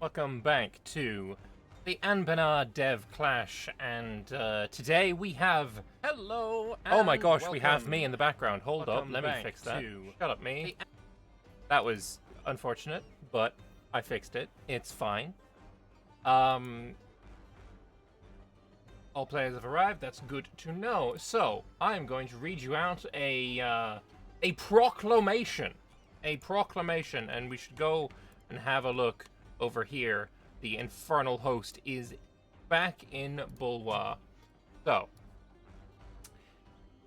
Welcome back to the Anbennar DevClash, and today we have... Hello, Oh my gosh, welcome. we have me in the background. Hold up, Welcome let me back fix that. to Shut up, me. That was unfortunate, but I fixed it. It's fine. All players have arrived. That's good to know. So, I'm going to read you out a proclamation. A proclamation, and we should go and have a look over here. The infernal host is back in Bulwa. So,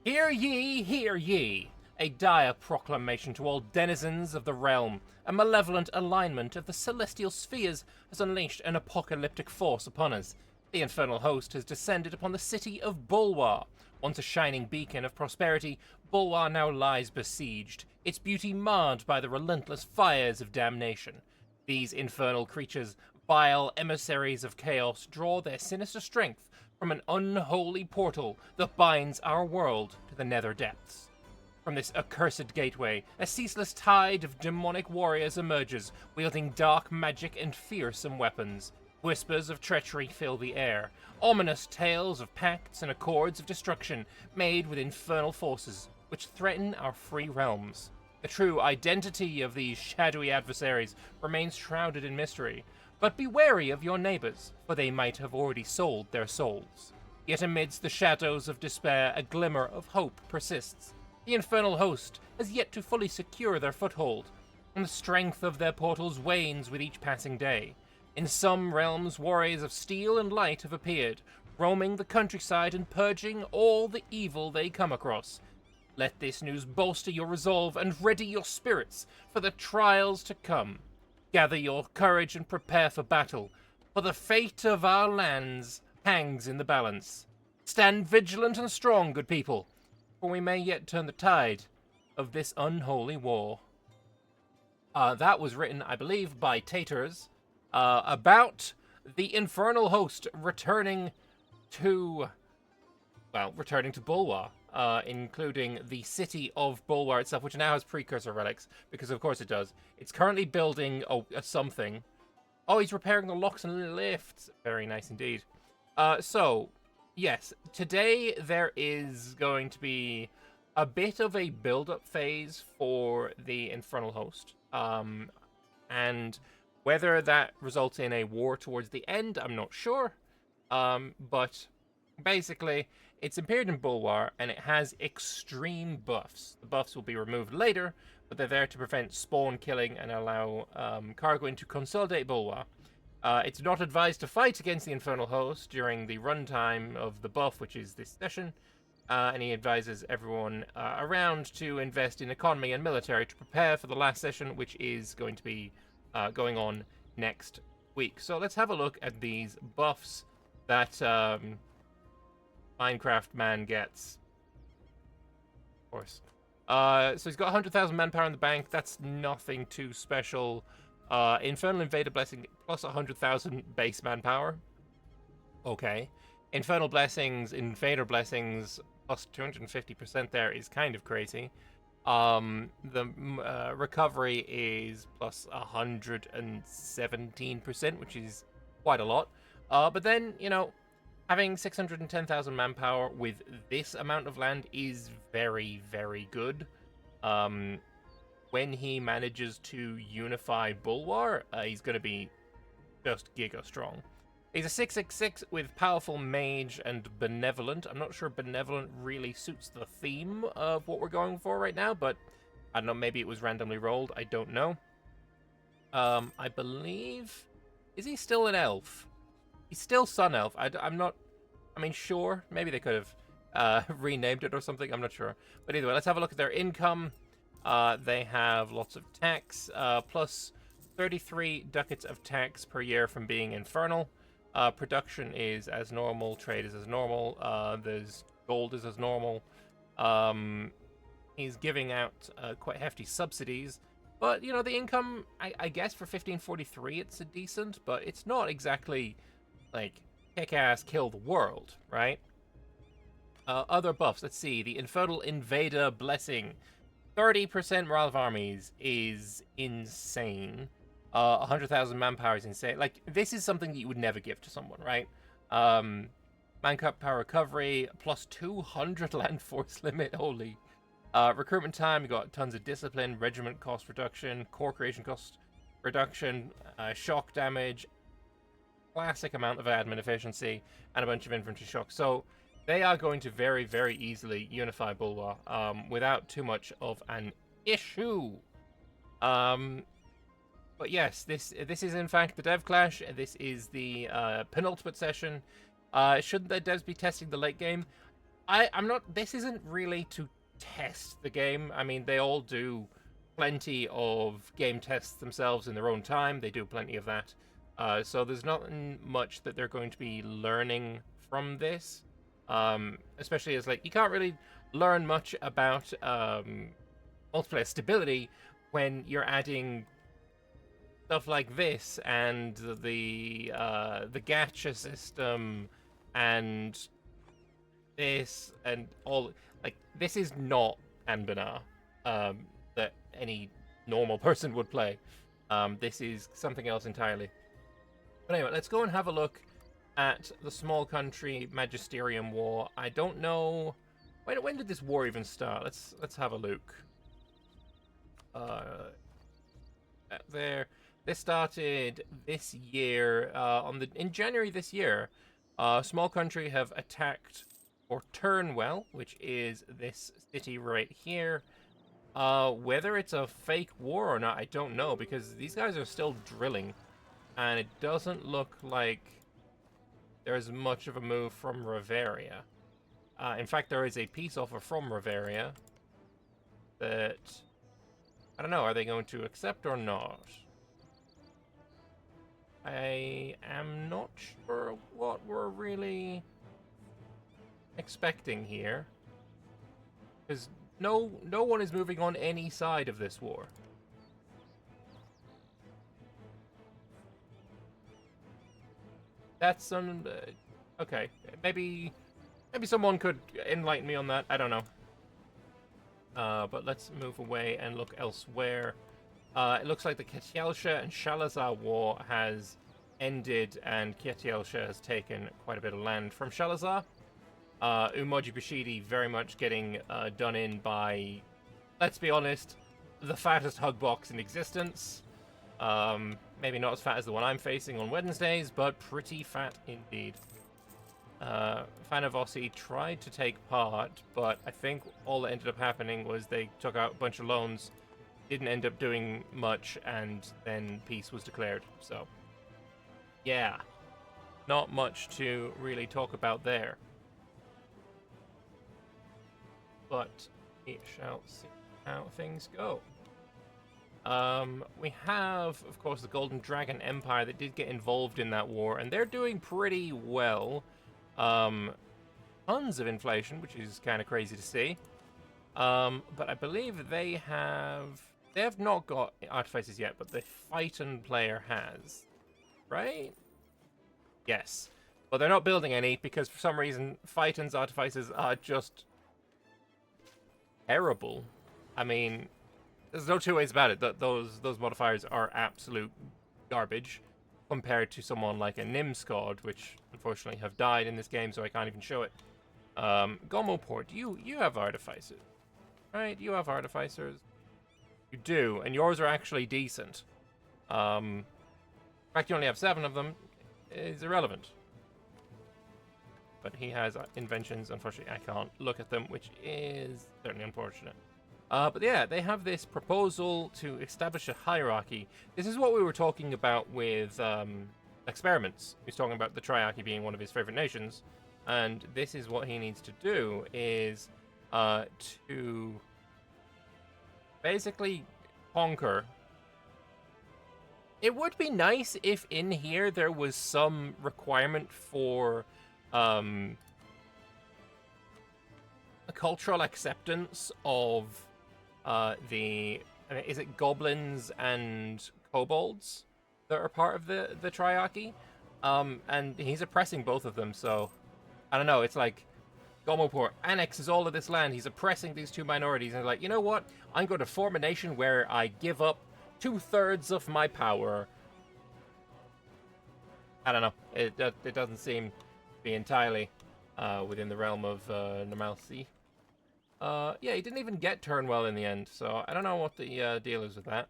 hear ye, a dire proclamation to all denizens of the realm. A malevolent alignment of the celestial spheres has unleashed an apocalyptic force upon us. The infernal host has descended upon the city of Bulwa. Once a shining beacon of prosperity, Bulwa now lies besieged, its beauty marred by the relentless fires of damnation. These infernal creatures, vile emissaries of chaos, draw their sinister strength from an unholy portal that binds our world to the nether depths. From this accursed gateway, a ceaseless tide of demonic warriors emerges, wielding dark magic and fearsome weapons. Whispers of treachery fill the air, ominous tales of pacts and accords of destruction made with infernal forces, which threaten our free realms. The true identity of these shadowy adversaries remains shrouded in mystery, but be wary of your neighbors, for they might have already sold their souls. Yet amidst the shadows of despair, a glimmer of hope persists. The infernal host has yet to fully secure their foothold, and the strength of their portals wanes with each passing day. In some realms, warriors of steel and light have appeared, roaming the countryside and purging all the evil they come across. Let this news bolster your resolve and ready your spirits for the trials to come. Gather your courage and prepare for battle, for the fate of our lands hangs in the balance. Stand vigilant and strong, good people, for we may yet turn the tide of this unholy war. That was written, I believe, by Taters, about the infernal host returning to Bulwa. Including the city of Bulwa itself, which now has precursor relics, because of course it does. It's currently building a something. Oh, he's repairing the locks and lifts. Very nice indeed. So, yes, today there is going to be a bit of a build-up phase for the infernal host. And whether that results in a war towards the end, I'm not sure. But basically, it's appeared in Bulwar, and it has extreme buffs. The buffs will be removed later, but they're there to prevent spawn killing and allow Karguin to consolidate Bulwar. It's not advised to fight against the Infernal Host during the runtime of the buff, which is this session, and he advises everyone around to invest in economy and military to prepare for the last session, which is going to be going on next week. So let's have a look at these buffs that Minecraft man gets. Of course. So he's got 100,000 manpower in the bank. That's nothing too special. Infernal Invader Blessing plus 100,000 base manpower. Okay. Infernal Blessings, Invader Blessings plus 250% there is kind of crazy. The recovery is plus 117%, which is quite a lot. But then, you know, having 610,000 manpower with this amount of land is very, very good. When he manages to unify Bulwar, he's going to be just giga strong. He's a 666 with powerful mage and benevolent. I'm not sure benevolent really suits the theme of what we're going for right now, but I don't know, maybe it was randomly rolled. I don't know. I believe... Is he still an elf? He's still Sun Elf. I'm not... I mean, sure, maybe they could have renamed it or something. I'm not sure. But either way, let's have a look at their income. They have lots of tax, plus 33 ducats of tax per year from being infernal. Production is as normal. Trade is as normal. There's gold is as normal. He's giving out quite hefty subsidies. But, you know, the income, I guess for 1543, it's a decent, but it's not exactly, like, kick-ass kill the world, right? Other buffs, let's see. The Infernal Invader Blessing. 30% morale of armies is insane. 100,000 manpower is insane. Like, this is something that you would never give to someone, right? Manpower recovery, plus 200 land force limit, holy. Recruitment time, you got tons of discipline, regiment cost reduction, core creation cost reduction, shock damage, classic amount of admin efficiency, and a bunch of infantry shock. So they are going to very, very easily unify Bulwa without too much of an issue. But yes, this is in fact the DevClash. This is the penultimate session. Shouldn't the devs be testing the late game? I'm not. This isn't really to test the game. I mean, they all do plenty of game tests themselves in their own time. They do plenty of that. So there's not much that they're going to be learning from this. Especially as, like, you can't really learn much about multiplayer stability when you're adding stuff like this and the gacha system and this and all. Like, this is not Anbennar that any normal person would play. This is something else entirely. But anyway, let's go and have a look at the small country magisterium war. I don't know when did this war even start. Let's have a look. There, this started this year. In January this year, small country have attacked or Turnwell, which is this city right here. Whether it's a fake war or not, I don't know, because these guys are still drilling, and it doesn't look like there's much of a move from Riveria. In fact, there is a peace offer from Riveria that, I don't know, are they going to accept or not? I am not sure what we're really expecting here, because no one is moving on any side of this war. That's some okay. Maybe someone could enlighten me on that. I don't know. But let's move away and look elsewhere. It looks like the Ketielsha and Shalazar war has ended, and Ketielsha has taken quite a bit of land from Shalazar. Umoji Bashidi very much getting done in by, let's be honest, the fattest hug box in existence. Maybe not as fat as the one I'm facing on Wednesdays, but pretty fat indeed. Fanavossi tried to take part, but I think all that ended up happening was they took out a bunch of loans, didn't end up doing much, and then peace was declared. So, yeah, not much to really talk about there. But we shall see how things go. We have, of course, the Golden Dragon Empire that did get involved in that war, and they're doing pretty well. Tons of inflation, which is kind of crazy to see. But I believe they have not got artificers yet, but the Phaeton player has, right? Yes. But they're not building any because for some reason Phaeton's artificers are just terrible. I mean, there's no two ways about it. Those modifiers are absolute garbage compared to someone like a Nimskod, which unfortunately have died in this game, so I can't even show it. Gomoport, you have artificers, right? You have artificers. You do, and yours are actually decent. The fact you only have 7 of them is irrelevant. But he has inventions. Unfortunately, I can't look at them, which is certainly unfortunate. But yeah, they have this proposal to establish a hierarchy. This is what we were talking about with Experiments. He's talking about the Triarchy being one of his favorite nations. And this is what he needs to do, is to basically conquer. It would be nice if in here there was some requirement for a cultural acceptance of is it goblins and kobolds that are part of the Triarchy? And he's oppressing both of them, so I don't know, it's like Gomoport annexes all of this land, he's oppressing these two minorities, and like, you know what? I'm going to form a nation where I give up 2/3 of my power. I don't know. It doesn't seem to be entirely within the realm of normalcy. Yeah, he didn't even get Turnwell in the end, so I don't know what the deal is with that.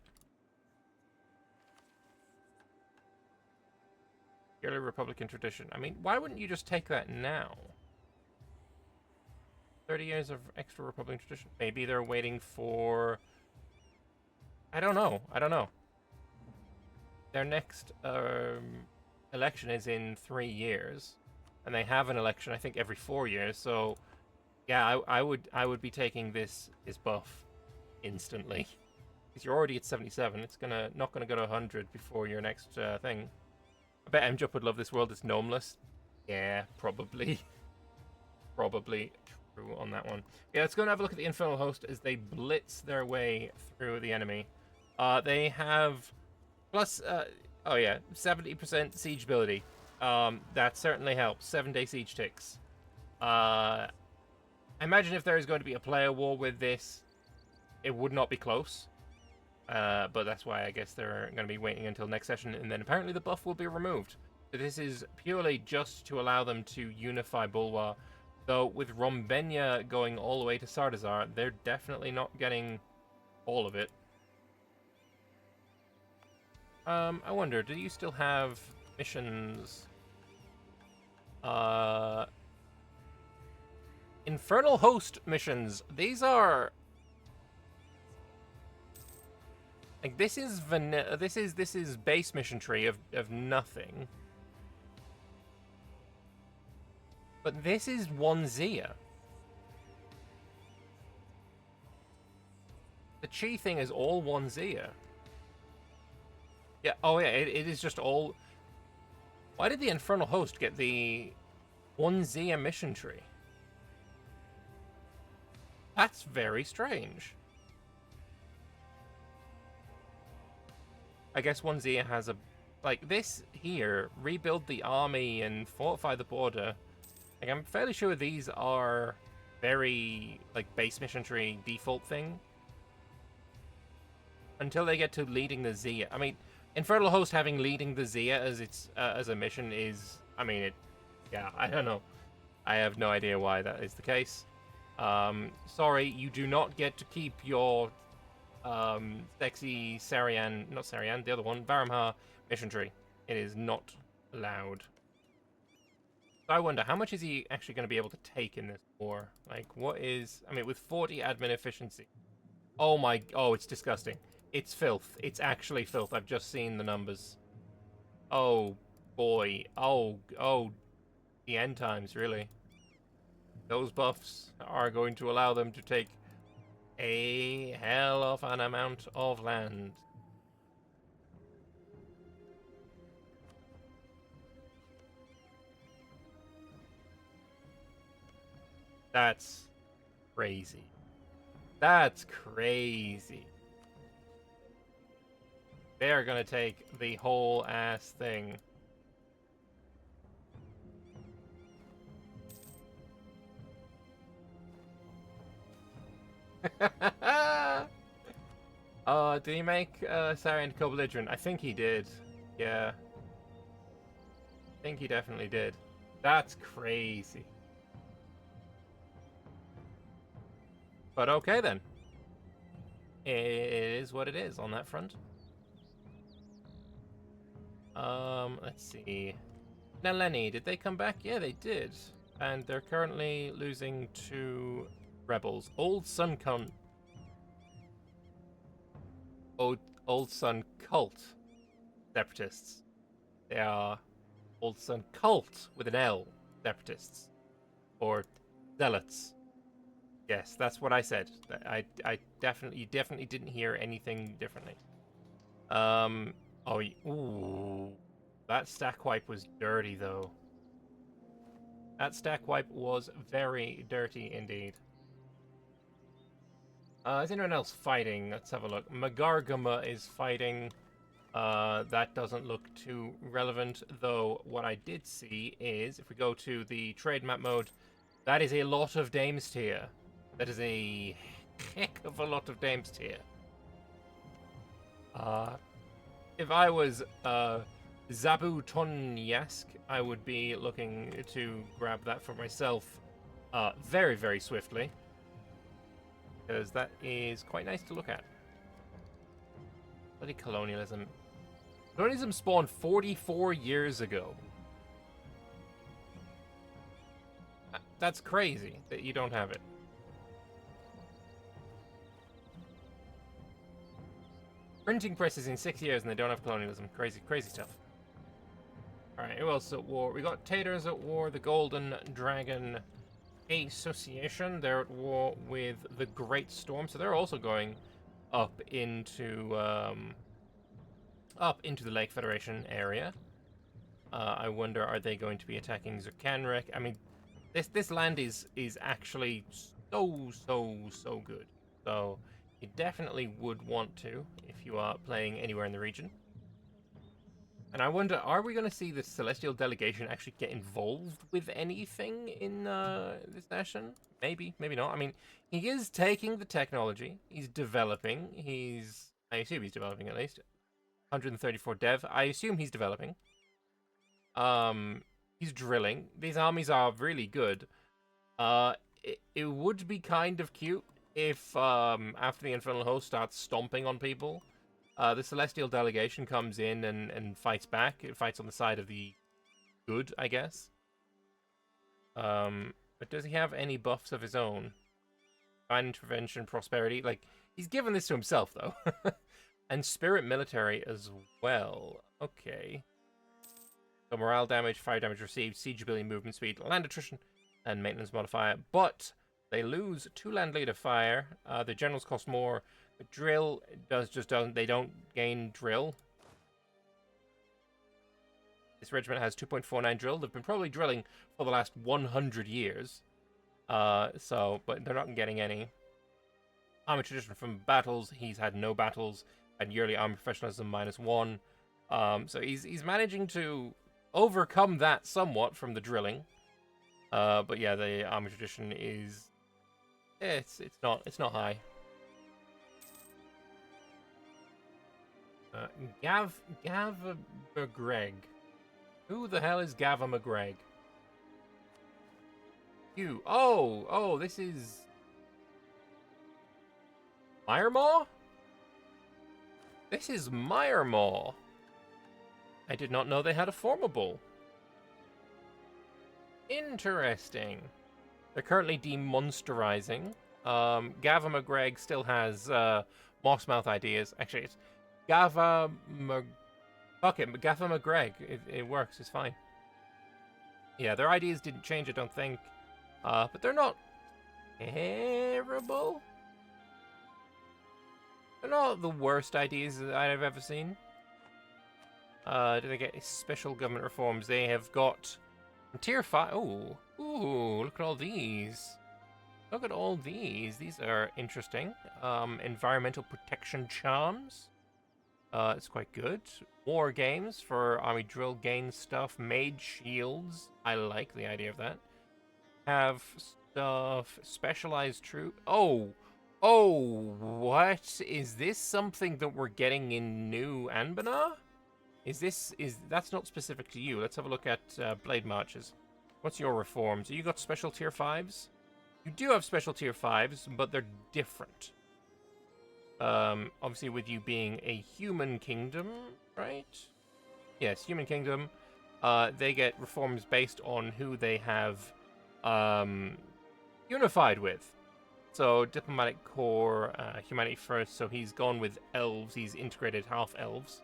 Yearly Republican tradition. I mean, why wouldn't you just take that now? 30 years of extra Republican tradition. Maybe they're waiting for... I don't know. Their next election is in 3 years, and they have an election, I think, every 4 years. So, yeah, I would be taking this buff instantly, because you're already at 77. It's not gonna go to 100 before your next thing. I bet MJup would love this world. It's gnomeless. Yeah, probably. Probably true on that one. Yeah, let's go and have a look at the Infernal Host as they blitz their way through the enemy. They have plus, 70% siege ability. That certainly helps. 7-day siege ticks. I imagine if there is going to be a player war with this, it would not be close. But that's why I guess they're going to be waiting until next session, and then apparently the buff will be removed. So this is purely just to allow them to unify Bulwa. Though with Rombenia going all the way to Sardazar, they're definitely not getting all of it. I wonder, do you still have missions? Infernal Host missions. These are... like, this is vanilla. This is base mission tree of nothing. But this is 1 Zia. The Chi thing is all 1 Zia. Yeah, oh yeah, it is just all... Why did the Infernal Host get the 1 Zia mission tree? That's very strange. I guess 1 Zia has a... like, this here, rebuild the army and fortify the border. Like, I'm fairly sure these are very, like, base mission tree default thing. Until they get to leading the Zia. I mean, Infernal Host having leading the Zia as its as a mission is... I mean, it... yeah, I don't know. I have no idea why that is the case. Sorry, you do not get to keep your... sexy Sarian, not Sarian, the other one, Varamhar mission tree. It is not allowed. So I wonder, how much is he actually going to be able to take in this war? Like, what is... I mean, with 40 admin efficiency. Oh my... oh, it's disgusting. It's filth. It's actually filth. I've just seen the numbers. Oh, boy. Oh, the end times, really. Those buffs are going to allow them to take a hell of an amount of land. That's crazy. That's crazy. They're gonna take the whole ass thing. Did he make Sarian co-belligerent? I think he did. Yeah. I think he definitely did. That's crazy. But okay then. It is what it is on that front. Let's see. Now, Lenny, did they come back? Yeah, they did. And they're currently losing to rebels. Old Sun Cult separatists. They are Old Sun Cult with an L separatists. Or zealots. Yes, that's what I said. You definitely didn't hear anything differently. Ooh. That stack wipe was dirty, though. That stack wipe was very dirty indeed. Is anyone else fighting? Let's have a look. Magargama is fighting. That doesn't look too relevant, though what I did see is, if we go to the trade map mode, that is a lot of Dames tier. That is a heck of a lot of Dames tier. If I was Zabu Tonyask, I would be looking to grab that for myself very, very swiftly. Because that is quite nice to look at. Bloody colonialism. Colonialism spawned 44 years ago. That's crazy that you don't have it. Printing presses in 6 years and they don't have colonialism. Crazy, crazy stuff. Alright, who else at war? We got Taters at war, the Golden Dragon Association. They're at war with the Great Storm, so they're also going up into the Lake Federation area. I wonder, are they going to be attacking Zerkanrek? I mean, this land is actually so good. So you definitely would want to if you are playing anywhere in the region. And I wonder, are we going to see the Celestial Delegation actually get involved with anything in this session? Maybe, maybe not. I mean, he is taking the technology. He's developing. I assume he's developing at least. 134 dev. I assume he's developing. He's drilling. These armies are really good. It would be kind of cute if, after the Infernal Host starts stomping on people, the Celestial Delegation comes in and fights back. It fights on the side of the good, I guess. But does he have any buffs of his own? Divine Intervention, Prosperity. Like, he's given this to himself, though. And Spirit Military as well. Okay. So morale damage, fire damage received, siege ability, movement speed, land attrition, and maintenance modifier. But they lose 2 land leader fire. The generals cost more. The drill doesn't. They don't gain drill. This regiment has 2.49 drill. They've been probably drilling for the last 100 years. But they're not getting any. Army tradition from battles. He's had no battles. And yearly army professionalism -1. So he's managing to overcome that somewhat from the drilling. But yeah, the army tradition is it's not high. Gav McGreg. Who the hell is Gava McGreg? You. Oh, this is Myremaw? This is Myremaw. I did not know they had a formable. Interesting. They're currently demonsterizing. Gava McGreg still has Mossmouth ideas. Actually, it's Gava McGreg. It works. It's fine. Yeah, their ideas didn't change, I don't think. But they're not terrible. They're not the worst ideas that I've ever seen. Do they get special government reforms? They have got tier 5. Ooh, look at all these. Look at all these. These are interesting. Environmental protection charms. It's quite good. War games for army drill gain stuff. Mage shields. I like the idea of that. Have stuff. Specialized troop. Oh, what? Is this something that we're getting in new Anbennar? That's not specific to you. Let's have a look at Blade Marches. What's your reforms? You got special tier 5s? You do have special tier 5s, but they're different. Obviously with you being a human kingdom, right? Yes, human kingdom. They get reforms based on who they have unified with. So diplomatic core, humanity first. So he's gone with elves. He's integrated half elves.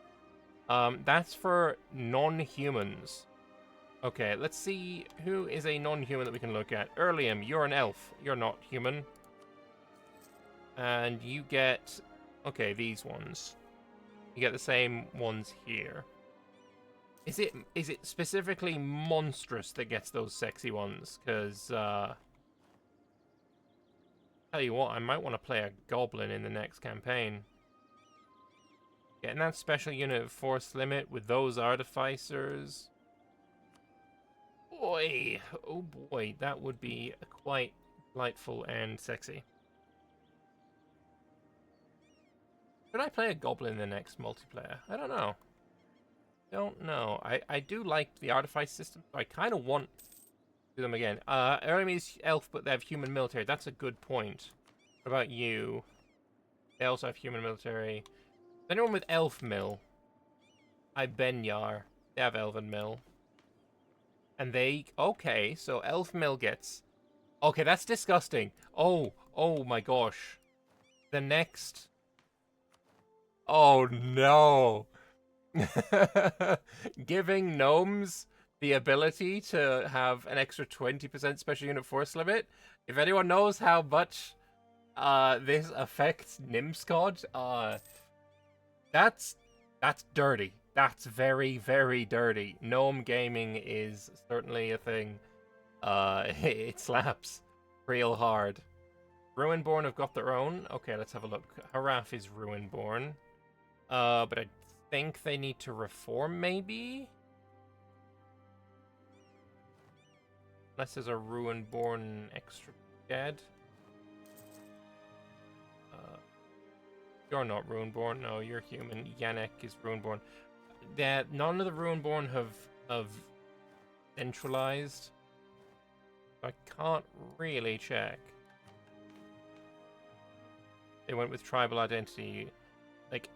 That's for non-humans. Okay, let's see who is a non-human that we can look at. Erlium, you're an elf. You're not human. And you get... Okay, these ones. You get the same ones here. Is it specifically monstrous that gets those sexy ones? Because, tell you what, I might want to play a goblin in the next campaign. Getting that special unit force limit with those artificers. Boy, oh boy, that would be quite delightful and sexy. Should I play a goblin in the next multiplayer? I don't know. Don't know. I do like the artifice system, so I kind of want to do them again. Enemies elf, but they have human military. That's a good point. What about you? They also have human military. Anyone with elf mill? Anbennar. They have elven mill. And they... Okay, so elf mill gets... Okay, that's disgusting. Oh my gosh. The next... Oh no. Giving gnomes the ability to have an extra 20% special unit force limit. If anyone knows how much this affects Nimscod, that's dirty. That's very, very dirty. Gnome gaming is certainly a thing. It slaps real hard. Ruinborn have got their own. Okay, let's have a look. Haraf is Ruinborn. But I think they need to reform, maybe? Unless there's a Ruinborn extra dead. You're not Ruinborn. No, you're human. Yannick is Ruinborn. None of the Ruinborn have centralized. I can't really check. They went with tribal identity. Like,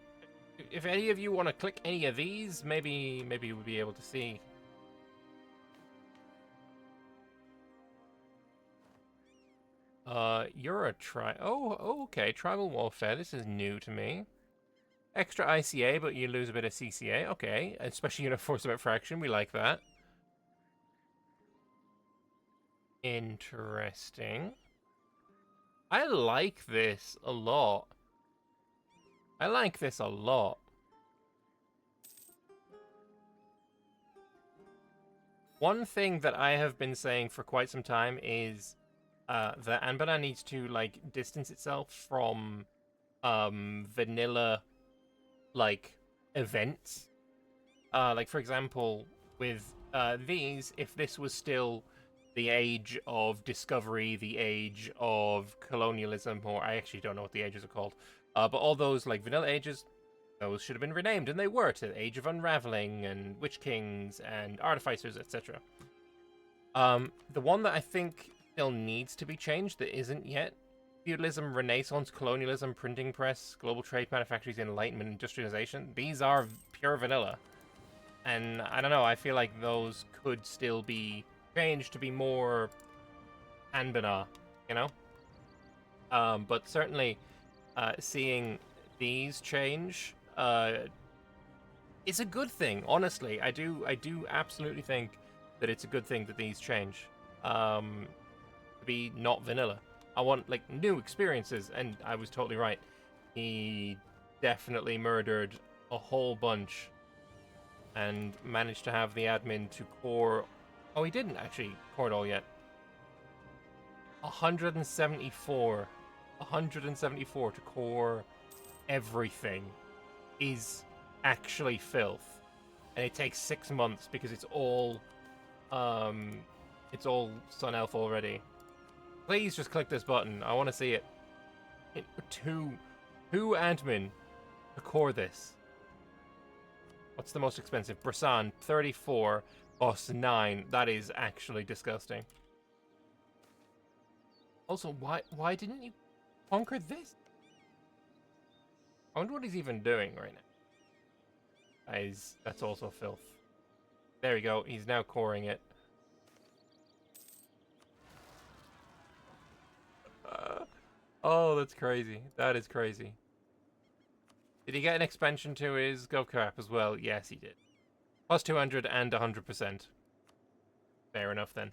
if any of you want to click any of these, maybe we'll be able to see. You're a Oh, okay. Tribal warfare. This is new to me. Extra ICA, but you lose a bit of CCA. Okay. Especially in a force of fraction. We like that. Interesting. I like this a lot. I like this a lot. One thing that I have been saying for quite some time is that Anbennar needs to like distance itself from vanilla like events. Like for example, with these, if this was still the age of discovery, the age of colonialism, or I actually don't know what the ages are called. But all those like vanilla ages, those should have been renamed, and they were to the Age of Unraveling and Witch Kings and Artificers, etc. The one that I think still needs to be changed that isn't yet: feudalism, Renaissance, colonialism, printing press, global trade, manufacturers, enlightenment, industrialization. These are pure vanilla, and I don't know. I feel like those could still be changed to be more Anbennar, you know. But certainly. Seeing these change is a good thing. Honestly, I do absolutely think that it's a good thing that these change. To be not vanilla. I want like new experiences, and I was totally right. He definitely murdered a whole bunch, and managed to have the admin to core. Oh, he didn't actually core it all yet. 174 to core everything is actually filth, and it takes 6 months because it's all Sun Elf already. Please just click this button. I want to see it. Two admin to core this. What's the most expensive? Brasan 34, Boss 9. That is actually disgusting. Also, why didn't you conquer this? I wonder what he's even doing right now. That's also filth. There we go. He's now coring it. Oh, that's crazy. That is crazy. Did he get an expansion to his GovCap as well? Yes, he did. Plus 200 and 100%. Fair enough then.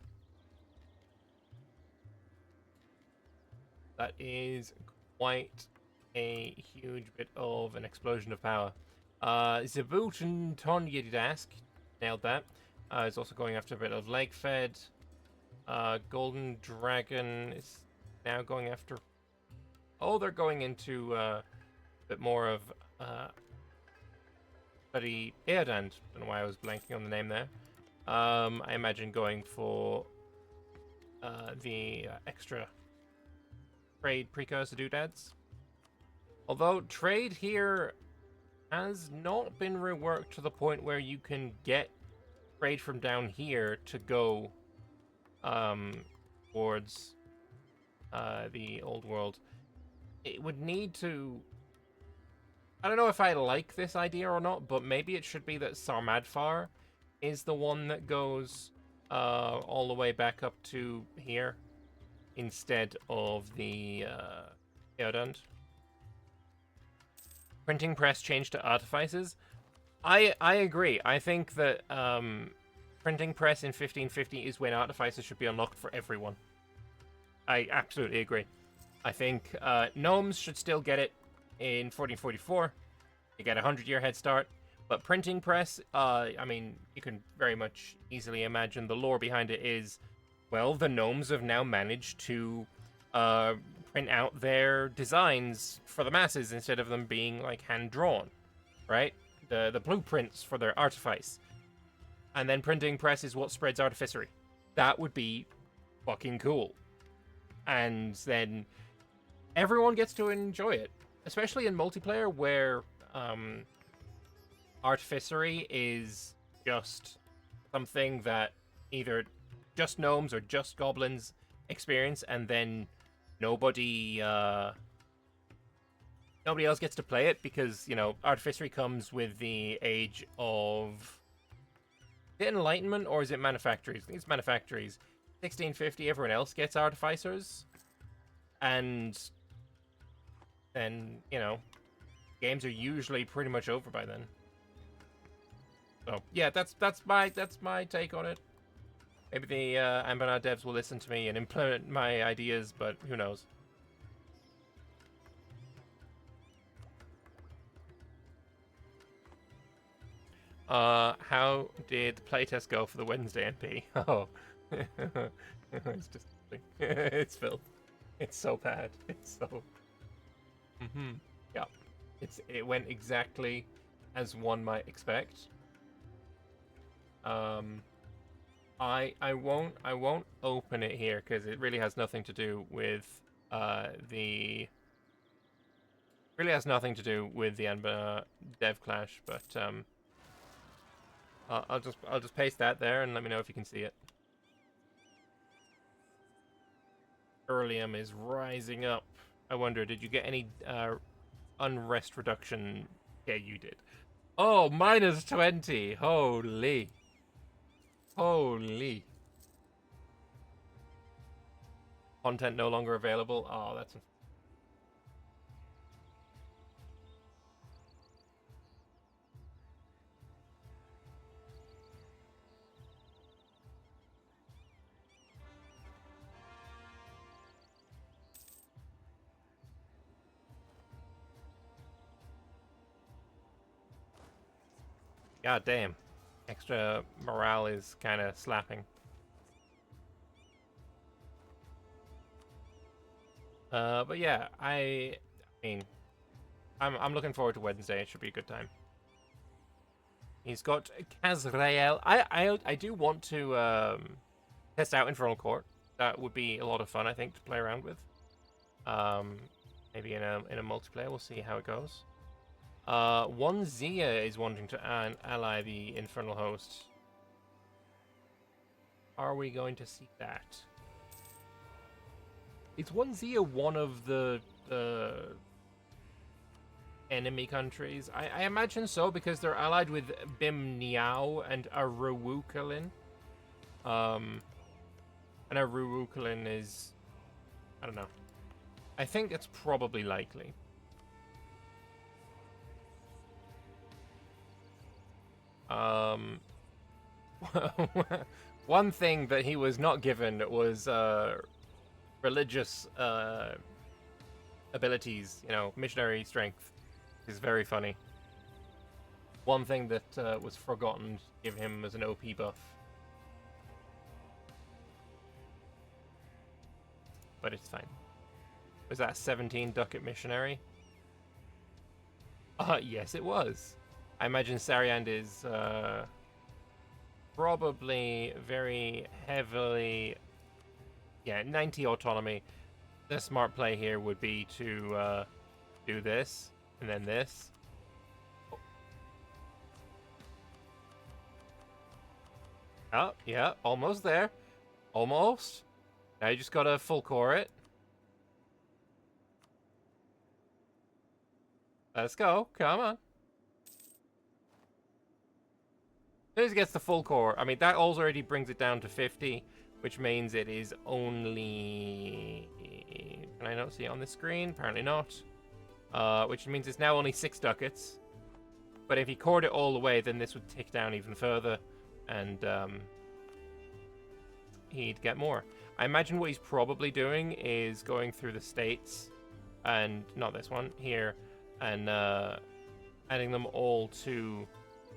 That is quite a huge bit of an explosion of power. Zaboot and Ton Yedidask nailed that. Is also going after a bit of Leg Fed. Golden Dragon is now going after. Oh, they're going into a bit more of bloody Eardand. Don't know why I was blanking on the name there. I imagine going for the extra trade precursor doodads. Although trade here has not been reworked to the point where you can get trade from down here to go towards the old world. It would need to... I don't know if I like this idea or not, but maybe it should be that Sarmadfar is the one that goes all the way back up to here instead of the Eodund. Printing press changed to artifices. I agree. I think that printing press in 1550 is when artifices should be unlocked for everyone. I absolutely agree. I think gnomes should still get it in 1444. You get a 100-year head start. But printing press, I mean, you can very much easily imagine the lore behind it is, well, the gnomes have now managed to print out their designs for the masses instead of them being, like, hand-drawn, right? The blueprints for their artifice. And then printing press is what spreads artificery. That would be fucking cool. And then everyone gets to enjoy it. Especially in multiplayer where artificery is just something that either just gnomes or just goblins experience, and then nobody else gets to play it because, you know, artificery comes with the age of... Is it Enlightenment or is it Manufactories? I think it's Manufactories. 1650, everyone else gets artificers. And then, you know, games are usually pretty much over by then. So yeah, that's my take on it. Maybe the Anbennar Devs will listen to me and implement my ideas, but who knows? How did the playtest go for the Wednesday NP? Oh, it's just it's filth. It's so bad. It's so. Yeah, it went exactly as one might expect. I won't open it here because it really has nothing to do with the Anbennar DevClash, but I'll just paste that there and let me know if you can see it. Earlium is rising up. I wonder, did you get any unrest reduction? Yeah, you did. Oh, minus 20. Holy. Holy. Content no longer available. Oh, that's... God damn. Extra morale is kind of slapping. But yeah, I mean, I'm looking forward to Wednesday. It should be a good time. He's got Kazrael. I do want to test out Infernal Court. That would be a lot of fun, I think, to play around with. Maybe in a multiplayer. We'll see how it goes. One Zia is wanting to ally the Infernal Host. Are we going to see that? Is one Zia one of the enemy countries? I imagine so, because they're allied with Bim Niao and Aruwukalin. And Aruwukalin is... I don't know. I think it's probably likely. One thing that he was not given was religious abilities, you know, missionary strength. Is very funny. One thing that was forgotten to give him as an OP buff. But it's fine. Was that 17 ducat missionary? Yes it was. I imagine Sariand is probably very heavily... Yeah, 90 autonomy. The smart play here would be to do this, and then this. Oh, yeah, almost there. Almost. Now you just gotta full core it. Let's go. Come on. As soon as it gets the full core, I mean, that already brings it down to 50, which means it is only... Can I not see it on the screen? Apparently not. Which means it's now only 6 ducats. But if he cored it all the way, then this would tick down even further, and he'd get more. I imagine what he's probably doing is going through the states, and not this one, here, and adding them all to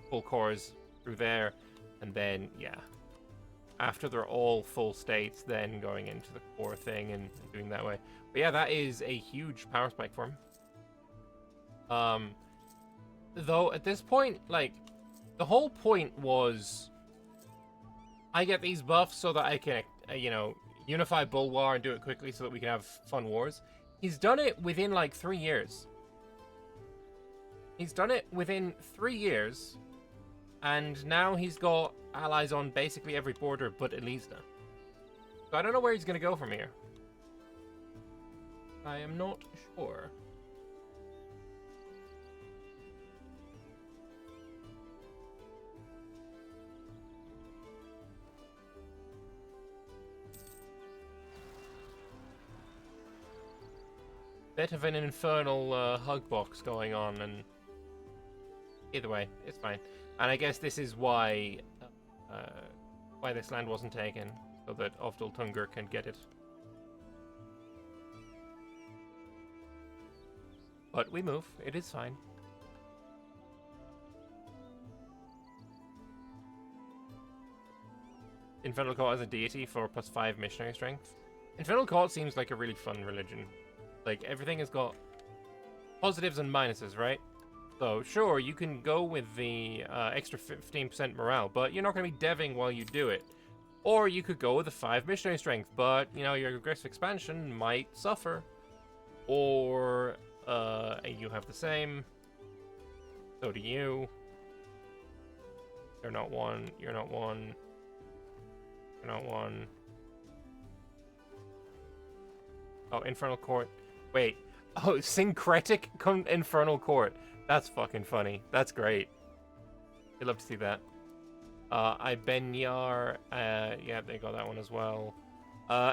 full cores through there, and then, yeah, after they're all full states, then going into the core thing and doing that way. But yeah, that is a huge power spike for him. Though at this point, like, the whole point was I get these buffs so that I can, you know, unify Bulwar and do it quickly so that we can have fun wars. He's done it within like 3 years. He's done it within 3 years, and now he's got allies on basically every border but Elisa. So I don't know where he's going to go from here. I am not sure. Bit of an infernal hug box going on, and either way, it's fine. And I guess this is why this land wasn't taken, so that Ovdal Tungur can get it. But we move. It is fine. Infernal Court as a deity for +5 missionary strength. Infernal Court seems like a really fun religion. Like, everything has got positives and minuses, right? So, sure, you can go with the extra 15% morale, but you're not going to be deving while you do it. Or you could go with the 5 missionary strength, but, you know, your aggressive expansion might suffer. Or, you have the same. So do you. You're not one. You're not one. You're not one. Oh, Infernal Court. Wait. Oh, Syncretic Infernal Court. That's fucking funny. That's great. I'd love to see that. Anbennar. Yeah, they got that one as well.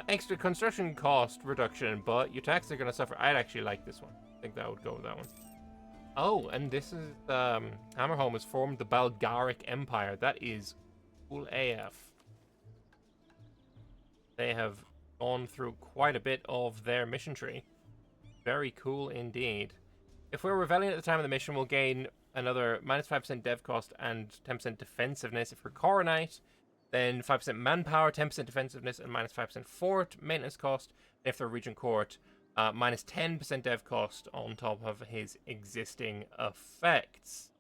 Extra construction cost reduction, but your taxes are going to suffer. I'd actually like this one. I think that would go with that one. Oh, and this is, Hammerholm has formed the Balgaric Empire. That is cool AF. They have gone through quite a bit of their mission tree. Very cool indeed. If we're rebelling at the time of the mission, we'll gain another -5% dev cost and 10% defensiveness. If we're Coronite, then 5% manpower, 10% defensiveness, and -5% fort maintenance cost. If they're Regent Court, -10% dev cost on top of his existing effects.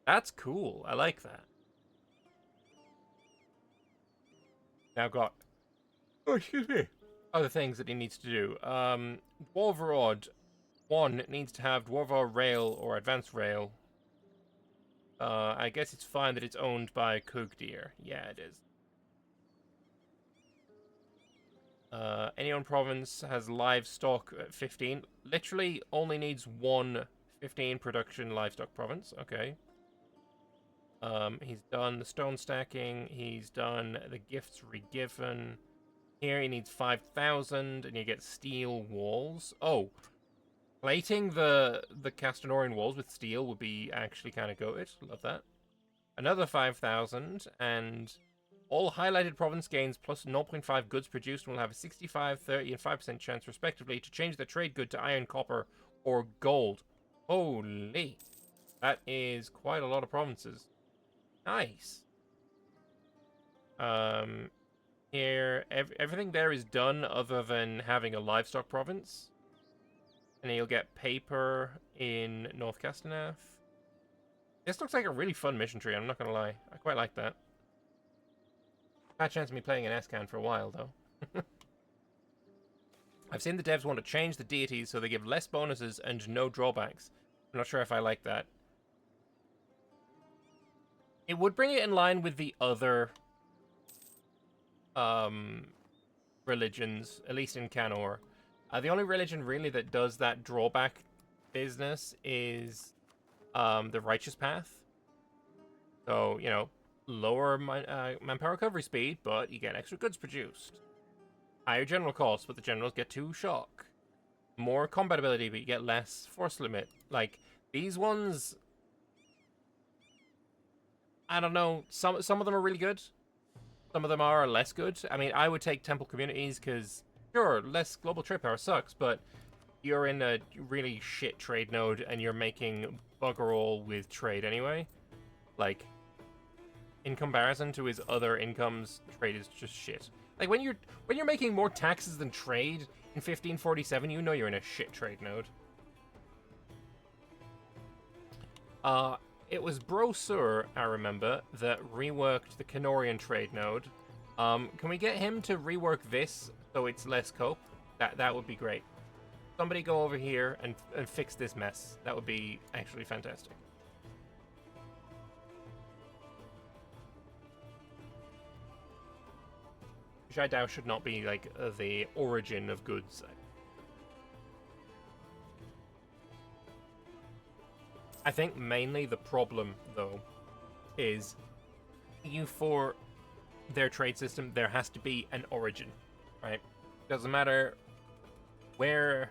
That's cool. I like that. Now got... Oh, excuse me. Other things that he needs to do. Dwarvarod 1 needs to have Dwarvar Rail or Advanced Rail. I guess it's fine that it's owned by Kugdir. Yeah, it is. Any province has livestock at 15. Literally only needs 1 15 production livestock province. Okay. He's done the stone stacking. He's done the gifts regiven. Here he needs 5,000, and you get steel walls. Oh, plating the Castanorian walls with steel would be actually kind of goated. Love that. Another 5,000, and all highlighted province gains plus 0.5 goods produced will have a 65, 30, and 5% chance, respectively, to change their trade good to iron, copper, or gold. Holy. That is quite a lot of provinces. Nice. Here, everything there is done other than having a livestock province. And you'll get paper in North Castaneath. This looks like a really fun mission tree, I'm not going to lie. I quite like that. Bad chance of me playing an S-Can for a while, though. I've seen the devs want to change the deities so they give less bonuses and no drawbacks. I'm not sure if I like that. It would bring it in line with the other religions, at least in CANNOR. The only religion really that does that drawback business is the righteous path. So, you know, lower manpower recovery speed, but you get extra goods produced. Higher general costs, but the generals get 2 shock. More combat ability, but you get less force limit. Like, these ones, I don't know, some of them are really good. Some of them are less good. I mean, I would take temple communities because, sure, less global trade power sucks, but you're in a really shit trade node and you're making bugger all with trade anyway. Like, in comparison to his other incomes, trade is just shit. Like, when you're making more taxes than trade in 1547, you know you're in a shit trade node. It was Brosur, I remember, that reworked the Cannorian trade node. Can we get him to rework this so it's less cope? That would be great. Somebody go over here and fix this mess. That would be actually fantastic. Which I doubt should not be, like, the origin of goods. I think mainly the problem, though, is for their trade system, there has to be an origin, right? Doesn't matter where...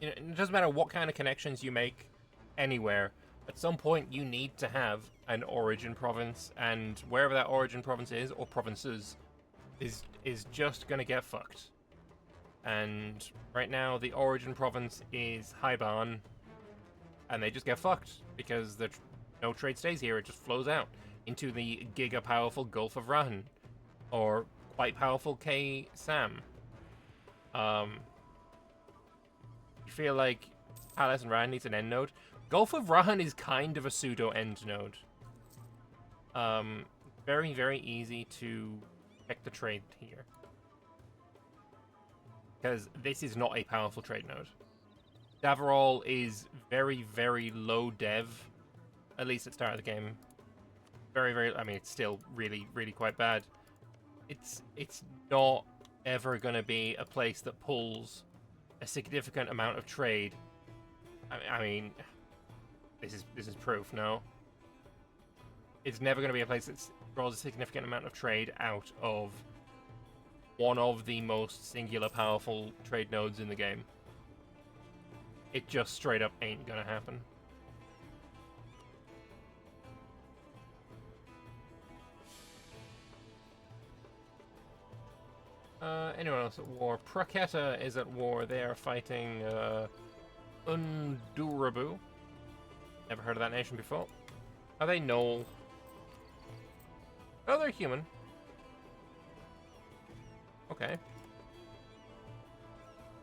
You know, it doesn't matter what kind of connections you make anywhere. At some point, you need to have an origin province, and wherever that origin province is, or provinces, is just gonna get fucked. And right now, the origin province is Haiban, and they just get fucked because no trade stays here. It just flows out into the giga-powerful Gulf of Rahan, or quite powerful K-Sam. You feel like Palace and Rahan needs an end node? Gulf of Rahan is kind of a pseudo-end node. Very, very easy to check the trade here. Because this is not a powerful trade node. Davarol is very, very low dev, at least at the start of the game. Very, very, I mean, it's still really, really quite bad. It's not ever going to be a place that pulls a significant amount of trade. I mean, this is proof, no? It's never going to be a place that draws a significant amount of trade out of one of the most singular powerful trade nodes in the game. It just straight up ain't gonna happen. Anyone else at war? Praketa is at war. They are fighting Undurabu. Never heard of that nation before. Are they Knoll? Oh, they're human. Okay.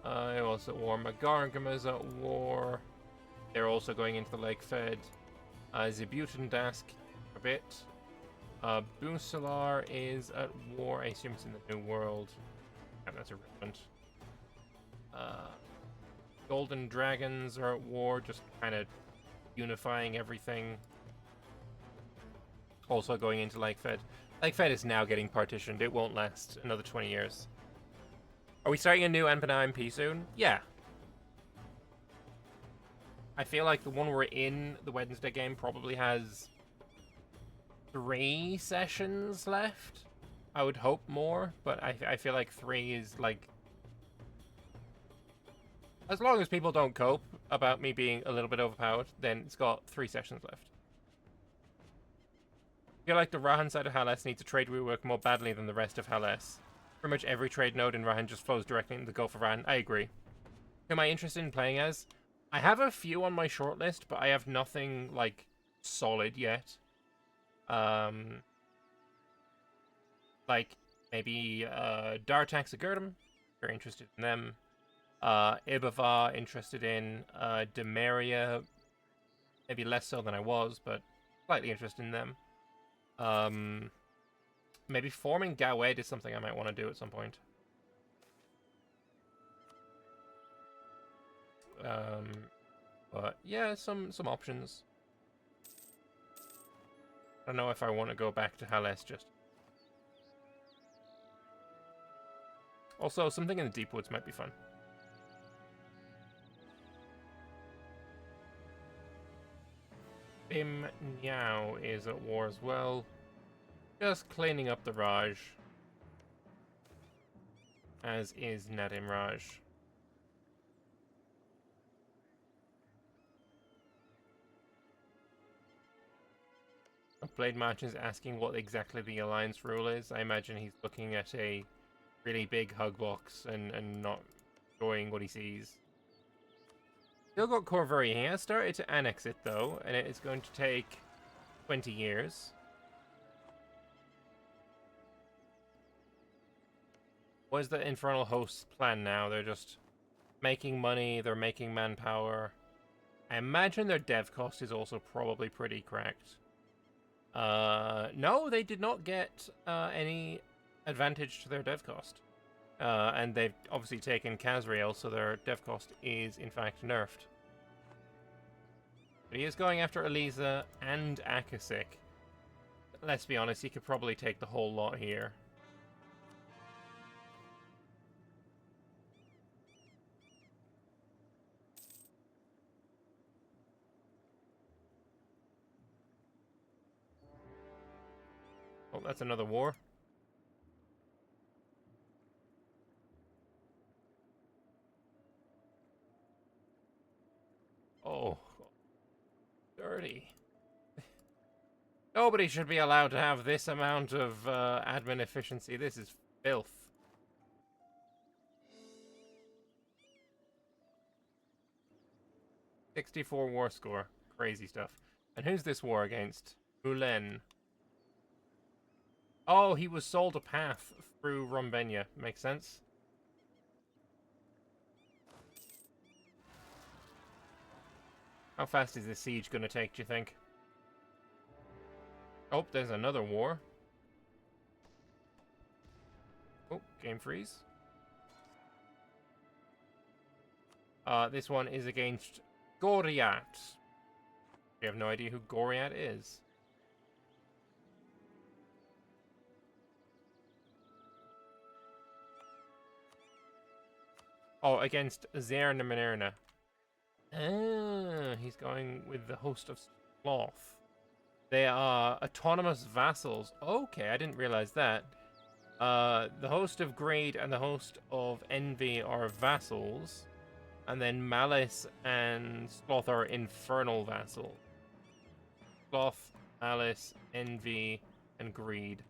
Who else at war? Magargama's at war. They're also going into the Lake Fed. Zibutandask a bit. Busalar is at war. I assume it's in the New World. Yeah, that's irrelevant. Golden Dragons are at war, just kind of unifying everything. Also going into Lake Fed. Lake Fed is now getting partitioned. It won't last another 20 years. Are we starting a new Anbennar MP soon? Yeah. I feel like the one we're in, the Wednesday game, probably has 3 sessions left. I would hope more, but I feel like 3 is like... As long as people don't cope about me being a little bit overpowered, then it's got 3 sessions left. I feel like the Rahan side of Haless needs a trade rework more badly than the rest of Haless. Pretty much every trade node in Rahan just flows directly into the Gulf of Rahan. I agree. Who am I interested in playing as? I have a few on my shortlist, but I have nothing, like, solid yet. Like, maybe Dartax Agurdum. Very interested in them. Ibava, interested in. Demaria, maybe less so than I was, but slightly interested in them. Maybe forming Gawed is something I might want to do at some point. But yeah, some options. I don't know if I want to go back to Hales just. Also, something in the deep woods might be fun. Bim Niao is at war as well. Just cleaning up the Raj. As is Nadim Raj. Blade March is asking what exactly the Alliance rule is. I imagine he's looking at a really big hug box and not enjoying what he sees. Still got Corvuri. He has started to annex it though, and it is going to take 20 years. What is the Infernal Host's plan now? They're just making money, they're making manpower. I imagine their dev cost is also probably pretty cracked. No, they did not get any advantage to their dev cost. And they've obviously taken Kazrael, so their dev cost is in fact nerfed. But he is going after Eliza and Akasik. Let's be honest, he could probably take the whole lot here. Oh, that's another war. Oh, dirty. Nobody should be allowed to have this amount of admin efficiency. This is filth. '64 war score. Crazy stuff. And who's this war against? Mulen. Oh, he was sold a path through Rombenia. Makes sense. How fast is this siege going to take, do you think? Oh, there's another war. Oh, game freeze. This one is against Goriat. You have no idea who Goriat is. Oh, against Zerna Minerna. Ah, he's going with the host of Sloth. They are autonomous vassals. Okay, I didn't realize that. The host of Greed and the host of Envy are vassals. And then Malice and Sloth are infernal vassals. Sloth, Malice, Envy, and Greed.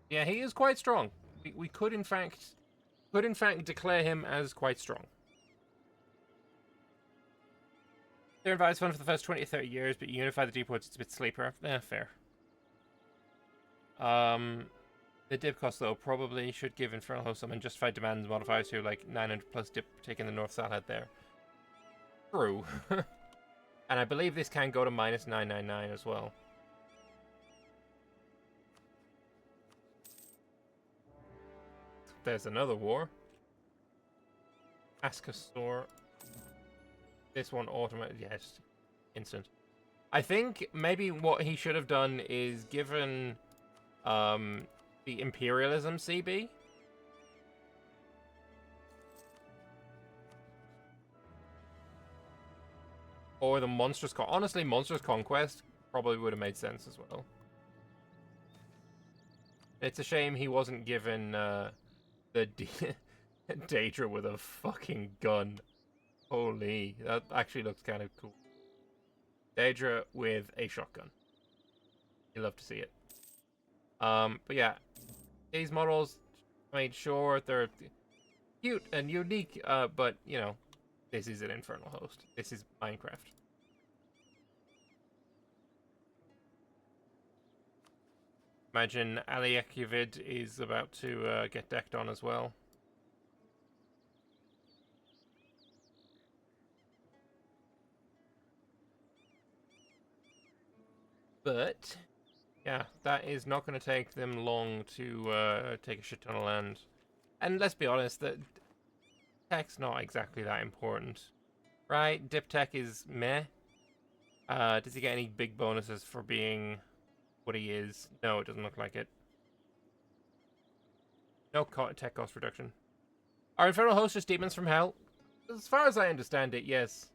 Yeah, he is quite strong. We could in fact declare him as quite strong. Their invite is fun for the first 20 to 30 years, but you unify the deep woods, it's a bit sleeper. Fair. The dip cost, though, probably should give Infernal Host some unjustified demands modifiers to, like, 900 plus dip taking the North Salad there. True. And I believe this can go to minus 999 as well. There's another war. Askastor. This one automated, yes, instant. I think maybe what he should have done is given the Imperialism CB. Or the Monstrous honestly, Monstrous Conquest probably would have made sense as well. It's a shame he wasn't given the Daedra with a fucking gun. Holy, that actually looks kind of cool. Daedra with a shotgun. You love to see it. But yeah, these models, I made sure they're cute and unique, but, you know, this is an Infernal Host. This is Minecraft. Imagine Aliakivid is about to get decked on as well. But, yeah, that is not going to take them long to take a shit ton of land. And let's be honest, that tech's not exactly that important. Right, Dip Tech is meh. Does he get any big bonuses for being what he is? No, it doesn't look like it. No tech cost reduction. Are Infernal Hosts just demons from hell? As far as I understand it, yes.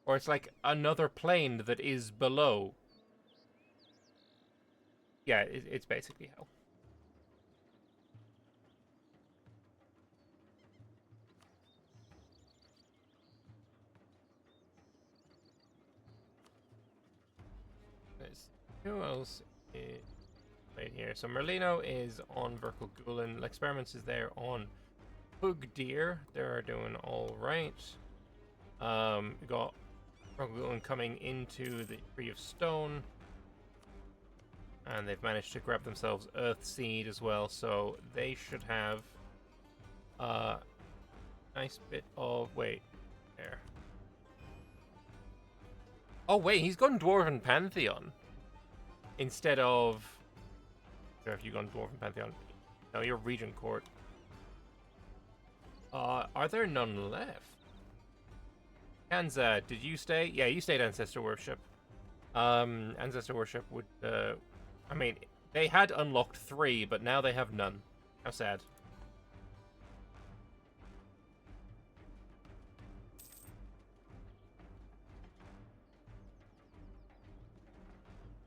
Or it's like another plane that is below. Yeah, it's basically hell. Who else is right here? So Merlino is on Verkal Gulen. Experiments is there on Pug Deer. They're doing all right. We got Verkal Gulen coming into the Tree of Stone. And they've managed to grab themselves Earth Seed as well, so they should have a nice bit of... Wait, there. Oh wait, he's gone Dwarven Pantheon instead of... Sure, if you've gone Dwarven Pantheon. No, you're Regent Court. Are there none left? Kanza, did you stay? Yeah, you stayed Ancestor Worship. Ancestor Worship would... I mean, they had unlocked 3, but now they have none. How sad.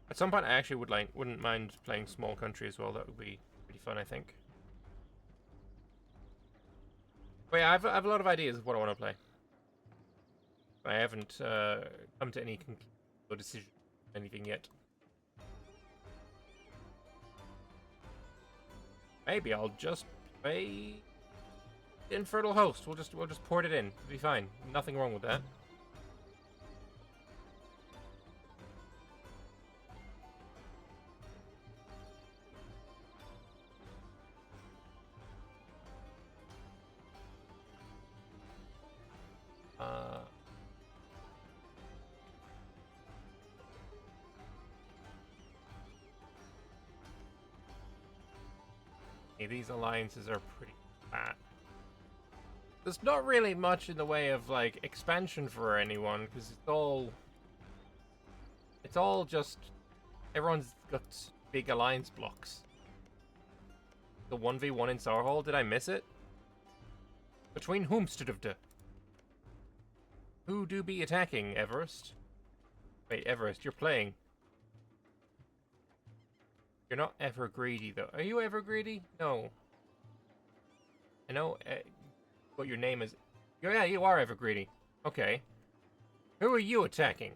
At some point, I actually wouldn't mind playing Small Country as well. That would be pretty fun, I think. But yeah, I have a lot of ideas of what I want to play. I haven't come to any conclusion or decision or anything yet. Maybe I'll just play Infernal Host. We'll just port it in. It'll be fine. Nothing wrong with that. These alliances are pretty fat. There's not really much in the way of like expansion for anyone because it's all just everyone's got big alliance blocks. The 1v1 in Sarhall, did I miss it? Between whomstedovde? Who do be attacking, Everest? Wait, Everest, you're playing. You're not ever greedy, though. Are you ever greedy? No. I know what your name is. Yeah, you are ever greedy. Okay. Who are you attacking?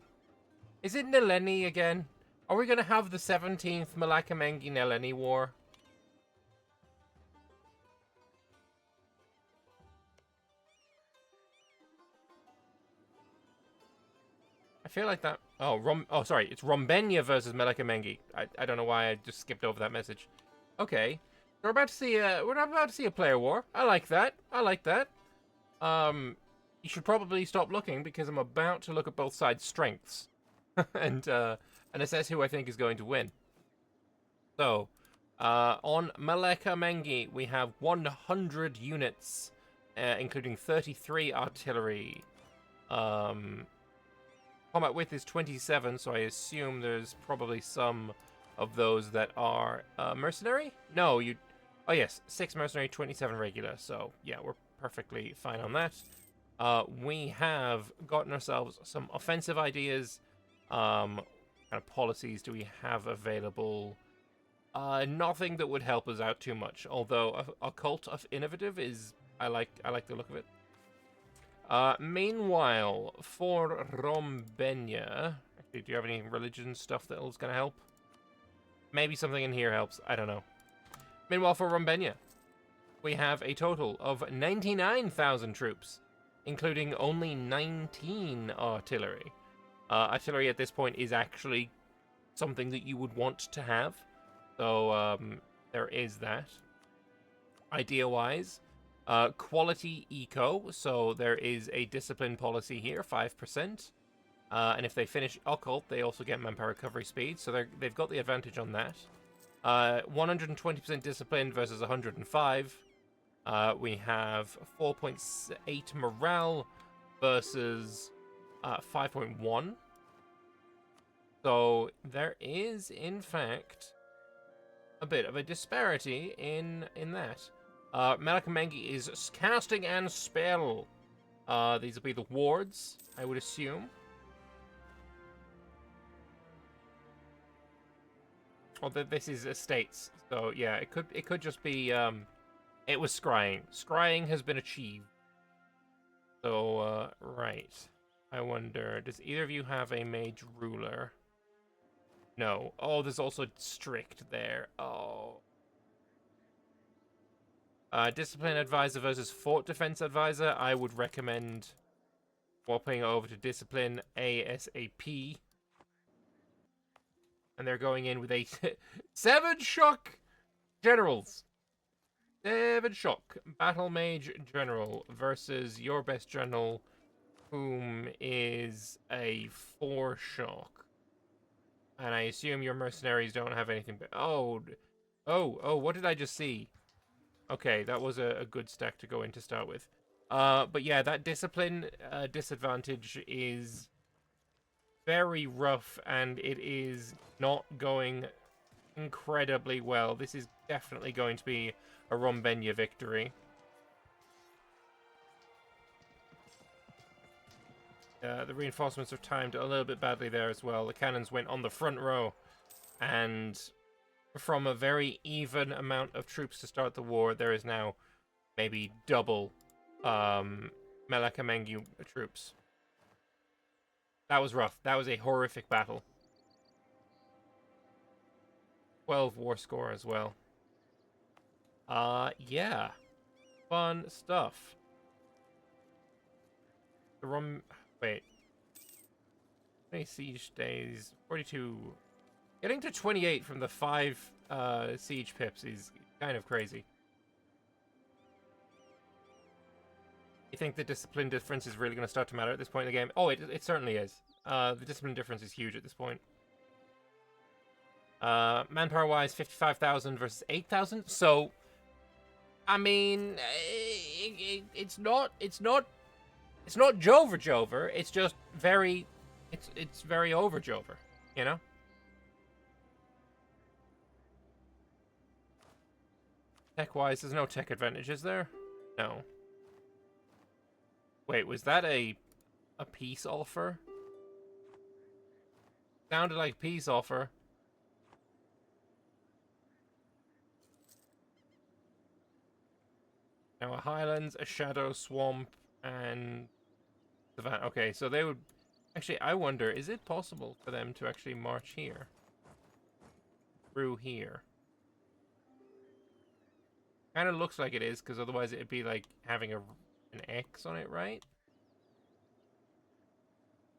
Is it Nileni again? Are we going to have the 17th Malakamengi Nileni War? I feel like that... Oh, sorry. It's Rombenia versus Malakamengi. I don't know why I just skipped over that message. Okay. We're about to see a player war. I like that. I like that. You should probably stop looking because I'm about to look at both sides' strengths and assess who I think is going to win. So, on Malakamengi, we have 100 units, including 33 artillery. Combat width is 27, so I assume there's probably some of those that are mercenary? No, you... Oh, yes, 6 mercenary, 27 regular. So, yeah, we're perfectly fine on that. We have gotten ourselves some offensive ideas. What kind of policies do we have available? Nothing that would help us out too much. Although a cult of innovative is... I like the look of it. Meanwhile, for Rombenia... Actually, do you have any religion stuff that's going to help? Maybe something in here helps. I don't know. Meanwhile, for Rombenia, we have a total of 99,000 troops, including only 19 artillery. Artillery at this point is actually something that you would want to have. So, there is that. Idea-wise, quality eco, so there is a discipline policy here, 5%. And if they finish occult, they also get manpower recovery speed, so they've got the advantage on that. 120% discipline versus 105. We have 4.8 morale, versus 5.1. So there is, in fact, a bit of a disparity in that. Melakamengi is casting and spell. These will be the wards, I would assume. Well, this is estates, so yeah, it could just be it was scrying. Scrying has been achieved. So right, I wonder, does either of you have a mage ruler? No. Oh, there's also strict there. Oh. Discipline advisor versus fort defense advisor. I would recommend swapping over to discipline ASAP. And they're going in with a 7 shock generals. 7 shock battle mage general versus your best general, whom is a 4 shock. And I assume your mercenaries don't have anything but... Oh, what did I just see? Okay, that was a good stack to go in to start with. But yeah, that discipline disadvantage is very rough, and it is not going incredibly well. This is definitely going to be a Rombenya victory. The reinforcements are timed a little bit badly there as well. The cannons went on the front row, and from a very even amount of troops to start the war, there is now maybe double Melakamengi troops. That was rough. That was a horrific battle. 12 war score as well. Yeah. Fun stuff. Wait. How many siege days? 42. Getting to 28 from the 5 siege pips is kind of crazy. You think the discipline difference is really going to start to matter at this point in the game? Oh, it certainly is. The discipline difference is huge at this point. Manpower-wise, 55,000 versus 8,000. So, I mean, it's not Jover. It's just very, it's very over Jover, you know? Tech-wise, there's no tech advantages there. No. Wait, was that a peace offer? Sounded like peace offer. Now a highlands, a shadow swamp, and savannah. Okay, so they would actually. I wonder, is it possible for them to actually march here, through here? Kind of looks like it is, because otherwise it'd be like having an X on it, right?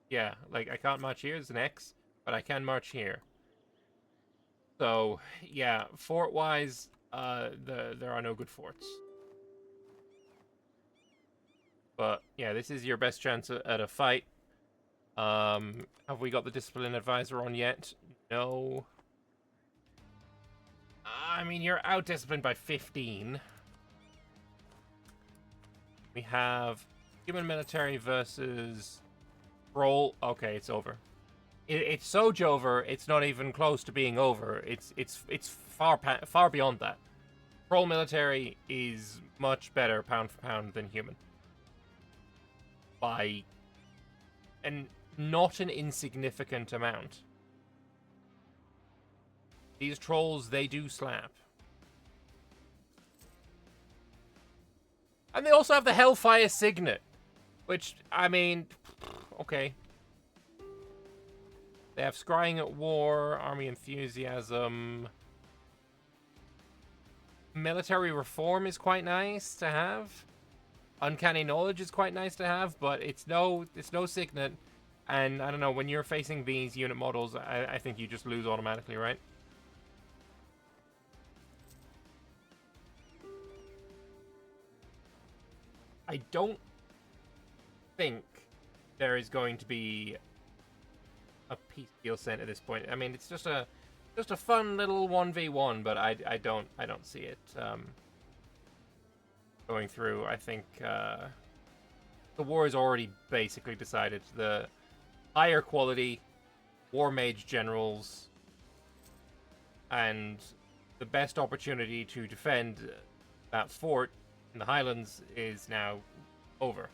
Yeah, like I can't march here. There's an X, but I can march here. So yeah, fort-wise, there are no good forts. But yeah, this is your best chance at a fight. Have we got the discipline advisor on yet? No. I mean, you're out-disciplined by 15. We have human military versus roll. Okay, it's over. It's so Jover, it's not even close to being over. It's far beyond that. Roll military is much better pound for pound than human. By not an insignificant amount. These trolls, they do slap. And they also have the Hellfire Signet. Which, I mean, okay. They have Scrying at War, Army Enthusiasm. Military Reform is quite nice to have. Uncanny Knowledge is quite nice to have, but it's no Signet. And, I don't know, when you're facing these unit models, I think you just lose automatically, right? I don't think there is going to be a peace deal sent at this point. I mean, it's just a fun little 1v1, but I don't see it going through. I think The war is already basically decided. The higher quality war mage generals and the best opportunity to defend that fort in the Highlands is now over.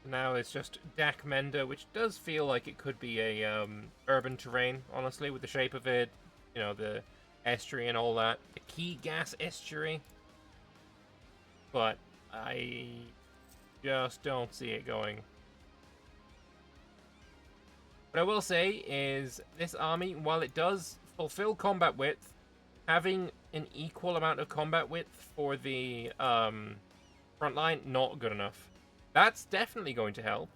Now it's just Dak Menda, which does feel like it could be a urban terrain, honestly, with the shape of it, you know, the estuary and all that. The key gas estuary. But I just don't see it going. What I will say is this army, while it does fulfill combat width, having an equal amount of combat width for the front line, not good enough. That's definitely going to help.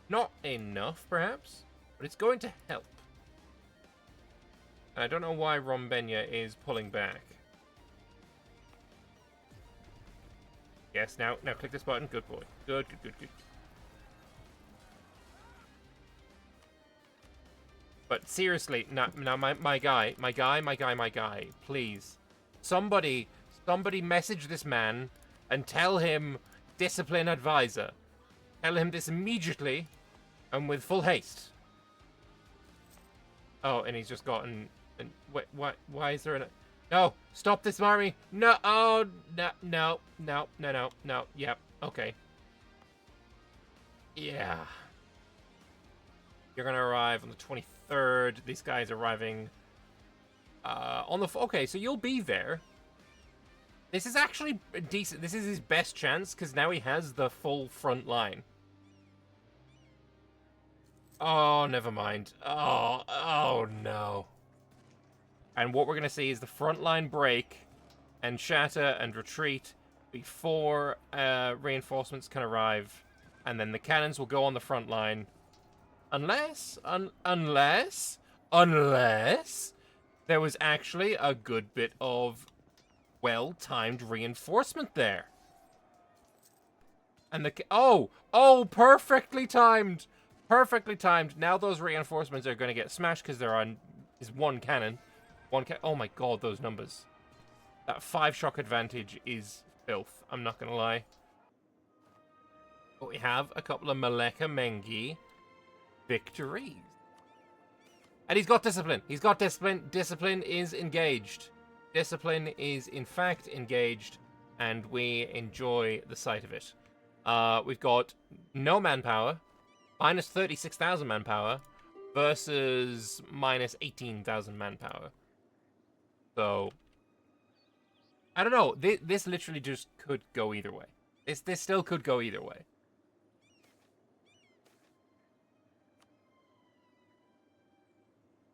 Not enough, perhaps, but it's going to help. And I don't know why Rombenia is pulling back. Yes, now click this button. Good boy. Good. But seriously, now my guy, please. Somebody message this man and tell him discipline advisor. Tell him this immediately and with full haste. Oh, and he's just gotten... Why is there a... No, stop this army. No, oh, no. Yep, okay. Yeah. You're gonna arrive on the 23rd. These guys arriving on the... Okay, so you'll be there. This is actually decent. This is his best chance, because now he has the full front line. Oh, never mind. Oh no. And what we're going to see is the front line break and shatter and retreat before reinforcements can arrive. And then the cannons will go on the front line. Unless there was actually a good bit of well-timed reinforcement there. And the... Oh, perfectly timed. Perfectly timed. Now those reinforcements are going to get smashed because they're on... is one cannon. Oh my god, those numbers. That 5-shock advantage is filth. I'm not going to lie. But we have a couple of Maleka Mengi victories. And he's got discipline. He's got discipline. Discipline is engaged. Discipline is, in fact, engaged. And we enjoy the sight of it. We've got no manpower. Minus 36,000 manpower. Versus minus 18,000 manpower. So, I don't know. This literally just could go either way. This still could go either way.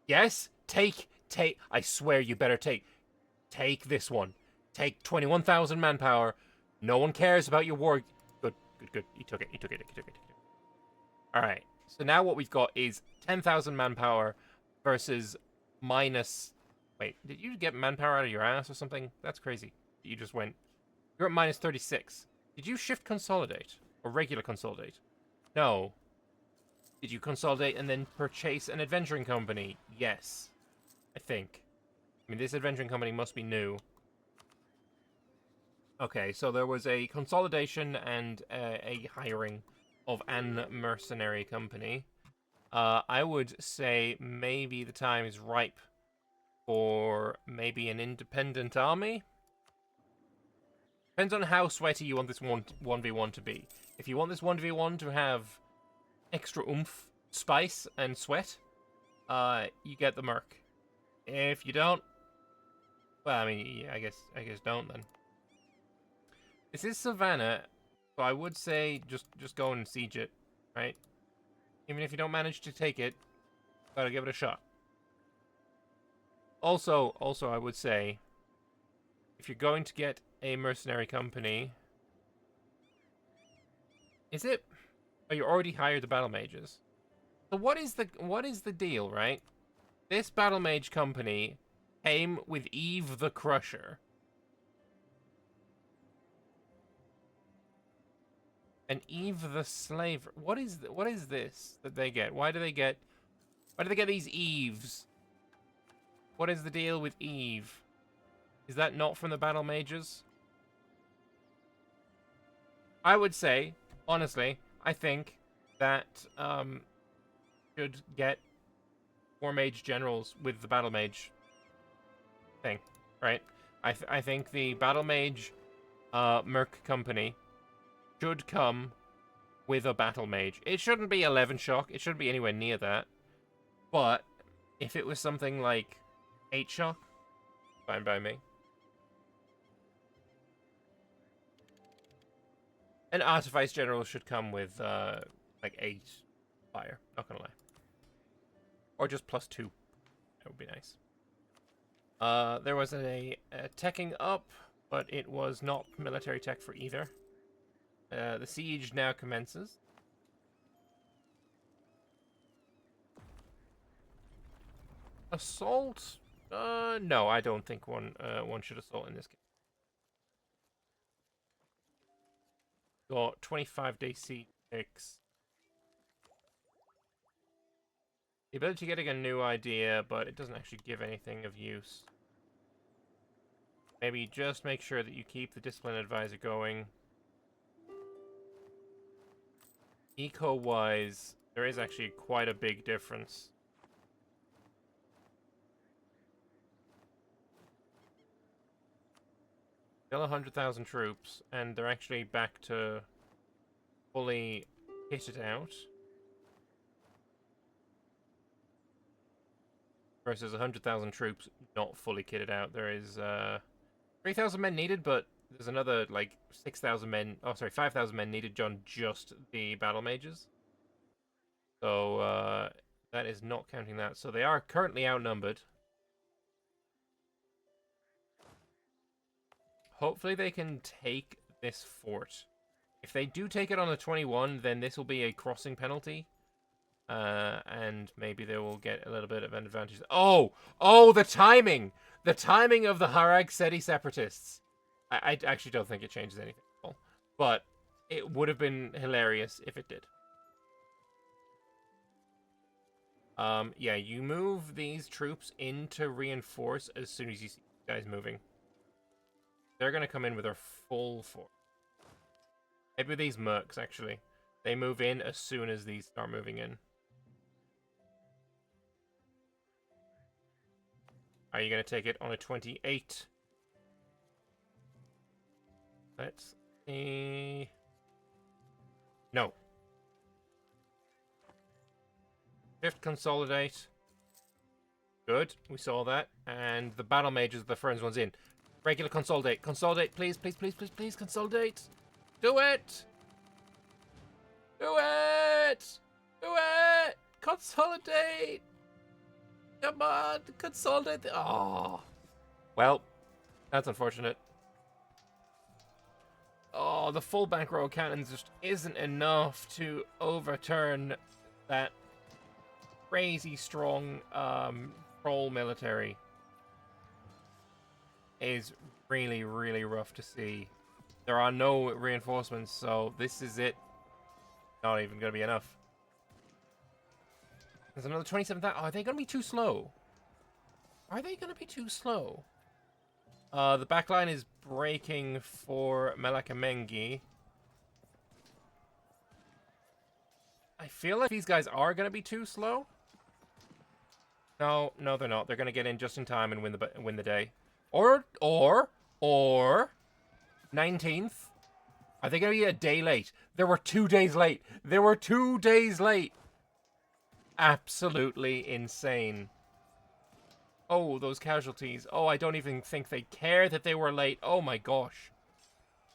Yes, take. I swear you better take this one. Take 21,000 manpower. No one cares about your war. Good. You took it. All right. So now what we've got is 10,000 manpower versus minus... Wait, did you get manpower out of your ass or something? That's crazy. You just went... You're at minus 36. Did you shift consolidate? Or regular consolidate? No. Did you consolidate and then purchase an adventuring company? Yes. I think. I mean, this adventuring company must be new. Okay, so there was a consolidation and a hiring of an mercenary company. I would say maybe the time is ripe for maybe an independent army. Depends on how sweaty you want this 1v1 to be. If you want this 1v1 to have extra oomph, spice, and sweat, you get the merc. If you don't, well, I mean, yeah, I guess don't then. This is Savannah, so I would say just go and siege it, right? Even if you don't manage to take it, gotta give it a shot. Also, I would say, if you're going to get a mercenary company, is it? Oh, you already hired the battle mages. So what is the deal, right? This battle mage company came with Eve the Crusher. And Eve the Slaver. What is this that they get? Why do they get these Eves? What is the deal with Eve? Is that not from the battle mages? I would say, honestly, I think that should get 4 mage generals with the battle mage thing, right? I think the battle mage merc company should come with a battle mage. It shouldn't be 11 shock. It shouldn't be anywhere near that. But if it was something like 8 shock, fine by me. An Artifice General should come with, like 8 fire. Not gonna lie. Or just +2. That would be nice. There was a teching up, but it was not military tech for either. The siege now commences. Assault? No, I don't think one should assault in this case. Got 25-day siege picks. The ability to getting a new idea, but it doesn't actually give anything of use. Maybe just make sure that you keep the discipline advisor going. Eco-wise, there is actually quite a big difference. Still 100,000 troops, and they're actually back to fully kitted out. Versus 100,000 troops not fully kitted out. There is 3,000 men needed, but there's another like 6,000 men. Oh, sorry, 5,000 men needed on just the battle mages. So that is not counting that. So they are currently outnumbered. Hopefully they can take this fort. If they do take it on the 21, then this will be a crossing penalty. And maybe they will get a little bit of an advantage. Oh, the timing! The timing of the Harag Seti separatists. I actually don't think it changes anything at all. But it would have been hilarious if it did. Yeah, you move these troops in to reinforce as soon as you see guys moving. They're going to come in with their full force. Maybe these mercs, actually. They move in as soon as these start moving in. Are you going to take it on a 28? Let's see. No. 5th consolidate. Good, we saw that. And the battle mages, the first one's in. Regular consolidate. Consolidate, please, please, please, please, please, consolidate. Do it! Do it! Do it! Consolidate! Come on, consolidate. Oh. Well, that's unfortunate. Oh, the full back row cannons just isn't enough to overturn that crazy strong troll military. Is really, really rough to see. There are no reinforcements, so this is it. Not even going to be enough. There's another 27,000. Are they going to be too slow? Are they going to be too slow? The backline is breaking for Melakamengi. I feel like these guys are going to be too slow. No, they're not. They're going to get in just in time and win the day. Or 19th. Are they going to be a day late? There were 2 days late. There were 2 days late. Absolutely insane. Oh, those casualties. Oh, I don't even think they care that they were late. Oh my gosh.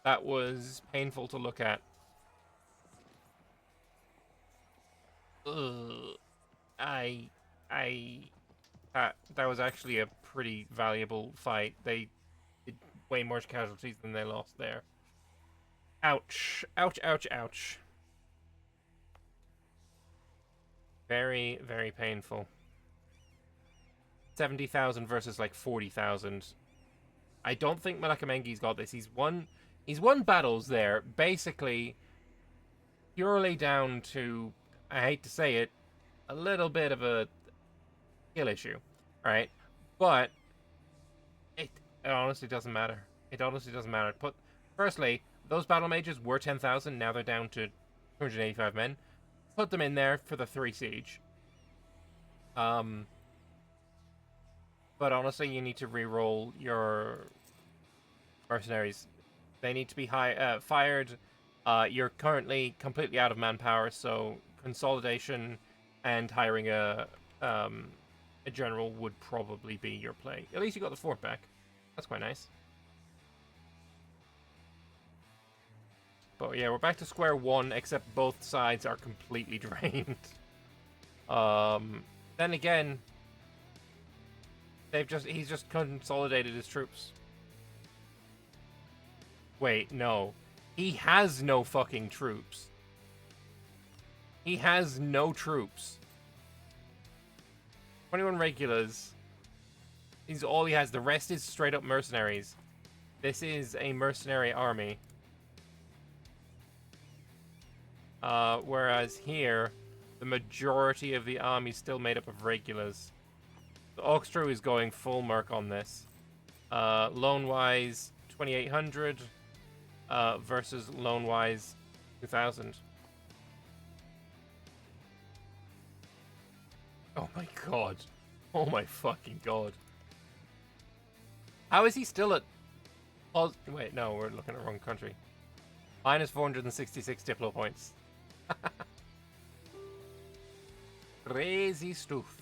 That was painful to look at. Ugh. That was actually a pretty valuable fight. They did way more casualties than they lost there. Ouch. Ouch, ouch, ouch. Very, very painful. 70,000 versus like 40,000. I don't think Melakamengi's got this. He's won battles there, basically purely down to, I hate to say it, a little bit of a skill issue, right? But it honestly doesn't matter. It honestly doesn't matter. But firstly, those battle mages were 10,000. Now they're down to 285 men. Put them in there for the 3 siege. But honestly, you need to re-roll your mercenaries. They need to be fired. You're currently completely out of manpower, so consolidation and hiring a general would probably be your play. At least you got the fort back. That's quite nice. But yeah, we're back to square one, except both sides are completely drained. Then again, he's just consolidated his troops. Wait, no. He has no fucking troops. He has no troops. 21 regulars. He's all he has. The rest is straight up mercenaries. This is a mercenary army. Whereas here, the majority of the army is still made up of regulars. The Oxtru is going full merc on this. Loan-wise, 2,800 versus loan-wise, 2,000. Oh my god. Oh my fucking god. How is he still at... Wait, no, we're looking at the wrong country. Minus 466 Diplo points. Crazy stuff.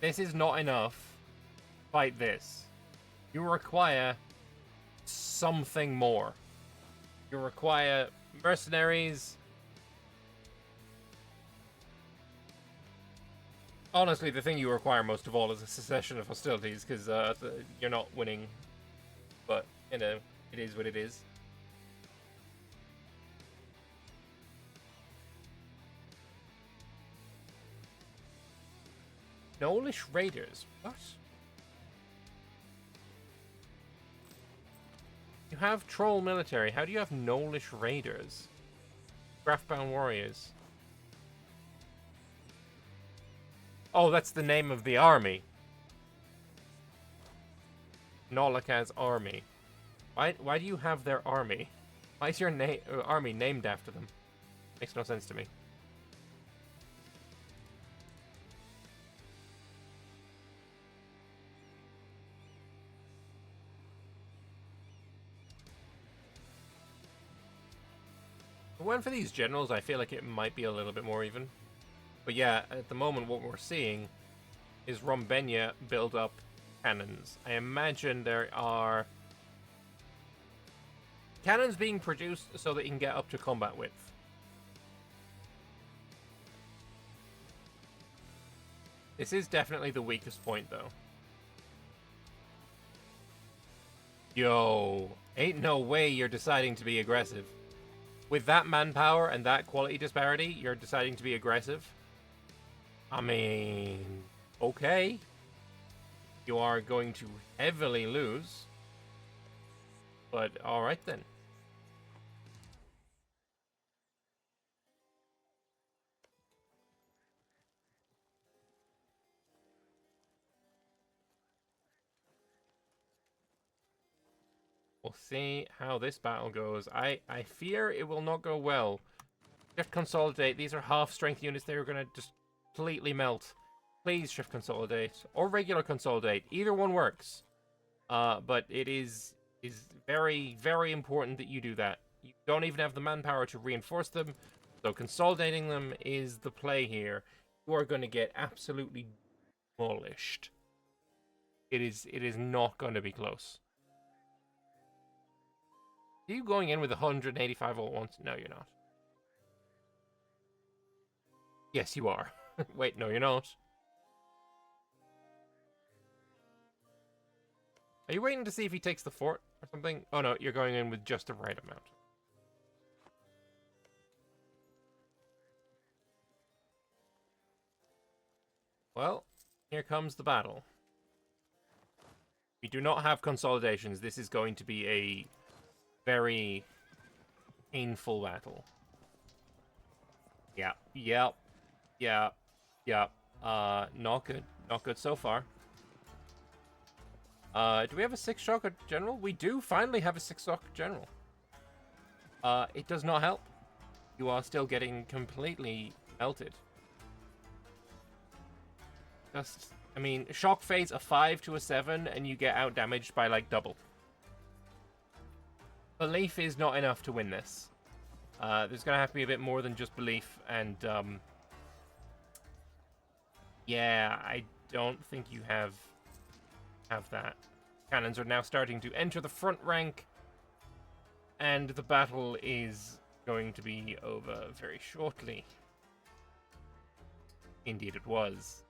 This is not enough. Fight this. You require something more. You require mercenaries. Honestly, the thing you require most of all is a cessation of hostilities, because you're not winning. But, you know, it is what it is. Knowlish Raiders? What? You have Troll Military. How do you have Knowlish Raiders? Graphbound Warriors. Oh, that's the name of the army. Nolakaz's army. Why do you have their army? Why is your army named after them? Makes no sense to me. If I went for these generals, I feel like it might be a little bit more even. But yeah, at the moment what we're seeing is Rombenia build up cannons. I imagine there are cannons being produced so that you can get up to combat width. This is definitely the weakest point, though. Yo, ain't no way you're deciding to be aggressive. With that manpower and that quality disparity, you're deciding to be aggressive? I mean, okay. You are going to heavily lose. But alright then. We'll see how this battle goes. I fear it will not go well. Shift Consolidate. These are half strength units. They're going to just completely melt. Please Shift Consolidate. Or regular Consolidate. Either one works. But it is very, very important that you do that. You don't even have the manpower to reinforce them. So consolidating them is the play here. You are going to get absolutely demolished. It is not going to be close. Are you going in with 185 all at once? No, you're not. Yes, you are. Wait, no, you're not. Are you waiting to see if he takes the fort or something? Oh no, you're going in with just the right amount. Well, here comes the battle. We do not have consolidations. This is going to be a very painful battle. Yeah, yep, yeah, yeah. Not good. Not good so far. Do we have a 6-shock general? We do finally have a 6-shock general. It does not help. You are still getting completely melted. Just, I mean, shock phase a 5 to a 7, and you get out damaged by like double. Belief is not enough to win this. There's gonna have to be a bit more than just belief, and yeah, I don't think you have that. Cannons are now starting to enter the front rank, and the battle is going to be over very shortly. Indeed it was.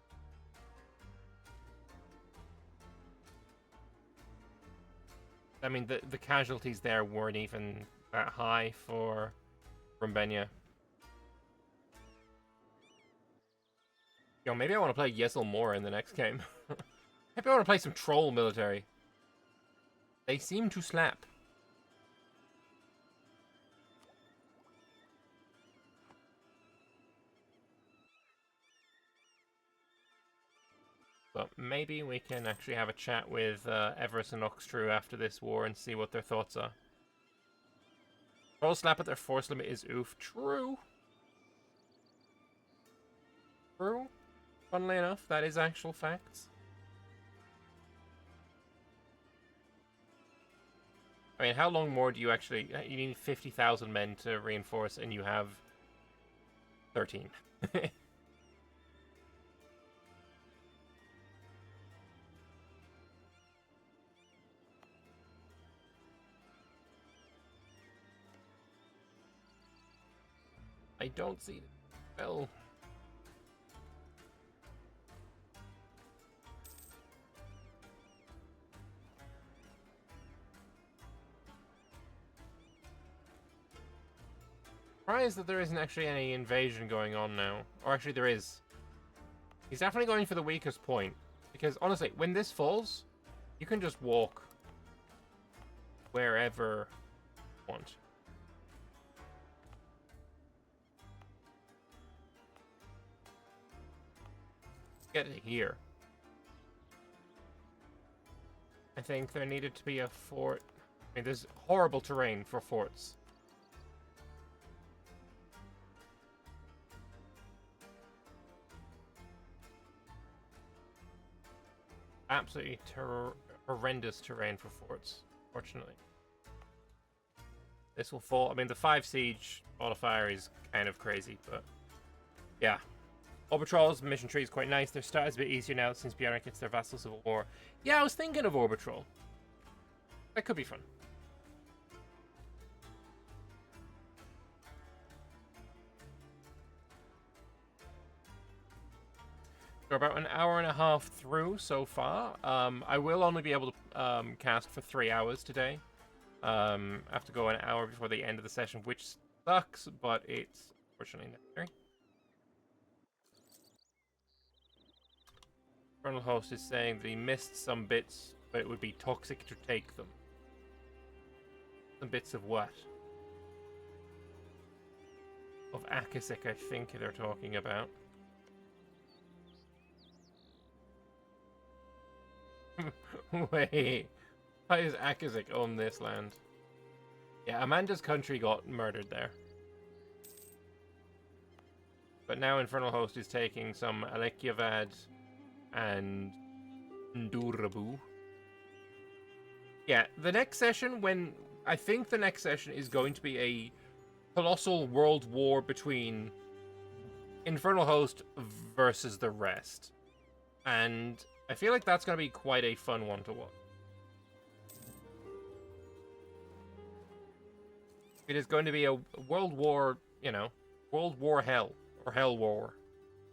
I mean, the casualties there weren't even that high for Rumbenia. Yo, maybe I want to play Yesel more in the next game. Maybe I want to play some troll military. They seem to slap. But maybe we can actually have a chat with Everest and Oxtrue after this war and see what their thoughts are. Troll slap at their force limit is oof. True. True. Funnily enough, that is actual facts. I mean, how long more do you actually... You need 50,000 men to reinforce, and you have 13. I don't see... Well... Surprised that there isn't actually any invasion going on now. Or actually there is. He's definitely going for the weakest point. Because honestly, when this falls, you can just walk wherever you want. Get it here. I think there needed to be a fort. I mean, there's horrible terrain for forts. Absolutely horrendous terrain for forts, fortunately. This will fall. I mean, the 5 siege modifier is kind of crazy, but yeah. Orbitrol's mission tree is quite nice. Their start is a bit easier now since Bjorn gets their Vassal Civil War. Yeah, I was thinking of Orbitrol. That could be fun. We're about an hour and a half through so far. I will only be able to cast for 3 hours today. I have to go an hour before the end of the session, which sucks, but it's unfortunately necessary. Colonel Host is saying that he missed some bits, but it would be toxic to take them. Some bits of what? Of Akasik, I think they're talking about. Wait, how does Akasik own this land? Yeah, Amanda's country got murdered there. But now Infernal Host is taking some Alekiavad and Ndurabu. Yeah, the next session, I think the next session is going to be a colossal world war between Infernal Host versus the rest. And I feel like that's going to be quite a fun one to watch. It is going to be a world war, you know, World War Hell, or Hell War.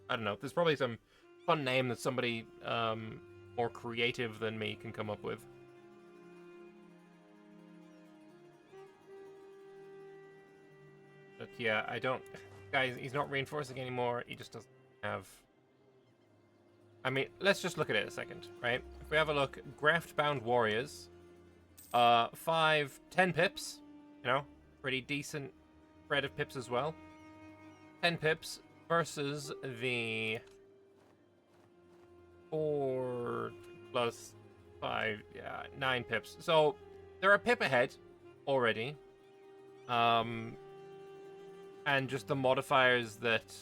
I don't know. There's probably some fun name that somebody more creative than me can come up with. But yeah, I don't... Guys, he's not reinforcing anymore. He just doesn't have... I mean, let's just look at it a second, right? If we have a look, Graft-bound warriors, 10 pips, you know, pretty decent spread of pips as well. 10 pips versus the 4 plus 5, yeah, 9 pips. So they're a pip ahead already. And just the modifiers that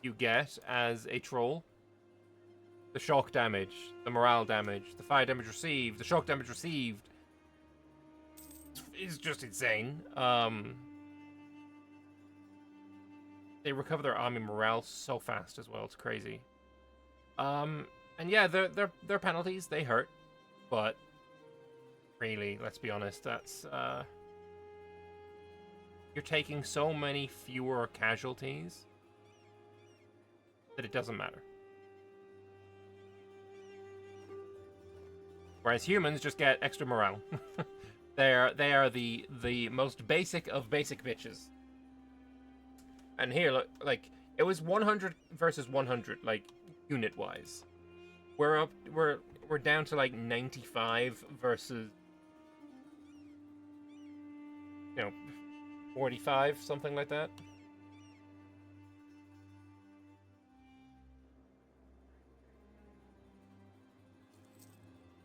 you get as a troll. The shock damage, the morale damage, the fire damage received, the shock damage received is just insane. They recover their army morale so fast as well. It's crazy. And yeah, their penalties, they hurt, but really, let's be honest, that's you're taking so many fewer casualties that it doesn't matter. Whereas humans just get extra morale. They are the most basic of basic bitches. And here, look, like, it was 100 versus 100, like, unit wise. We're down to like 95 versus, 45, something like that.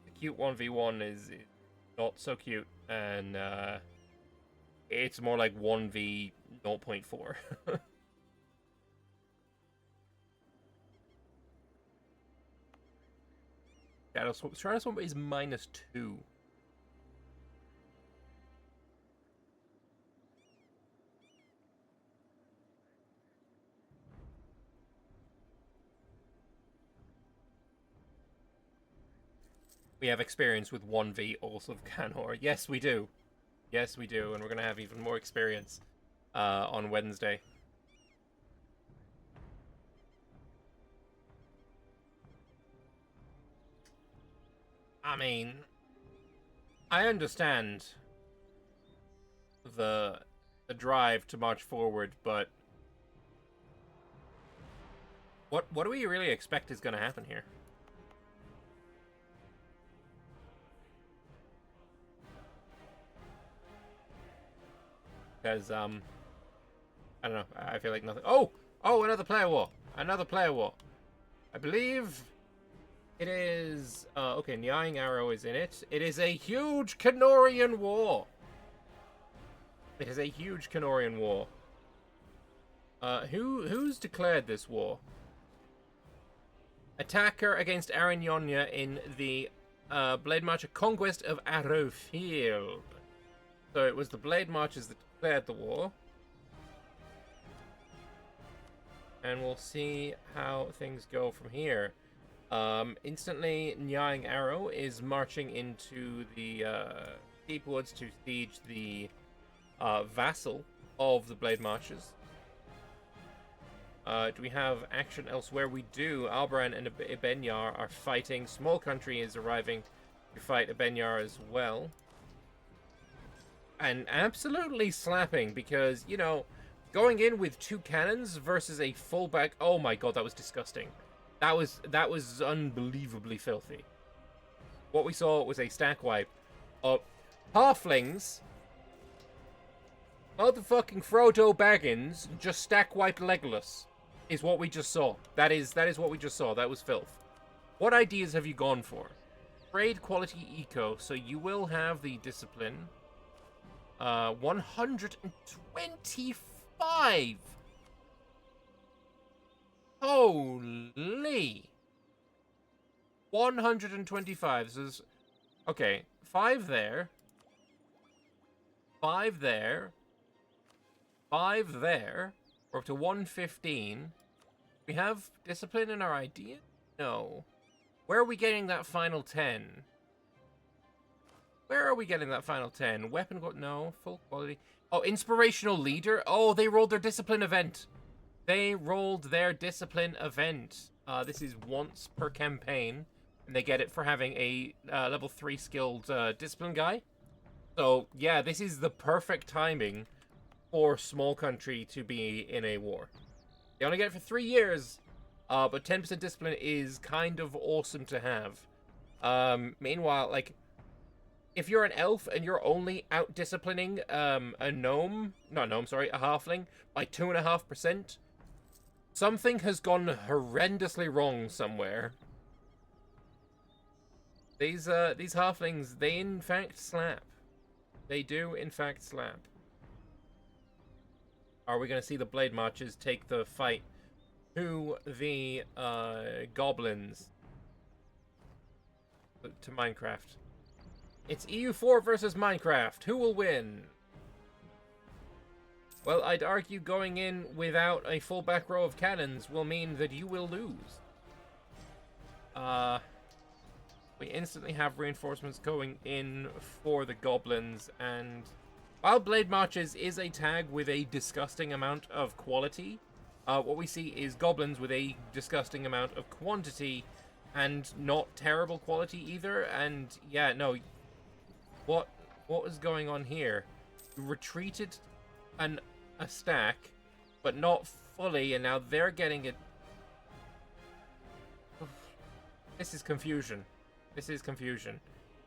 The cute 1v1 is not so cute, and it's more like 1v 0.4. Shadow Swamp is -2. We have experience with 1v also of CANNOR. Yes, we do. Yes, we do, and we're going to have even more experience on Wednesday. I mean, I understand the drive to march forward, but what do we really expect is going to happen here? Because I don't know. I feel like nothing. Oh, another player war. Another player war. I believe it is. Okay, Nying Arrow is in it. It is a huge Cannorian war. It is a huge Cannorian war. Who's declared this war? Attacker against Aranyonia in the Blade March, a conquest of Arrowfield. So it was the Blade Marches that declared the war. And we'll see how things go from here. Instantly, Nying Arrow is marching into the Deep Woods to siege the vassal of the Blade Marches. Do we have action elsewhere? We do. Albaran and Anbennar are fighting. Small Country is arriving to fight Anbennar as well. And absolutely slapping because, going in with 2 cannons versus a fullback. Oh my god, that was disgusting. That was unbelievably filthy. What we saw was a stack wipe of halflings. Motherfucking Frodo Baggins just stack wiped Legolas. Is what we just saw. That is what we just saw. That was filth. What ideas have you gone for? Trade quality eco, so you will have the discipline. 125. Holy. 125. This is okay. 5 there. 5 there. 5 there. We're up to 115. We have discipline in our idea? No. Where are we getting that final 10? Where are we getting that final 10? Weapon, no. Full quality. Oh, inspirational leader? Oh, they rolled their discipline event. They rolled their discipline event. This is once per campaign. And they get it for having a level 3 skilled discipline guy. So, yeah, this is the perfect timing for Small Country to be in a war. They only get it for 3 years. But 10% discipline is kind of awesome to have. Meanwhile, like, if you're an elf and you're only out-disciplining a halfling by 2.5%, something has gone horrendously wrong somewhere. These halflings, they in fact slap. They do in fact slap. Are we going to see the Blade Marchers take the fight to the goblins? To Minecraft. It's EU4 versus Minecraft. Who will win? Well, I'd argue going in without a full back row of cannons will mean that you will lose. We instantly have reinforcements going in for the goblins, and while Blade Marches is a tag with a disgusting amount of quality, what we see is goblins with a disgusting amount of quantity and not terrible quality either. And yeah, no, what was going on here? You retreated a stack, but not fully, and now they're getting it. This is confusion. This is confusion.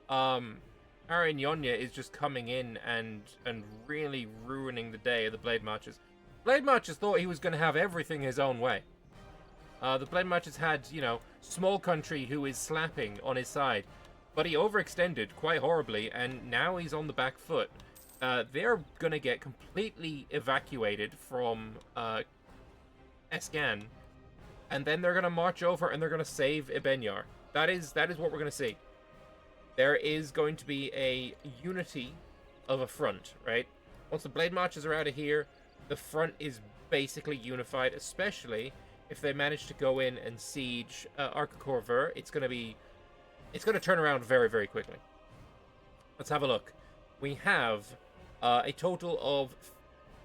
Aaron Yonya is just coming in and really ruining the day of the Blade Marchers. Blade Marchers thought he was going to have everything his own way. The Blade Marchers had, you know, Small Country who is slapping on his side, but he overextended quite horribly, and now he's on the back foot. They're going to get completely evacuated from Escan, and then they're going to march over and they're going to save Anbennar. That is what we're going to see. There is going to be a unity of a front, right? Once the Blade Marches are out of here, the front is basically unified, especially if they manage to go in and siege Arcacorver. It's going to turn around very, very quickly. Let's have a look. We have a total of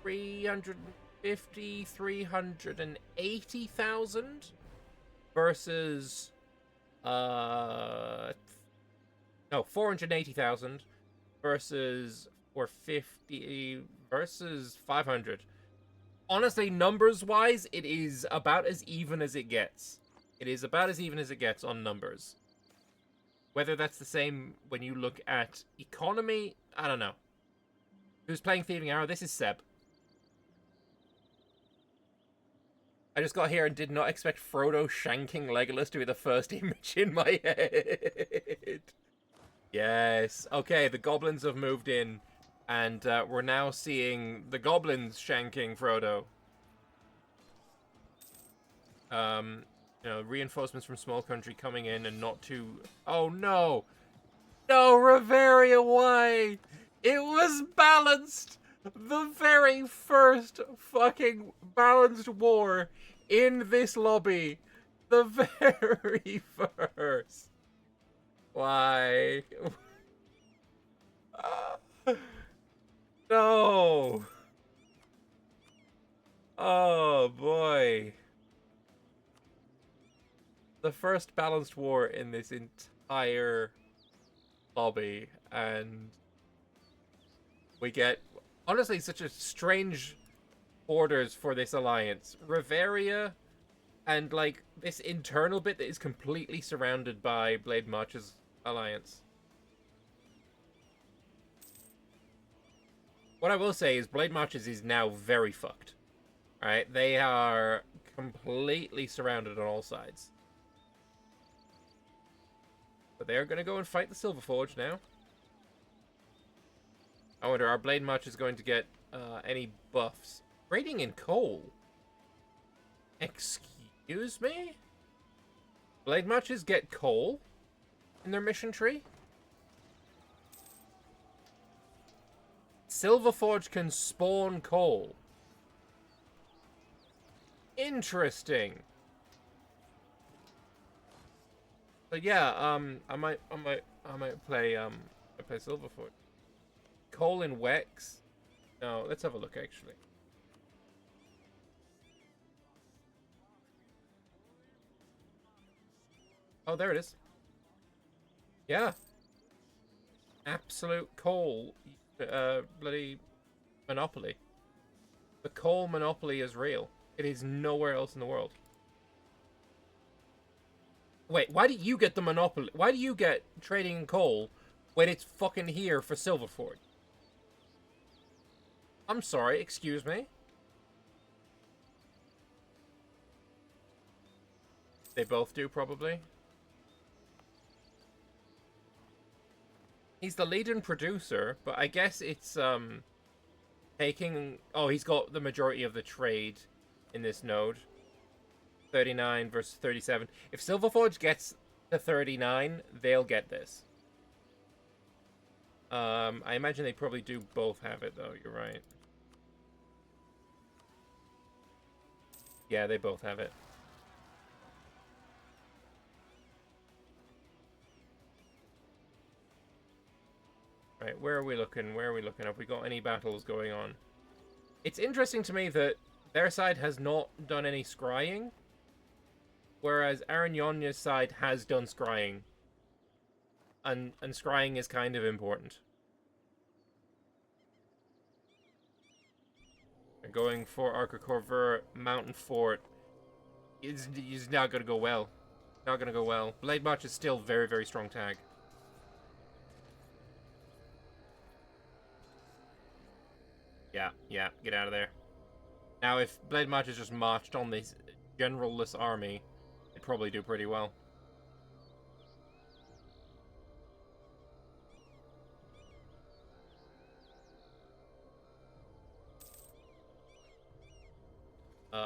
380,000 versus 480,000 versus 450 versus 500. Honestly, numbers-wise, it is about as even as it gets. It is about as even as it gets on numbers. Whether that's the same when you look at economy, I don't know. Who's playing Thieving Arrow? This is Seb. I just got here and did not expect Frodo shanking Legolas to be the first image in my head. Yes. Okay, the goblins have moved in, and we're now seeing the goblins shanking Frodo. You know, reinforcements from Small Country coming in and not too... Oh, no! No, Riveria, why? It was balanced! The very first fucking balanced war in this lobby. The very first. Why? No! Oh, boy. The first balanced war in this entire lobby, and we get, honestly, such a strange orders for this alliance. Riveria and, like, this internal bit that is completely surrounded by Blade March's alliance. What I will say is Blade Marches is now very fucked. Alright? They are completely surrounded on all sides. But they're going to go and fight the Silverforge now. I wonder, our Blade March is going to get any buffs. Raiding in coal? Excuse me? Blade Marches get coal in their mission tree? Silverforge can spawn coal. Interesting. But yeah, I might play Silverfoot. Coal and Wex. No, let's have a look actually. Oh, there it is. Yeah. Absolute coal, bloody monopoly. The coal monopoly is real. It is nowhere else in the world. Wait, why do you get the monopoly? Why do you get trading in coal when it's fucking here for Silverford? I'm sorry, excuse me? They both do, probably. He's the lead and producer, but I guess it's taking... Oh, he's got the majority of the trade in this node. 39 versus 37. If Silverforge gets to 39, they'll get this. I imagine they probably do both have it, though. You're right. Yeah, they both have it. Right, where are we looking? Where are we looking? Have we got any battles going on? It's interesting to me that their side has not done any scrying, whereas Aranyonya's side has done scrying. And scrying is kind of important. They're going for Arkakorver Mountain Fort. It's not going to go well. Not going to go well. Blade March is still very, very strong tag. Yeah, get out of there. Now, if Blade March has just marched on this generalless army, they'd probably do pretty well.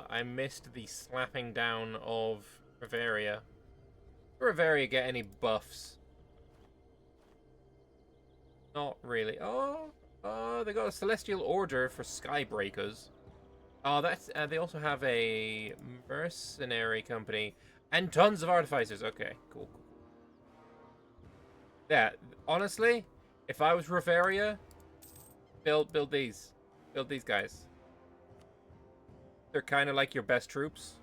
I missed the slapping down of Riveria. Did Riveria get any buffs? Not really. Oh, they got a Celestial Order for Skybreakers. Oh, that's... they also have a mercenary company. And tons of artificers. Okay, cool. Yeah, honestly, if I was Riveria, build these. Build these guys. They're kind of like your best troops.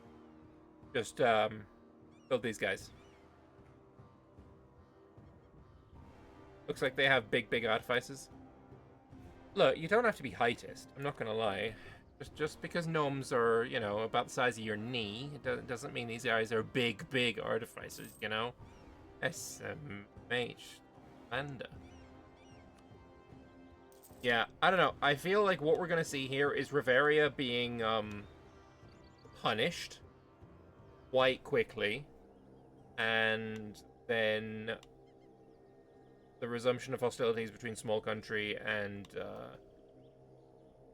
Just, build these guys. Looks like they have big artificers. Look, you don't have to be heightist. I'm not gonna lie. Just because gnomes are, you know, about the size of your knee, it doesn't mean these guys are big artificers, you know? SMH. Lambda. Yeah, I don't know. I feel like what we're gonna see here is Riveria being, punished quite quickly. And then the resumption of hostilities between small country and,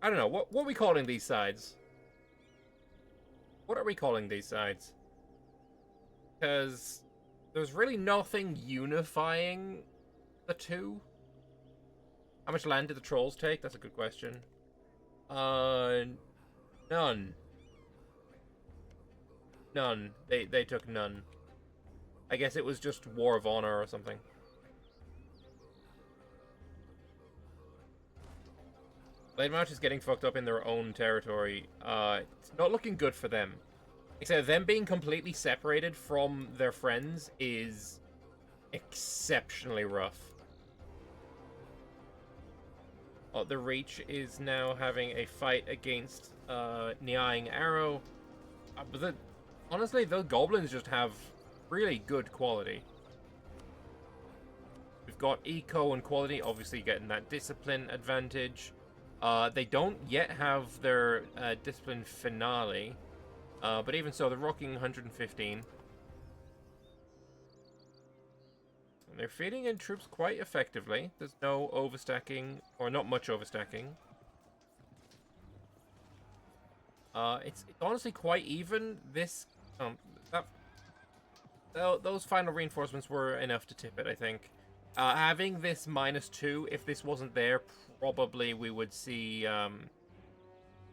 I don't know, what are we calling these sides? What are we calling these sides? Because there's really nothing unifying the two. How much land did the trolls take? That's a good question. None. None. They took none. I guess it was just War of Honor or something. Blade March is getting fucked up in their own territory. It's not looking good for them. Except them being completely separated from their friends is exceptionally rough. Oh, the Reach is now having a fight against Nying Arrow. But honestly, the goblins just have really good quality. We've got eco and quality, obviously getting that discipline advantage. They don't yet have their discipline finale, but even so, they're rocking 115. And they're feeding in troops quite effectively. There's no overstacking, or not much overstacking. It's honestly quite even. Those final reinforcements were enough to tip it, I think. Having this -2, if this wasn't there, probably we would see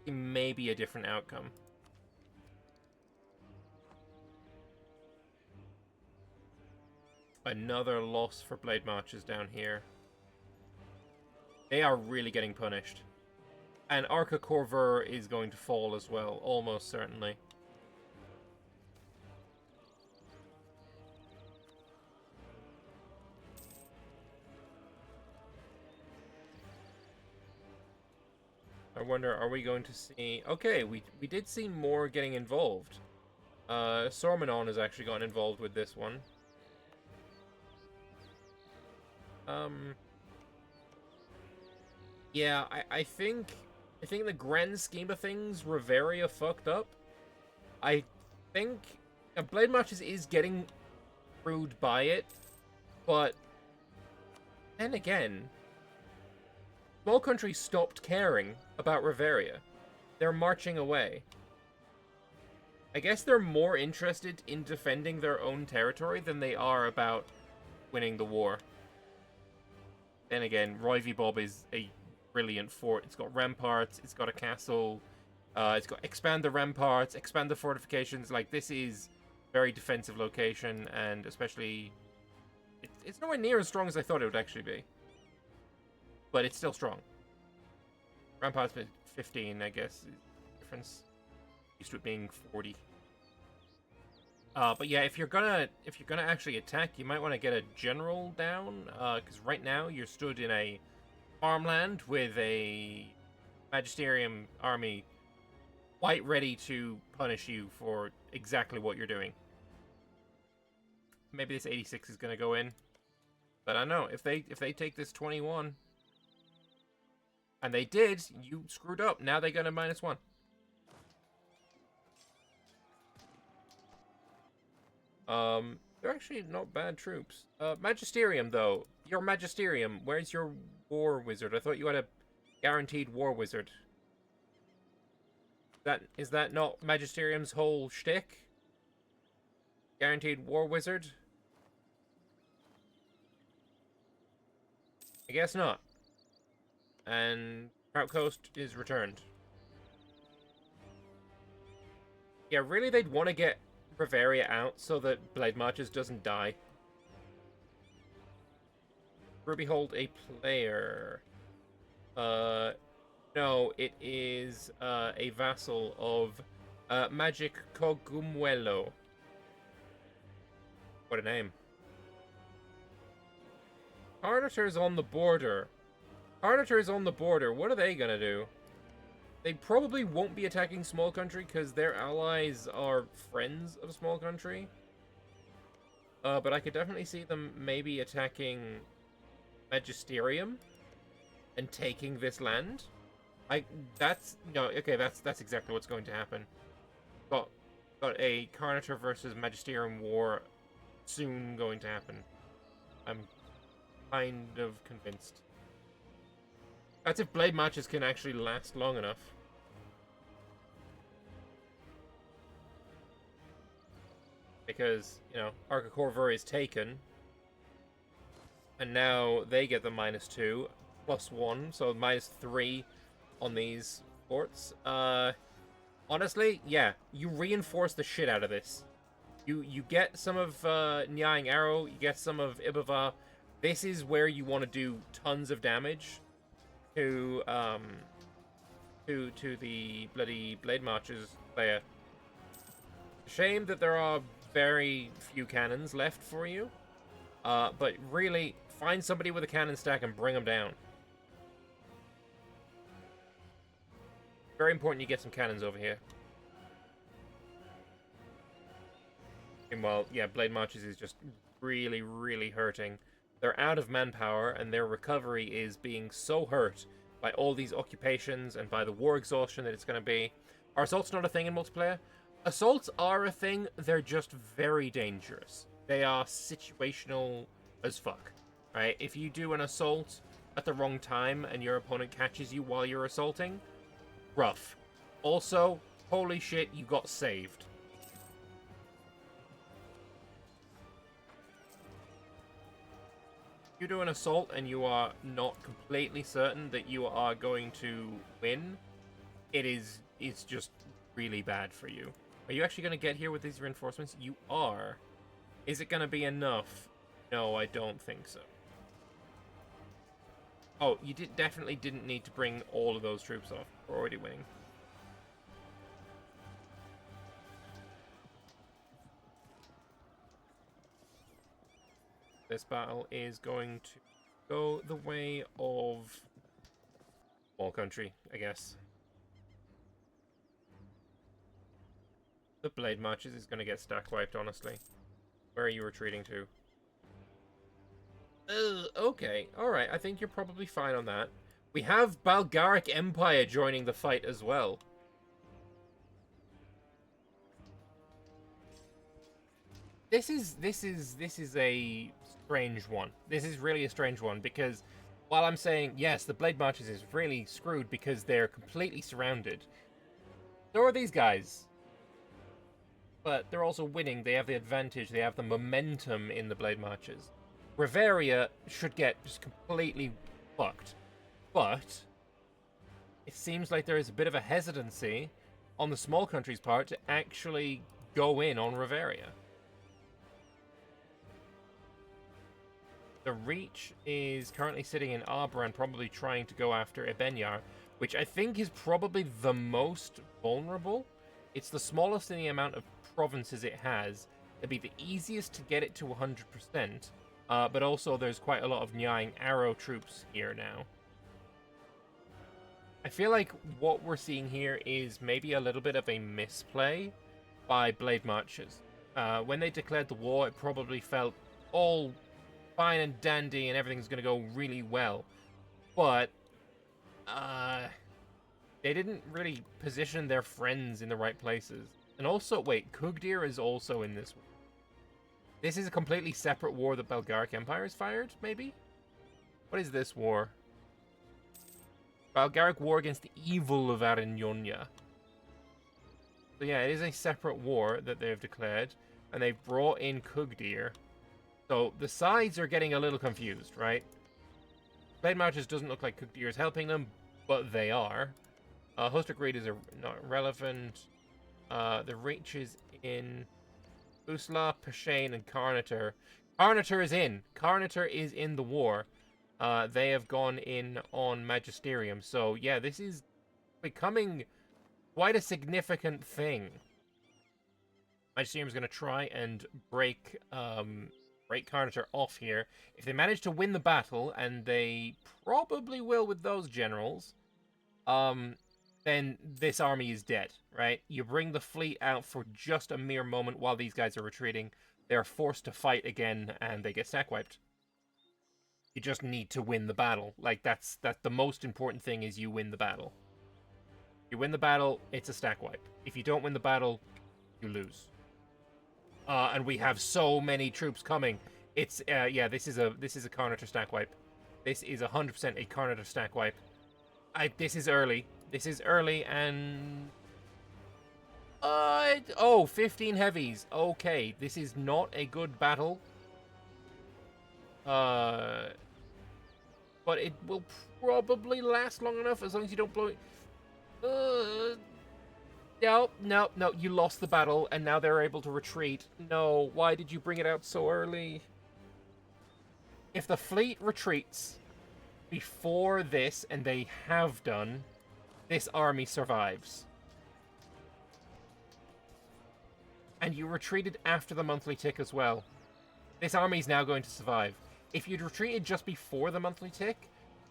maybe a different outcome. Another loss for Blade Marches down here. They are really getting punished. And Arkakorver is going to fall as well, almost certainly. I wonder, are we going to see... Okay, we did see more getting involved. Sormanon has actually gotten involved with this one. Yeah, I think in the grand scheme of things, Riveria fucked up. I think Blade Marches is getting screwed by it, but And again, small countries stopped caring about Riveria. They're marching away. I guess they're more interested in defending their own territory than they are about winning the war. Then again, Roivy Bob is a brilliant fort. It's got ramparts, it's got a castle, it's got expand the ramparts, expand the fortifications. Like, this is very defensive location, and especially it's nowhere near as strong as I thought it would actually be. But it's still strong. Ramparts 15, I guess, is the difference. Used to it being 40. But yeah, if you're gonna actually attack, you might want to get a general down, because right now you're stood in a farmland with a Magisterium army quite ready to punish you for exactly what you're doing. Maybe this 86 is gonna go in, but I don't know. If they take this 21, and they did, you screwed up. Now they got a -1. They're actually not bad troops. Magisterium, though. Your Magisterium, where's your war wizard? I thought you had a guaranteed war wizard. Is that not Magisterium's whole shtick? Guaranteed war wizard? I guess not. And Trout Coast is returned. Yeah, really, they'd want to get Riveria out so that Blade Marches doesn't die. Ruby hold a player. No, it is a vassal of Magic Cogumuelo. What a name. Carnators on the border. Carnators on the border. What are they gonna do? They probably won't be attacking Small Country because their allies are friends of Small Country. But I could definitely see them maybe attacking Magisterium and taking this land. That's exactly what's going to happen. Got a Carnator versus Magisterium war soon going to happen. I'm kind of convinced. That's if blade matches can actually last long enough. Because, you know, Arca Corvor is taken. And now they get the -2, +1, so -3 on these forts. Honestly, yeah, you reinforce the shit out of this. You get some of Nyang Arrow, you get some of Ibava. This is where you want to do tons of damage to the bloody Blade Marches player. Shame that there are very few cannons left for you. But really, find somebody with a cannon stack and bring them down. Very important you get some cannons over here. Meanwhile, yeah, Blade Marches is just really, really hurting. They're out of manpower, and their recovery is being so hurt by all these occupations and by the war exhaustion that it's going to be. Are assaults not a thing in multiplayer? Assaults are a thing, they're just very dangerous. They are situational as fuck, right? If you do an assault at the wrong time and your opponent catches you while you're assaulting, rough. Also, holy shit, you got saved. You do an assault and you are not completely certain that you are going to win, it's just really bad for you. Are you actually going to get here with these reinforcements? You are. Is it going to be enough? No, I don't think so. Oh, you definitely didn't need to bring all of those troops off. We're already winning. This battle is going to go the way of Small Country, I guess. The Blade Marches is going to get stack wiped, honestly. Where are you retreating to? Okay, alright, I think you're probably fine on that. We have Balgaric Empire joining the fight as well. This is a strange one. This is really a strange one, because while I'm saying, yes, the Blade Marches is really screwed because they're completely surrounded, so are these guys. But they're also winning. They have the advantage. They have the momentum in the Blade Marches. Riveria should get just completely fucked. But it seems like there is a bit of a hesitancy on the small country's part to actually go in on Riveria. The Reach is currently sitting in Arbor and probably trying to go after Anbennar, which I think is probably the most vulnerable. It's the smallest in the amount of provinces it has. It'd be the easiest to get it to 100%, but also there's quite a lot of Nyang Arrow troops here now. I feel like what we're seeing here is maybe a little bit of a misplay by Blade Marches. When they declared the war, it probably felt all fine and dandy and everything's going to go really well. But they didn't really position their friends in the right places. And also, wait, Kugdir is also in this war. This is a completely separate war that Belgaric Empire has fired, maybe? What is this war? Belgaric war against the evil of Arinyonia. So yeah, it is a separate war that they've declared, and they've brought in Kugdir. So the sides are getting a little confused, right? Blade Marches doesn't look like Kugdir is helping them, but they are. Hosted Greed is not relevant. The Reach is in Usla, Pashane, and Carnator. Carnator is in. Carnator is in the war. They have gone in on Magisterium. So, yeah, this is becoming quite a significant thing. Magisterium is going to try and break Carnator off here. If they manage to win the battle, and they probably will with those generals, then this army is dead, right? You bring the fleet out for just a mere moment while these guys are retreating. They're forced to fight again, and they get stack wiped. You just need to win the battle. Like, that's the most important thing, is you win the battle. You win the battle, it's a stack wipe. If you don't win the battle, you lose. And we have so many troops coming. It's, yeah, this is a Carnator stack wipe. This is 100% a Carnator stack wipe. This is early. This is early, and... oh, 15 heavies. Okay, this is not a good battle. But it will probably last long enough, as long as you don't blow it. No, you lost the battle, and now they're able to retreat. No, why did you bring it out so early? If the fleet retreats before this, and they have done, this army survives. And you retreated after the monthly tick as well. This army is now going to survive. If you'd retreated just before the monthly tick,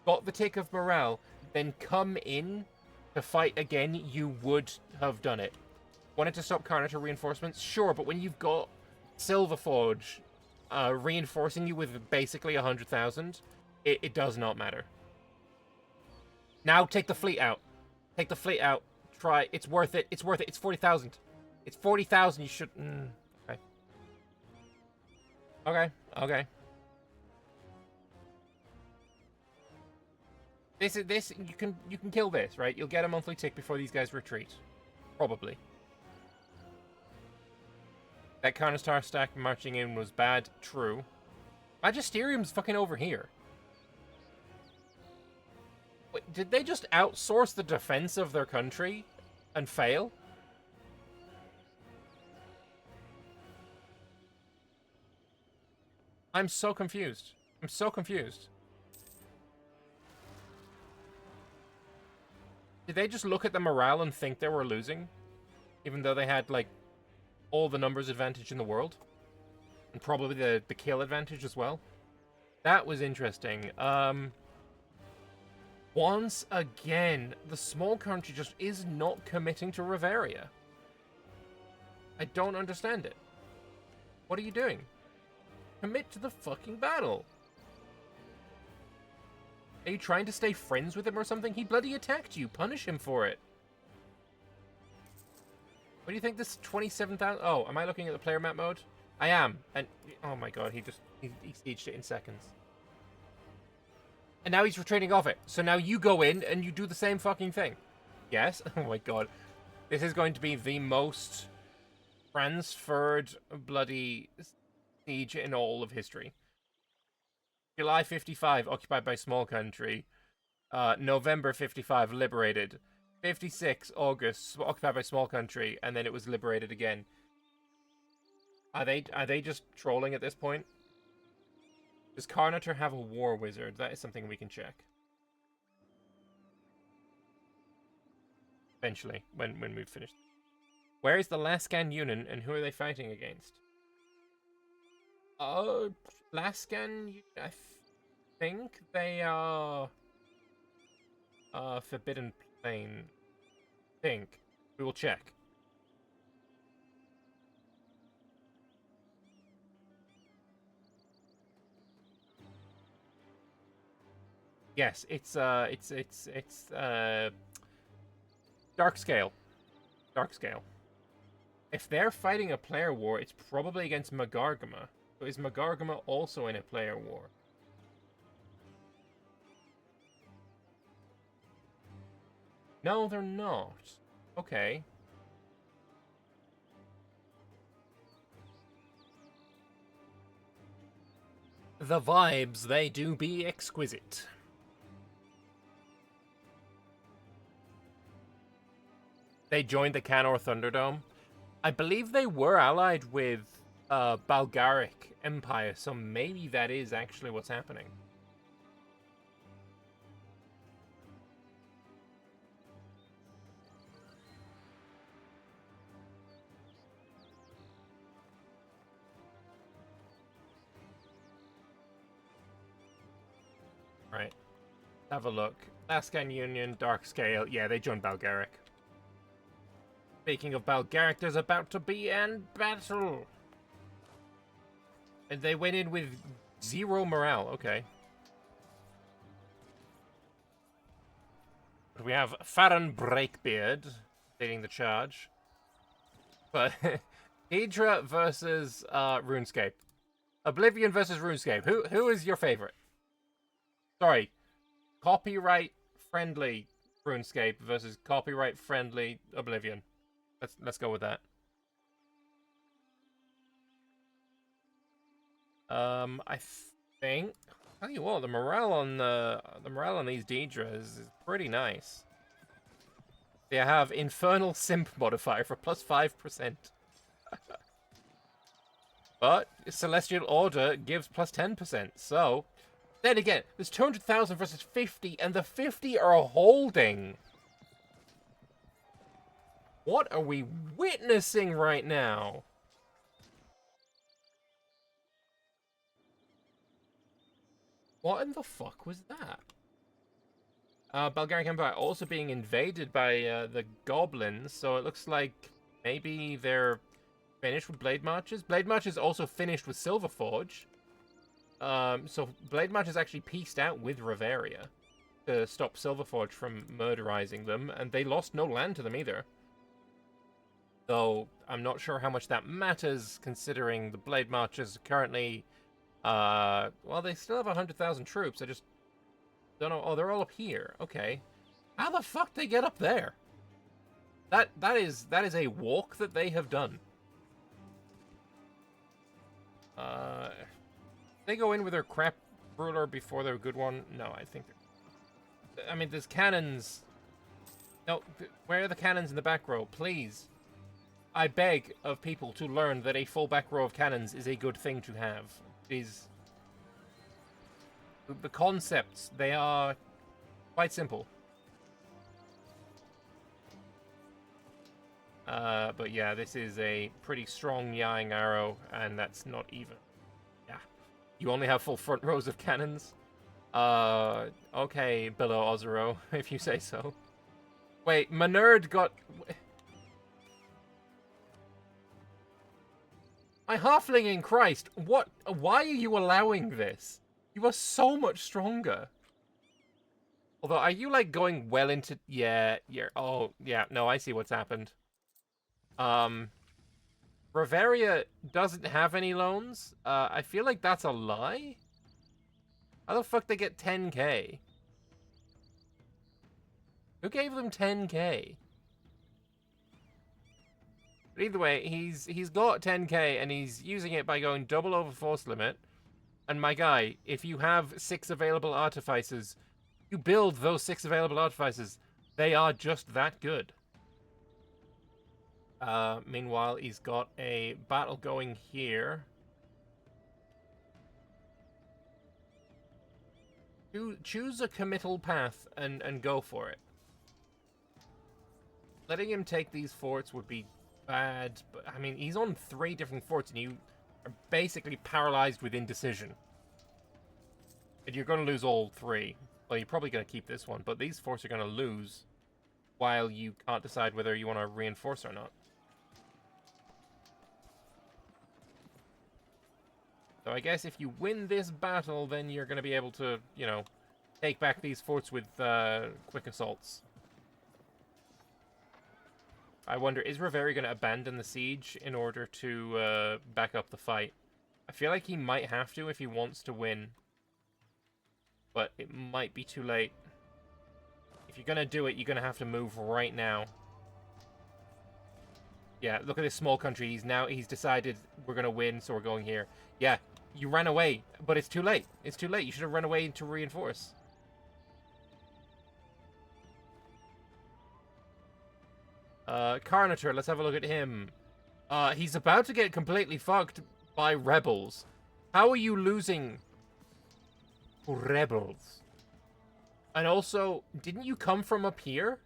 got the tick of morale, then come in to fight again, you would have done it. Wanted to stop Carnator reinforcements? Sure, but when you've got Silverforge reinforcing you with basically 100,000, it does not matter. Now take the fleet out. Take the fleet out. Try. It's worth it. It's worth it. It's 40,000. It's 40,000. You should... okay. Okay. This you can kill this, right? You'll get a monthly tick before these guys retreat. Probably. That Counter-Star stack marching in was bad. True. Magisterium's fucking over here. Wait, did they just outsource the defense of their country and fail? I'm so confused. I'm so confused. Did they just look at the morale and think they were losing? Even though they had, like, all the numbers advantage in the world? And probably the kill advantage as well? That was interesting. Once again, the small country just is not committing to Riveria. I don't understand it. What are you doing? Commit to the fucking battle. Are you trying to stay friends with him or something? He bloody attacked you. Punish him for it. What do you think this 27,000... Oh, am I looking at the player map mode? I am. And, oh my god, he sieged it in seconds. And now he's retreating off it. So now you go in and you do the same fucking thing. Yes? Oh my god. This is going to be the most transferred bloody siege in all of history. July 55, occupied by small country. November 55, liberated. 56, August, occupied by small country, and then it was liberated again. Are they just trolling at this point? Does CANNOR have a war wizard? That is something we can check. Eventually, when we've finished. Where is the Laskan Union, and who are they fighting against? Laskan, I think they are Forbidden Plain. Think. We will check. Yes, it's Dark Scale. Dark Scale. If they're fighting a player war, it's probably against Magargama. So is Magargama also in a player war? No, they're not. Okay. The vibes, they do be exquisite. They joined the CANNOR Thunderdome. I believe they were allied with Bulgaric Empire, so maybe that is actually what's happening. Right. Have a look. Laskan Union, Dark Scale. Yeah, they joined Bulgaric. Speaking of Bulgaric, there's about to be an battle. And they went in with 0 morale. Okay. But we have Farron Breakbeard leading the charge. But Hydra versus RuneScape. Oblivion versus RuneScape. Who is your favorite? Sorry. Copyright-friendly RuneScape versus copyright-friendly Oblivion. Let's go with that. I think. I'll tell you what, the morale on these Deidras is pretty nice. They have Infernal Simp modifier for plus 5%. But Celestial Order gives plus 10%. So, then again, there's 200,000 versus 50, and the 50 are holding. What are we witnessing right now? What in the fuck was that? Bulgarian Empire also being invaded by the goblins, so it looks like maybe they're finished with Blade Marches. Blade March is also finished with Silverforge. So Blade March is actually pieced out with Riveria to stop Silverforge from murderizing them, and they lost no land to them either. Though I'm not sure how much that matters, considering the Blade Marches currently, well, they still have 100,000 troops. I just don't know. Oh, they're all up here. Okay, how the fuck they get up there? That is a walk that they have done. They go in with their crap ruler before their good one. No, I think. I mean, there's cannons. No, where are the cannons in the back row? Please. I beg of people to learn that a full back row of cannons is a good thing to have. The concepts, they are quite simple. But yeah, this is a pretty strong Yawing Arrow, and that's not even. Yeah. You only have full front rows of cannons? Okay, below Ozero, if you say so. Wait, Manerd got... My halfling in Christ, what? Why are you allowing this? You are so much stronger. Although, are you, like, going well into... Yeah, oh, yeah, no, I see what's happened. Bavaria doesn't have any loans. I feel like that's a lie. How the fuck they get 10k? Who gave them 10k? But either way, he's got 10k and he's using it by going double over force limit. And my guy, if you have 6 available artificers, you build those 6 available artificers. They are just that good. Meanwhile, he's got a battle going here. Choose a committal path and go for it. Letting him take these forts would be bad, but I mean, he's on 3 different forts and you are basically paralyzed with indecision. And you're going to lose all 3. Well, you're probably going to keep this one, but these forts are going to lose while you can't decide whether you want to reinforce or not. So I guess if you win this battle, then you're going to be able to, you know, take back these forts with quick assaults. I wonder, is Riveri going to abandon the siege in order to back up the fight? I feel like he might have to if he wants to win. But it might be too late. If you're going to do it, you're going to have to move right now. Yeah, look at this small country. He's decided we're going to win, so we're going here. Yeah, you ran away, but it's too late. It's too late. You should have run away to reinforce. Carnator, let's have a look at him. He's about to get completely fucked by rebels. How are you losing rebels? And also, didn't you come from up here?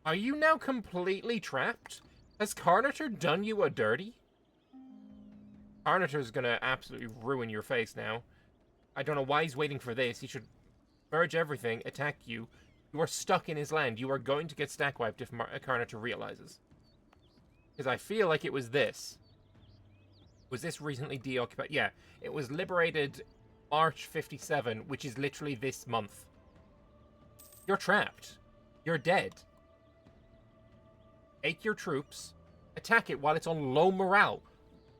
Are you now completely trapped? Has Carnator done you a dirty? Carnator's gonna absolutely ruin your face now. I don't know why he's waiting for this. He should merge everything, attack you. You are stuck in his land. You are going to get stack wiped if Carnator realizes. Because I feel like it was this. Was this recently deoccupied? Yeah, it was liberated March 57, which is literally this month. You're trapped. You're dead. Take your troops, attack it while it's on low morale.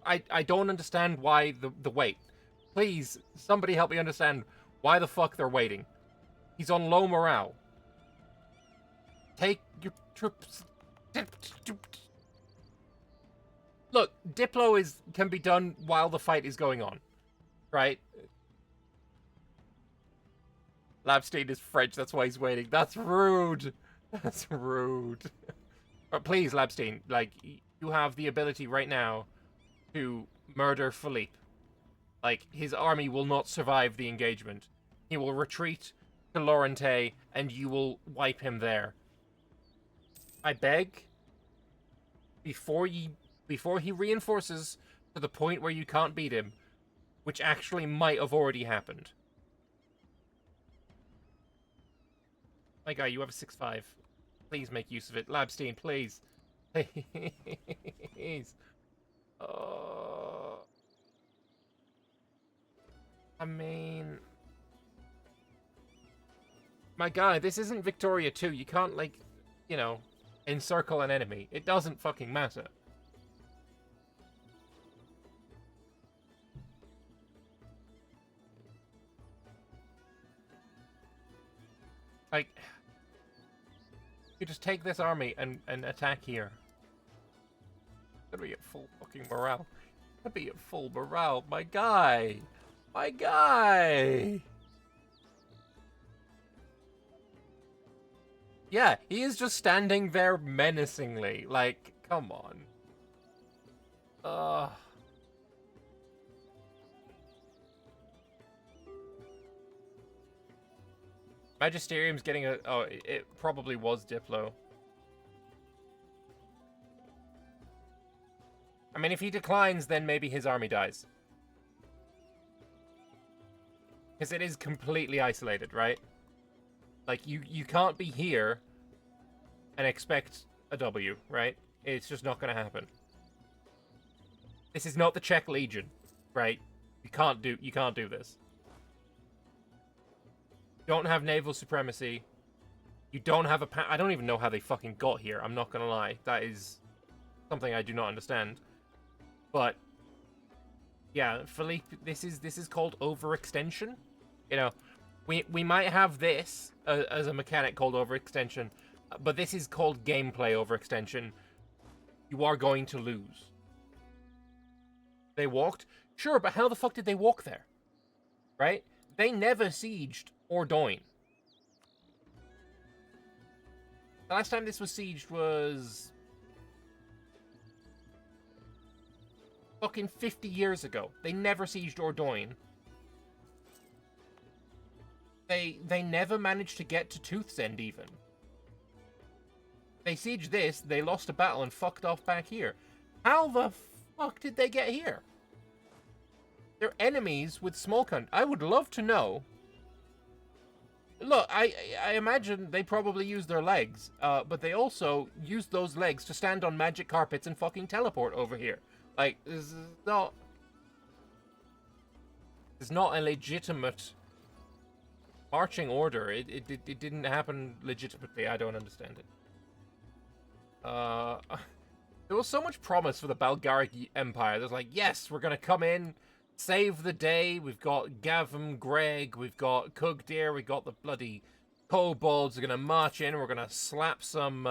I don't understand why the wait. Please, somebody help me understand why the fuck they're waiting. He's on low morale. Take your troops. Look, Diplo can be done while the fight is going on, right? Labstein is French, that's why he's waiting. That's rude. That's rude. But please, Labstein, like, you have the ability right now to murder Philippe. Like, his army will not survive the engagement. He will retreat to Laurentay, and you will wipe him there. I beg, before he reinforces to the point where you can't beat him, which actually might have already happened. My guy, you have a 6-5. Please make use of it. Labstein, please. Please. I mean... My guy, this isn't Victoria 2. You can't, like, you know, encircle an enemy. It doesn't fucking matter. Like... You just take this army and attack here. Gonna be at full fucking morale. Gonna be at full morale. My guy! My guy! Yeah, he is just standing there menacingly. Like, come on. Magisterium's getting a... Oh, it probably was Diplo. I mean, if he declines, then maybe his army dies. Because it is completely isolated, right? Like, you can't be here and expect a W, right? It's just not going to happen. This is not the Czech Legion, right? You can't do this. You don't have naval supremacy. You don't have a... I don't even know how they fucking got here. I'm not gonna lie. That is something I do not understand. But yeah, Philippe, this is called overextension. You know, we might have this as a mechanic called overextension, but this is called gameplay overextension. You are going to lose. They walked? Sure, but how the fuck did they walk there? Right? They never sieged Ordoin. The last time this was sieged was fucking 50 years ago. They never sieged Ordoin. They never managed to get to Tooth's End, even. They sieged this, they lost a battle, and fucked off back here. How the fuck did they get here? They're enemies with small cunt. I would love to know. Look, I imagine they probably use their legs, but they also use those legs to stand on magic carpets and fucking teleport over here. Like, this is not... It's not a legitimate marching order. It didn't happen legitimately. I don't understand it. There was so much promise for the Balgaric Empire. There's like, yes, we're gonna come in, save the day. We've got Gavin Greg, we've got Kugdir, we've got the bloody kobolds. We're gonna march in. We're gonna slap some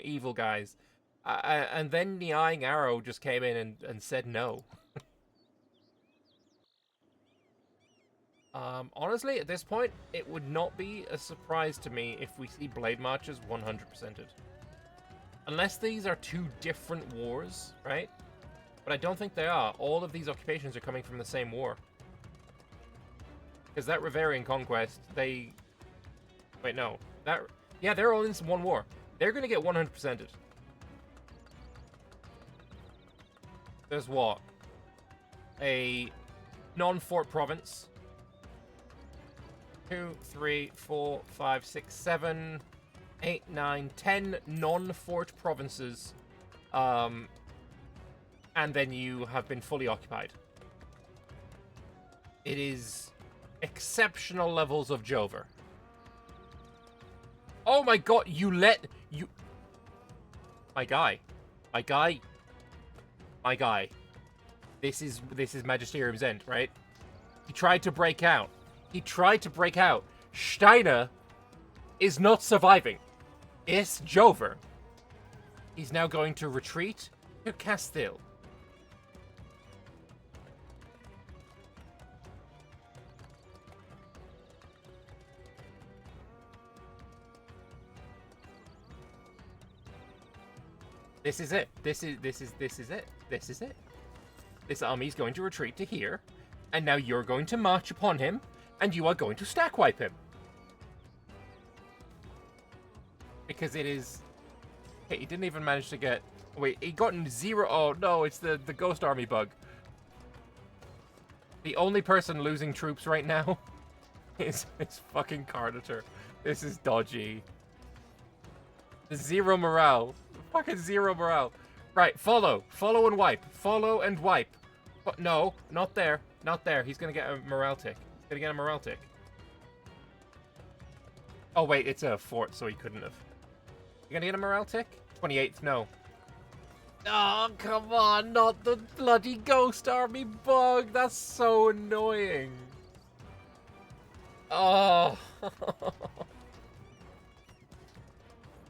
evil guys. And then the Eyeing Arrow just came in and said no. Honestly, at this point, it would not be a surprise to me if we see Blade Marches 100%ed. Unless these are two different wars, right? But I don't think they are. All of these occupations are coming from the same war. Because that Riverian conquest, they... Wait, no. Yeah, they're all in one war. They're going to get 100%ed. There's what? A non-fort province. 2, 3, 4, 5, 6, 7, 8, 9, 10 non-fort provinces. And then you have been fully occupied. It is exceptional levels of Jover. Oh my god, you... My guy. This is Magisterium's End, right? He tried to break out. Steiner is not surviving. It's Jover. He's now going to retreat to Castile. This is it. This is it. This army is going to retreat to here, and now you're going to march upon him, and you are going to stack wipe him. Because it is... Okay, he didn't even manage to get... Wait, he got 0... Oh, no, it's the Ghost Army bug. The only person losing troops right now is fucking Carnator. This is dodgy. 0 morale. Fucking 0 morale. Right, follow. Follow and wipe. Follow and wipe. But no, not there. Not there. He's gonna get a morale tick. Oh, wait, it's a fort, so he couldn't have. You gonna get a morale tick? 28th, no. Oh, come on, not the bloody Ghost Army bug. That's so annoying. Oh.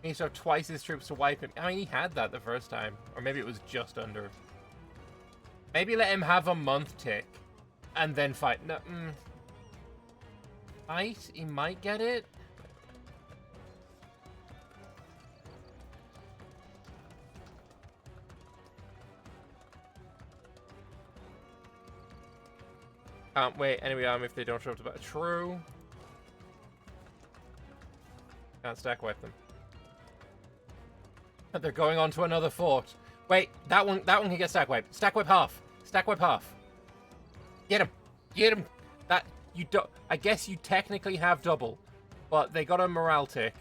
He needs to have twice his troops to wipe him. I mean, he had that the first time. Or maybe it was just under. Maybe let him have a month tick. And then fight. No, Fight? He might get it? Can't wait enemy army if they don't show up to battle. True. Can't stack wipe them. They're going on to another fort. Wait, that one can get stack wipe. Stack wipe half. Stack wipe half. Get him. Get him. That you do. I guess you technically have double, but they got a morale tick.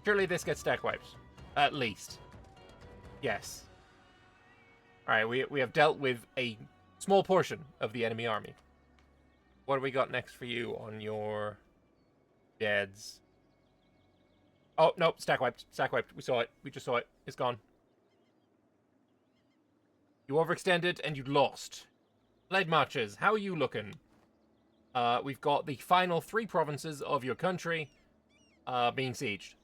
Surely this gets stack wiped. At least. Yes. Alright, we have dealt with a small portion of the enemy army. What do we got next for you on your... Deads. Oh, no, stack wiped. Stack wiped. We saw it. We just saw it. It's gone. You overextended and you lost. Blade Marches, how are you looking? We've got the final 3 provinces of your country being sieged.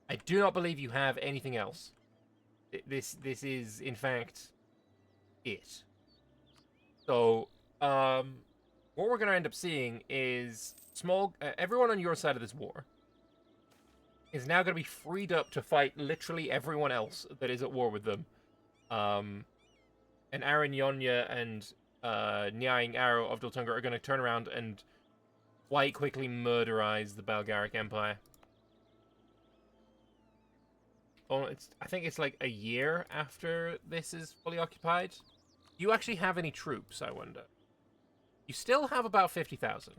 I do not believe you have anything else. This is, in fact, it. So, what we're going to end up seeing is everyone on your side of this war is now going to be freed up to fight literally everyone else that is at war with them. And Aranyonya and Nyang Arrow of Doltunga are going to turn around and quite quickly murderize the Balgaric Empire. Oh, I think it's like a year after this is fully occupied. Do you actually have any troops, I wonder? You still have about 50,000.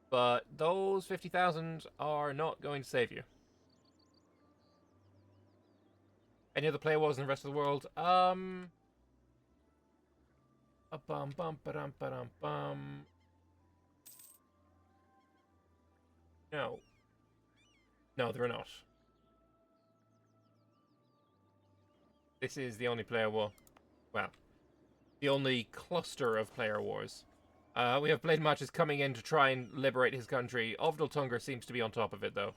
But those 50,000 are not going to save you. Any other player wars in the rest of the world? No. No, there are not. This is the only player war. Well, the only cluster of player wars. We have Blade Marches coming in to try and liberate his country. Ovdaltungar seems to be on top of it, though.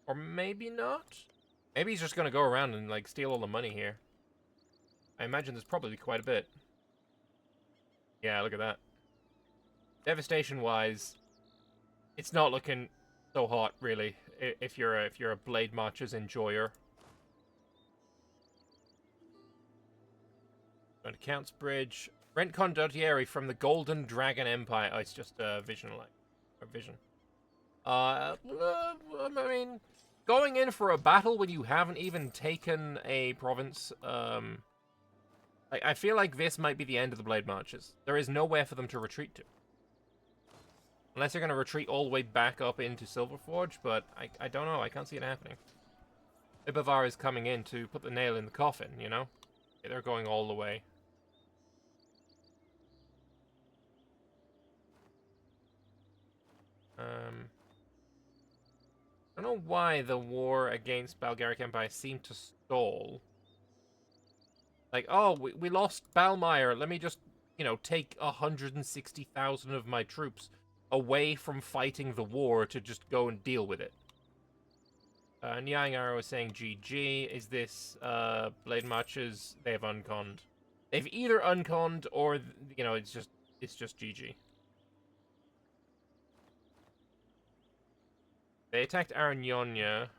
Or maybe not? Maybe he's just going to go around and, like, steal all the money here. I imagine there's probably quite a bit. Yeah, look at that. Devastation-wise, it's not looking so hot, really, if you're a Blade Marches enjoyer. Going to Count's Bridge. Rent Condottieri from the Golden Dragon Empire. Oh, it's just a vision, like, a vision. I mean, going in for a battle when you haven't even taken a province, I feel like this might be the end of the Blade Marches. There is nowhere for them to retreat to. Unless they're going to retreat all the way back up into Silverforge, but I don't know. I can't see it happening. Ibavar is coming in to put the nail in the coffin, you know? They're going all the way. I don't know why the war against Balgaric Empire seemed to stall. Like, oh, we lost Balmire. Let me just, you know, take 160,000 of my troops away from fighting the war to just go and deal with it. Nyang Arrow is saying GG. Is this Blade Marches? They have unconned. They've either unconned or, you know, it's just GG. They attacked Aranyonya.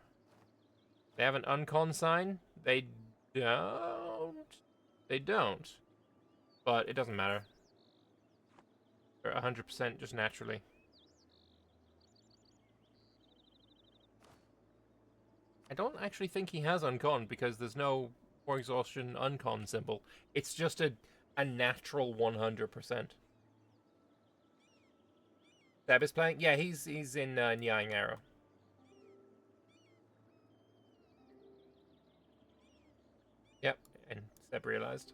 They have an uncon sign? They don't. They don't. But it doesn't matter. They're 100% just naturally. I don't actually think he has uncon because there's no more exhaustion uncon symbol. It's just a natural 100%. Seb is playing? Yeah, he's in Nyang Arrow. Yep, and Seb realized.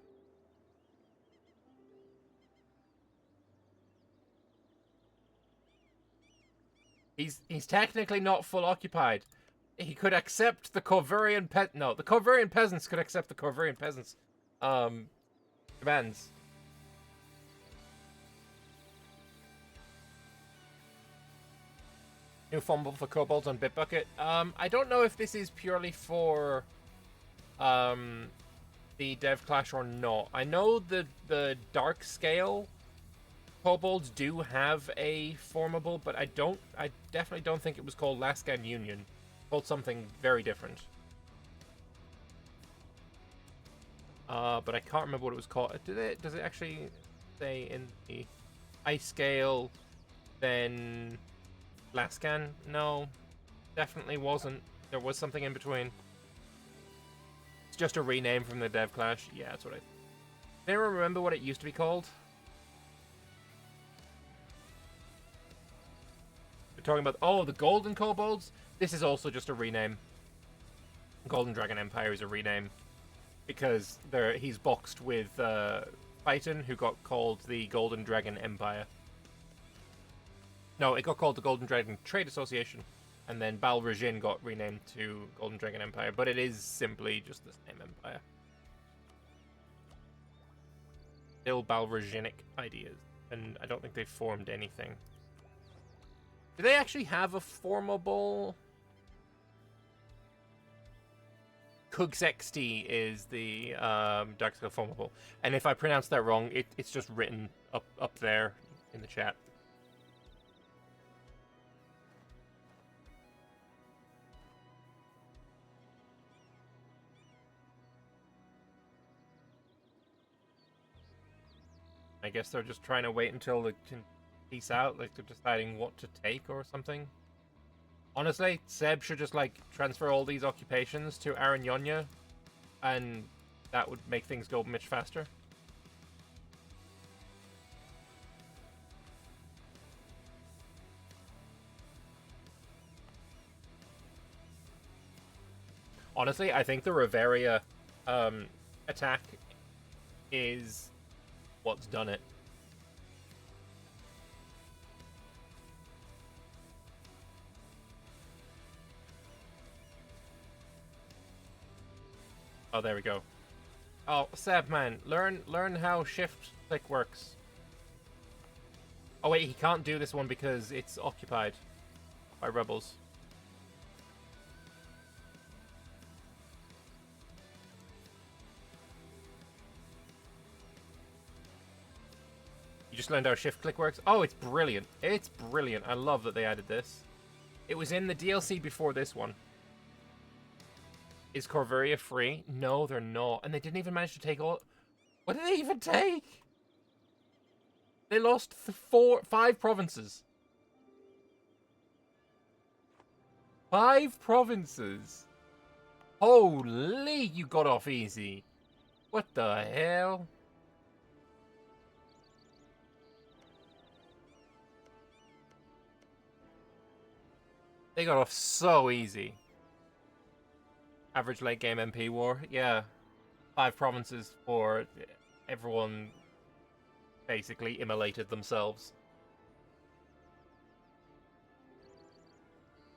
He's technically not full occupied. He could accept the Corvurian the Corvurian peasants could accept the Corvurian peasants demands. New fumble for kobolds on Bitbucket. I don't know if this is purely for the DevClash or not. I know the dark scale kobolds do have a formable, but I definitely don't think it was called Laskan Union. It's called something very different. But I can't remember what it was called. Does it actually say in the ice scale then Laskan? No, definitely wasn't. There was something in between. It's just a rename from the DevClash. Yeah, that's what I... Does anyone remember what it used to be called? We're talking about... Oh, the Golden Kobolds? This is also just a rename. Golden Dragon Empire is a rename. Because he's boxed with Phaeton, who got called the Golden Dragon Empire. No, it got called the Golden Dragon Trade Association, and then Bal Rajin got renamed to Golden Dragon Empire, but it is simply just the same empire. Still Bal Rajinic ideas, and I don't think they've formed anything. Do they actually have a formable... Kugsexti is the Darkscale formable, and if I pronounce that wrong, it's just written up there in the chat. I guess they're just trying to wait until they can peace out, like they're deciding what to take or something. Honestly, Seb should just, like, transfer all these occupations to Aranyonya, and that would make things go much faster. Honestly, I think the Riveria attack is what's done it. Oh, there we go. Oh, Seb, man, learn how shift click works. Oh wait, he can't do this one because it's occupied by rebels. You just learned how shift click works? Oh, it's brilliant. It's brilliant. I love that they added this. It was in the DLC before this one. Is Corveria free? No, they're not. And they didn't even manage to take all... What did they even take? They lost 5 provinces. 5 provinces? Holy, you got off easy. What the hell? They got off so easy. Average late game MP war, yeah. 5 provinces for everyone basically immolated themselves.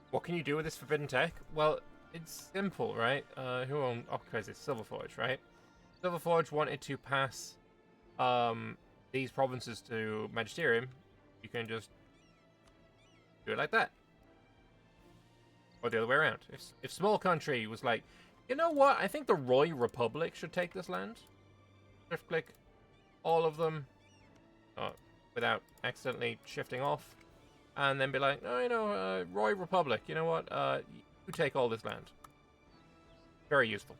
What can you do with this forbidden tech? Well, it's simple, right? Who occupies this? Silverforge, right? Silverforge wanted to pass these provinces to Magisterium. You can just do it like that. Or the other way around. If Small Country was like, you know what? I think the Roy Republic should take this land. Shift click all of them without accidentally shifting off. And then be like, oh, you know, Roy Republic, you know what? You take all this land. Very useful.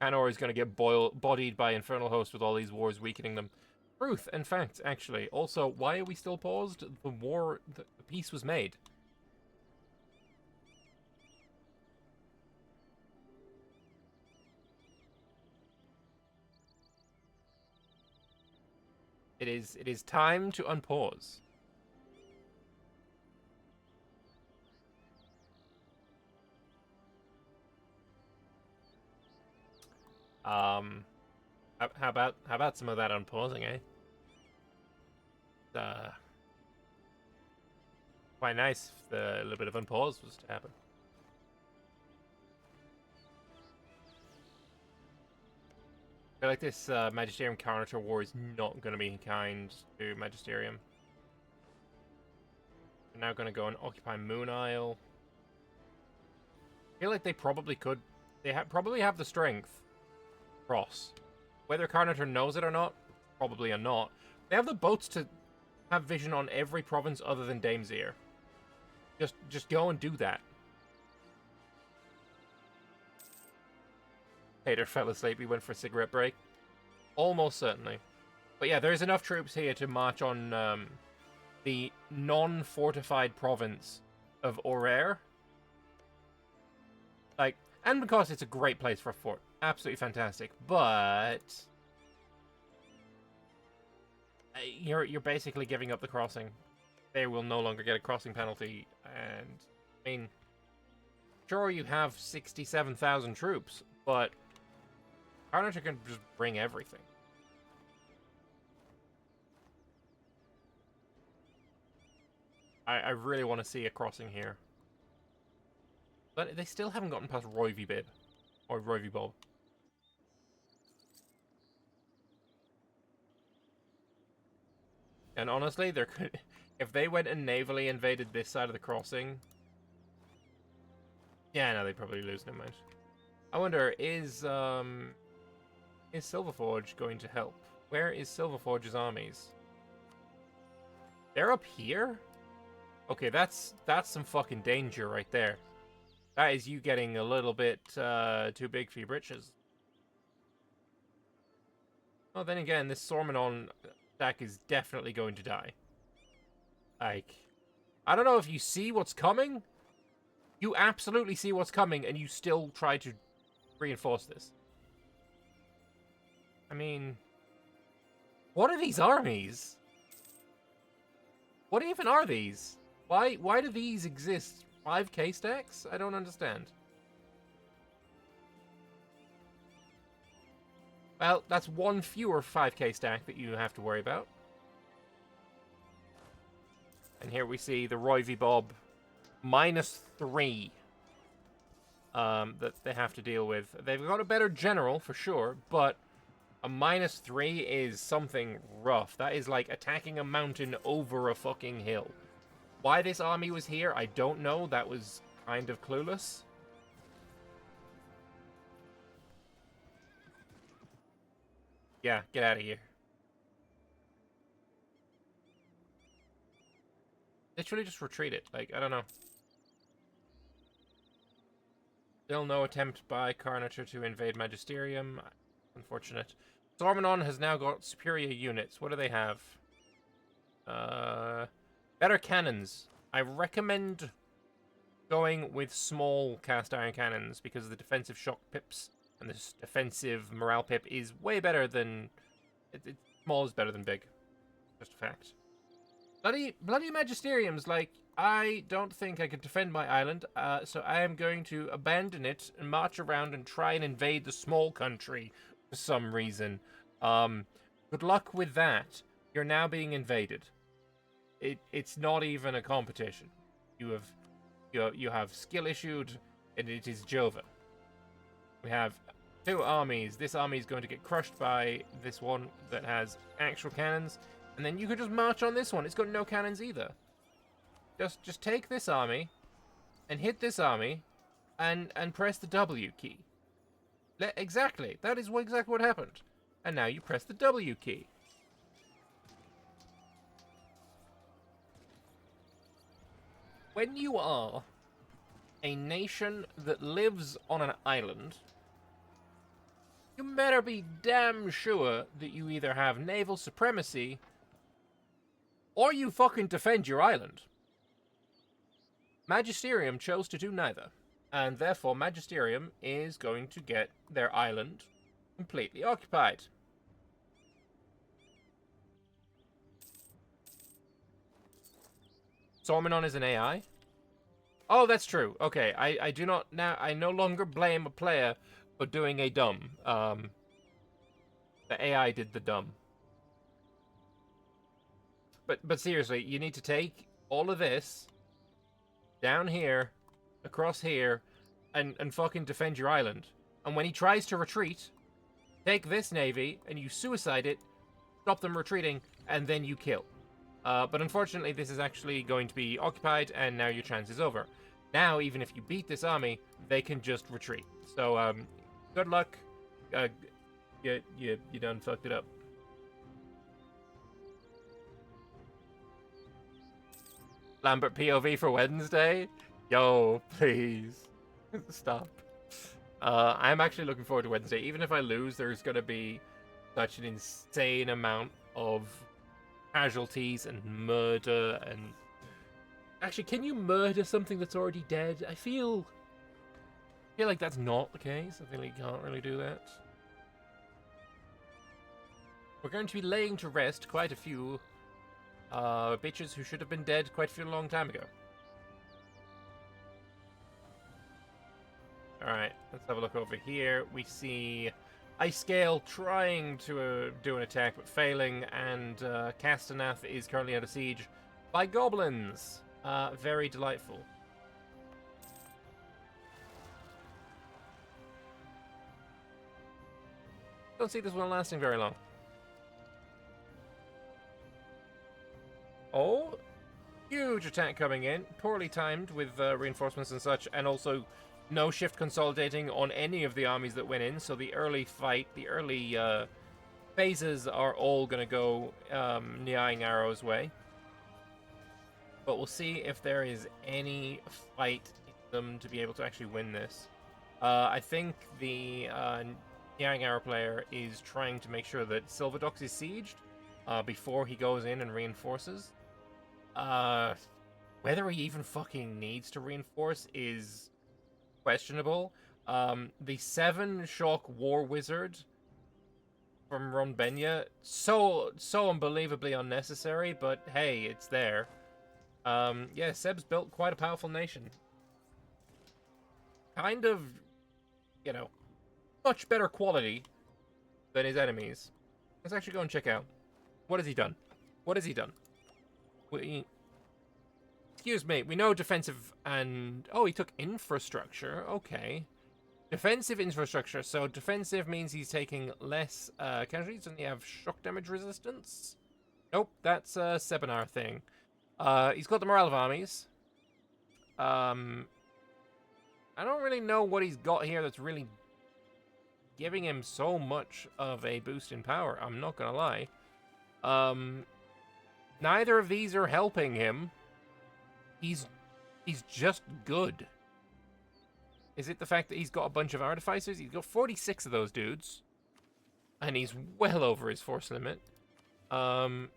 CANNOR is going to get bodied by Infernal Host with all these wars weakening them. Truth and fact, actually. Also, why are we still paused? The peace was made. It is time to unpause. How about some of that unpausing, eh? Quite nice if a little bit of unpause was to happen. I feel like this Magisterium Carnotaur war is not going to be kind to Magisterium. We're now going to go and occupy Moon Isle. I feel like they probably could. They probably have the strength. Cross. Whether Carnotaur knows it or not, probably or not. They have the boats to have vision on every province other than Dame's-Ear. Just go and do that. Hater fell asleep. He went for a cigarette break. Almost certainly. But yeah, there's enough troops here to march on the non-fortified province of Auraire. Like, and because it's a great place for a fort. Absolutely fantastic. But you're basically giving up the crossing. They will no longer get a crossing penalty. And, I mean, sure, you have 67,000 troops, but Carnage can just bring everything. I really want to see a crossing here. But they still haven't gotten past Roivy Bib. Or Roivy Bob. And honestly, there could, if they went and navally invaded this side of the crossing... Yeah, no, they'd probably lose, never mind. I wonder, is Silverforge going to help? Where is Silverforge's armies? They're up here? Okay, that's some fucking danger right there. That is you getting a little bit too big for your britches. Oh, then again, this Sormenon stack is definitely going to die. Like, I don't know if you see what's coming. You absolutely see what's coming, and you still try to reinforce this. I mean, what are these armies? What even are these? Why do these exist? 5k stacks? I don't understand. Well, that's one fewer 5k stack that you have to worry about. And here we see the Roivy Bob -3 that they have to deal with. They've got a better general for sure, but a -3 is something rough. That is like attacking a mountain over a fucking hill. Why this army was here, I don't know. That was kind of clueless. Yeah, get out of here. Literally just retreat it. Like, I don't know. Still no attempt by Carnage to invade Magisterium. Unfortunate. Sormenon has now got superior units. What do they have? Better cannons. I recommend going with small cast iron cannons because the defensive shock pips and this defensive morale pip is way better than... small is better than big. Just a fact. Bloody Magisteriums, like, I don't think I could defend my island, so I am going to abandon it and march around and try and invade the small country for some reason. Good luck with that. You're now being invaded. It's not even a competition. You have skill issued, and it is Jova. We have 2 armies. This army is going to get crushed by this one that has actual cannons, and then you could just march on this one. It's got no cannons either. Just take this army and hit this army and press the W key. Exactly. That is exactly what happened. And now you press the W key. When you are a nation that lives on an island, you better be damn sure that you either have naval supremacy or you fucking defend your island. Magisterium chose to do neither, and therefore Magisterium is going to get their island completely occupied. Sormenon is an AI? Oh, that's true. Okay, I do not now. I no longer blame a player for doing a dumb. The AI did the dumb. But seriously, you need to take all of this down here, across here, and fucking defend your island. And when he tries to retreat, take this navy and you suicide it, stop them retreating, and then you kill. But unfortunately, this is actually going to be occupied, and now your chance is over. Now, even if you beat this army, they can just retreat. So, good luck. You done fucked it up. Lambert POV for Wednesday? Yo, please. Stop. I'm actually looking forward to Wednesday. Even if I lose, there's going to be such an insane amount of casualties and murder and... Actually, can you murder something that's already dead? I feel like that's not the case. I feel like you can't really do that. We're going to be laying to rest quite a few bitches who should have been dead quite a few long time ago. Alright, let's have a look over here. We see Ice Scale trying to do an attack but failing, and Castanath is currently under siege by goblins. Very delightful. Don't see this one lasting very long. Oh, huge attack coming in, poorly timed with reinforcements and such, and also no shift consolidating on any of the armies that went in, so the early fight, the early phases are all going to go Nyang Arrow's way. But we'll see if there is any fight in them to be able to actually win this. I think the Nyang Arrow player is trying to make sure that Silverdox is sieged before he goes in and reinforces. Whether he even fucking needs to reinforce is questionable. The 7-shock War Wizard from Ronbenya, so unbelievably unnecessary, but hey, it's there. Yeah, Seb's built quite a powerful nation. Kind of, you know, much better quality than his enemies. Let's actually go and check out. What has he done? What has he done? Excuse me, we know defensive and... Oh, he took infrastructure. Okay. Defensive infrastructure. So defensive means he's taking less casualties and they have shock damage resistance. Nope, that's a Sebinar thing. He's got the morale of armies. I don't really know what he's got here that's really giving him so much of a boost in power. I'm not gonna lie. Neither of these are helping him. He's just good. Is it the fact that he's got a bunch of artificers? He's got 46 of those dudes. And he's well over his force limit. I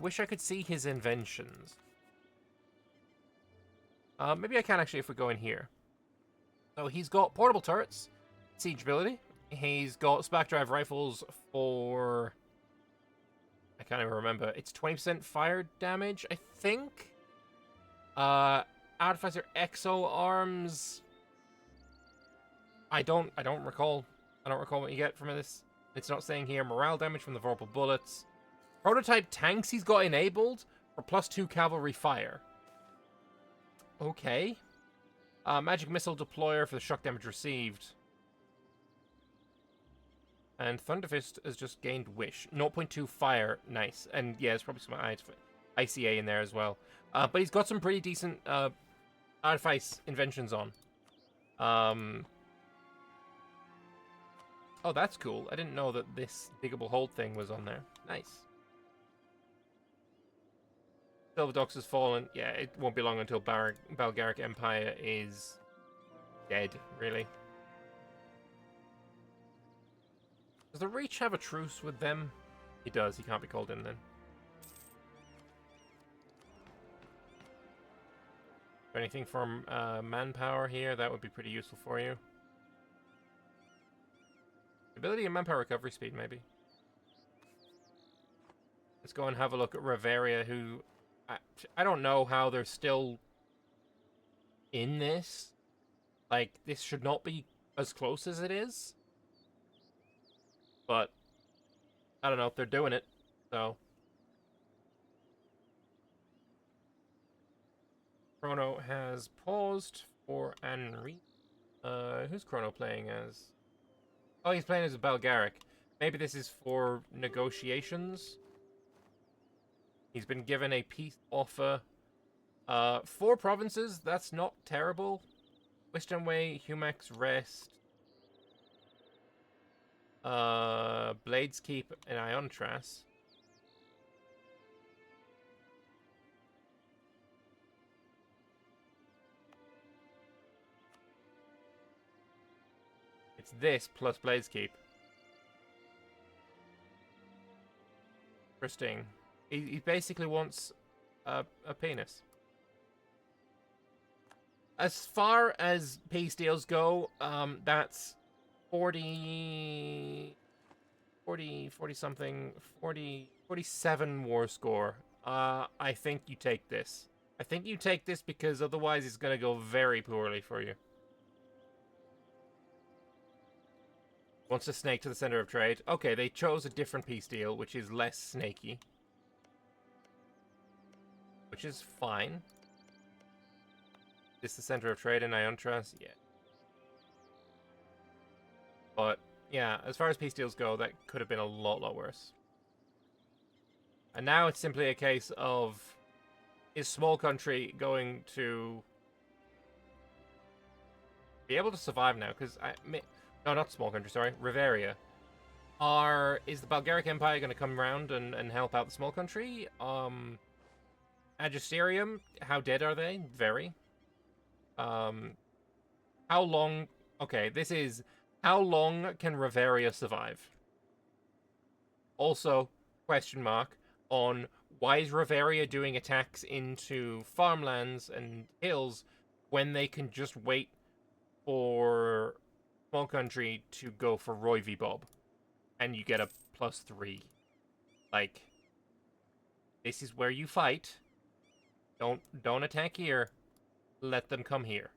wish I could see his inventions. Maybe I can actually if we go in here. So he's got portable turrets, siege ability. He's got spark drive rifles for... I can't even remember. It's 20% fire damage, I think. Artificer Exo arms. I don't recall. I don't recall what you get from this. It's not saying here. Morale damage from the vorpal bullets. Prototype tanks he's got enabled for +2 cavalry fire. Okay. Magic missile deployer for the shock damage received. And Thunderfist has just gained Wish. 0.2 fire. Nice. And yeah, there's probably some ICA in there as well. But he's got some pretty decent artifice inventions on. Oh, that's cool. I didn't know that this diggable hold thing was on there. Nice. Silverdox has fallen. Yeah, it won't be long until Balgaric Empire is dead, really. Does the Reach have a truce with them? He does. He can't be called in then. Anything from manpower here? That would be pretty useful for you. Ability and manpower recovery speed, maybe. Let's go and have a look at Reveria, who... I don't know how they're still in this. Like, this should not be as close as it is. But, I don't know if they're doing it, so... Chrono has paused for Henri. Who's Chrono playing as? Oh, he's playing as a Balgaric. Maybe this is for negotiations. He's been given a peace offer. 4 provinces, that's not terrible. Western Way, Humax Rest. Blades Keep and Iontras. It's this plus Blades Keep. Interesting. He basically wants a penis. As far as peace deals go, that's 47 war score. I think you take this. I think you take this because otherwise it's going to go very poorly for you. Wants to snake to the center of trade. Okay, they chose a different peace deal, which is less snaky. Which is fine. Is the center of trade in Iontras? Yeah. But, yeah, as far as peace deals go, that could have been a lot worse. And now it's simply a case of, is small country going to be able to survive now? Because no, not small country, sorry, Riveria. Is the Bulgaric Empire going to come around and help out the small country? Agisterium, how dead are they? Very. How long... Okay, this is... How long can Riveria survive? Also, question mark, on why is Riveria doing attacks into farmlands and hills when they can just wait for small country to go for Roy v. Bob and you get a +3. Like, this is where you fight. Don't attack here. Let them come here.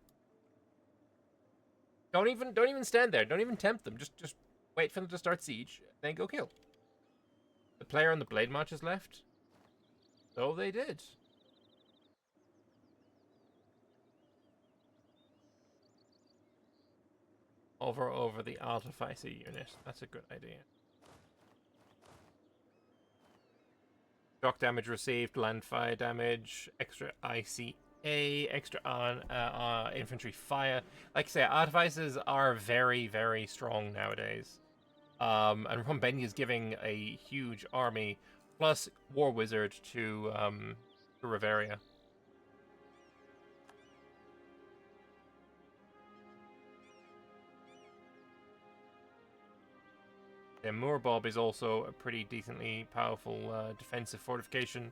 Don't even stand there. Don't even tempt them. Just wait for them to start siege, then go kill. The player on the Blade March is left. So they did. Over the Artificer unit. That's a good idea. Shock damage received, land fire damage, extra ICA, extra infantry fire. Like I say, Artificers are very strong nowadays. And Rombenia is giving a huge army plus War Wizard to Riveria. Yeah, Moorbob is also a pretty decently powerful defensive fortification.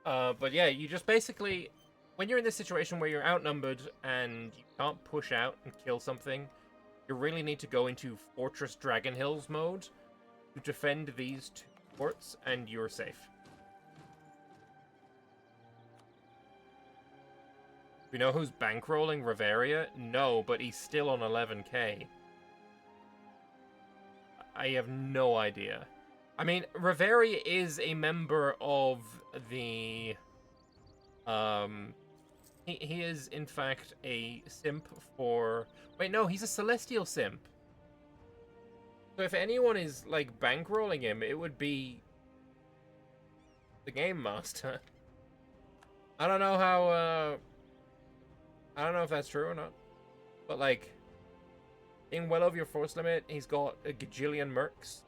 But yeah, you just basically, when you're in this situation where you're outnumbered and you can't push out and kill something, you really need to go into Fortress Dragon Hills mode to defend these 2 forts, and you're safe. We know who's bankrolling Riveria? No, but he's still on 11k. I have no idea. I mean, Riveria is a member of the... He is, in fact, a simp for... Wait, no, he's a Celestial simp. So if anyone is, like, bankrolling him, it would be... the Game Master. I don't know how, I don't know if that's true or not. But, like... being well over your force limit, he's got a gajillion mercs.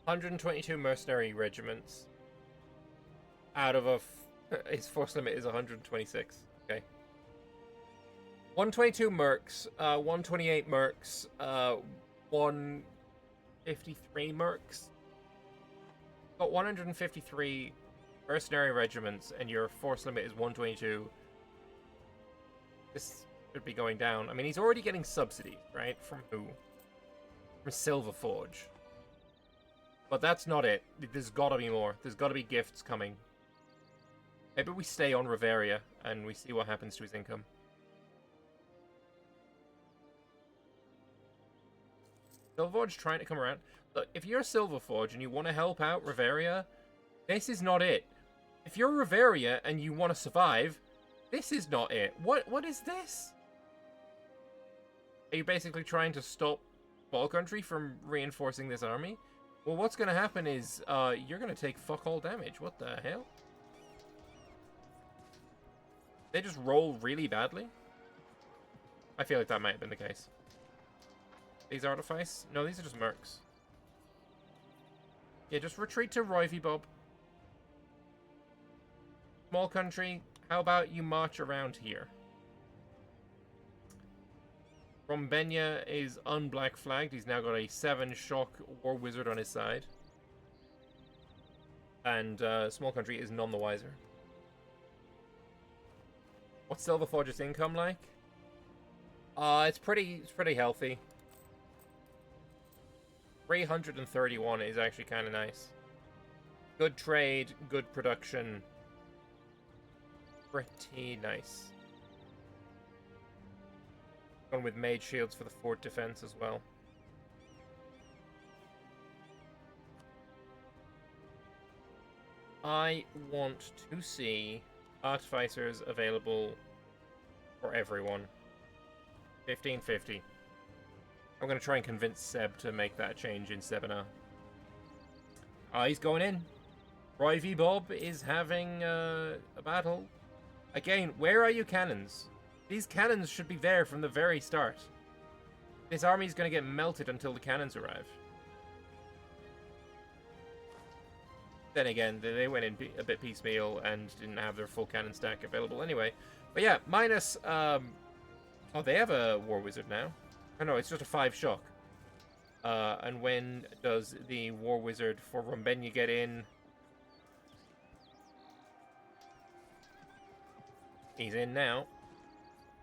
122 mercenary regiments. Out of his force limit is 126. Okay. 122 mercs, 128 mercs, 153 mercs. Got 153 mercenary regiments, and your force limit is 122. This should be going down. I mean, he's already getting subsidies, right? From who? From Silverforge. But that's not it. There's gotta be more. There's gotta be gifts coming. Maybe we stay on Riveria and we see what happens to his income. Silverforge trying to come around. Look, if you're Silverforge and you want to help out Riveria, this is not it. If you're Riveria and you want to survive, this is not it. What is this? Are you basically trying to stop Ball Country from reinforcing this army? Well, what's going to happen is you're going to take fuck all damage. What the hell? They just roll really badly? I feel like that might have been the case. These Artifice? No, these are just mercs. Yeah, just retreat to Roy v. Bob. Small country, how about you march around here? Rombenia is unblack flagged. He's now got a 7 shock War Wizard on his side. And small country is none the wiser. What's Silverforge's income like? It's pretty healthy. 331 is actually kind of nice. Good trade, good production. Pretty nice. Gone with mage shields for the fort defense as well. I want to see artificers available for everyone. 1550. I'm going to try and convince Seb to make that change in Sebinar. He's going in. Roy v. Bob is having a battle. Again, where are you cannons? These cannons should be there from the very start. This army is going to get melted until the cannons arrive. Then again, they went in a bit piecemeal and didn't have their full cannon stack available anyway. But yeah, minus... oh, they have a War Wizard now. Oh no, it's just a 5 shock. And when does the War Wizard for Rumbenya get in? He's in now.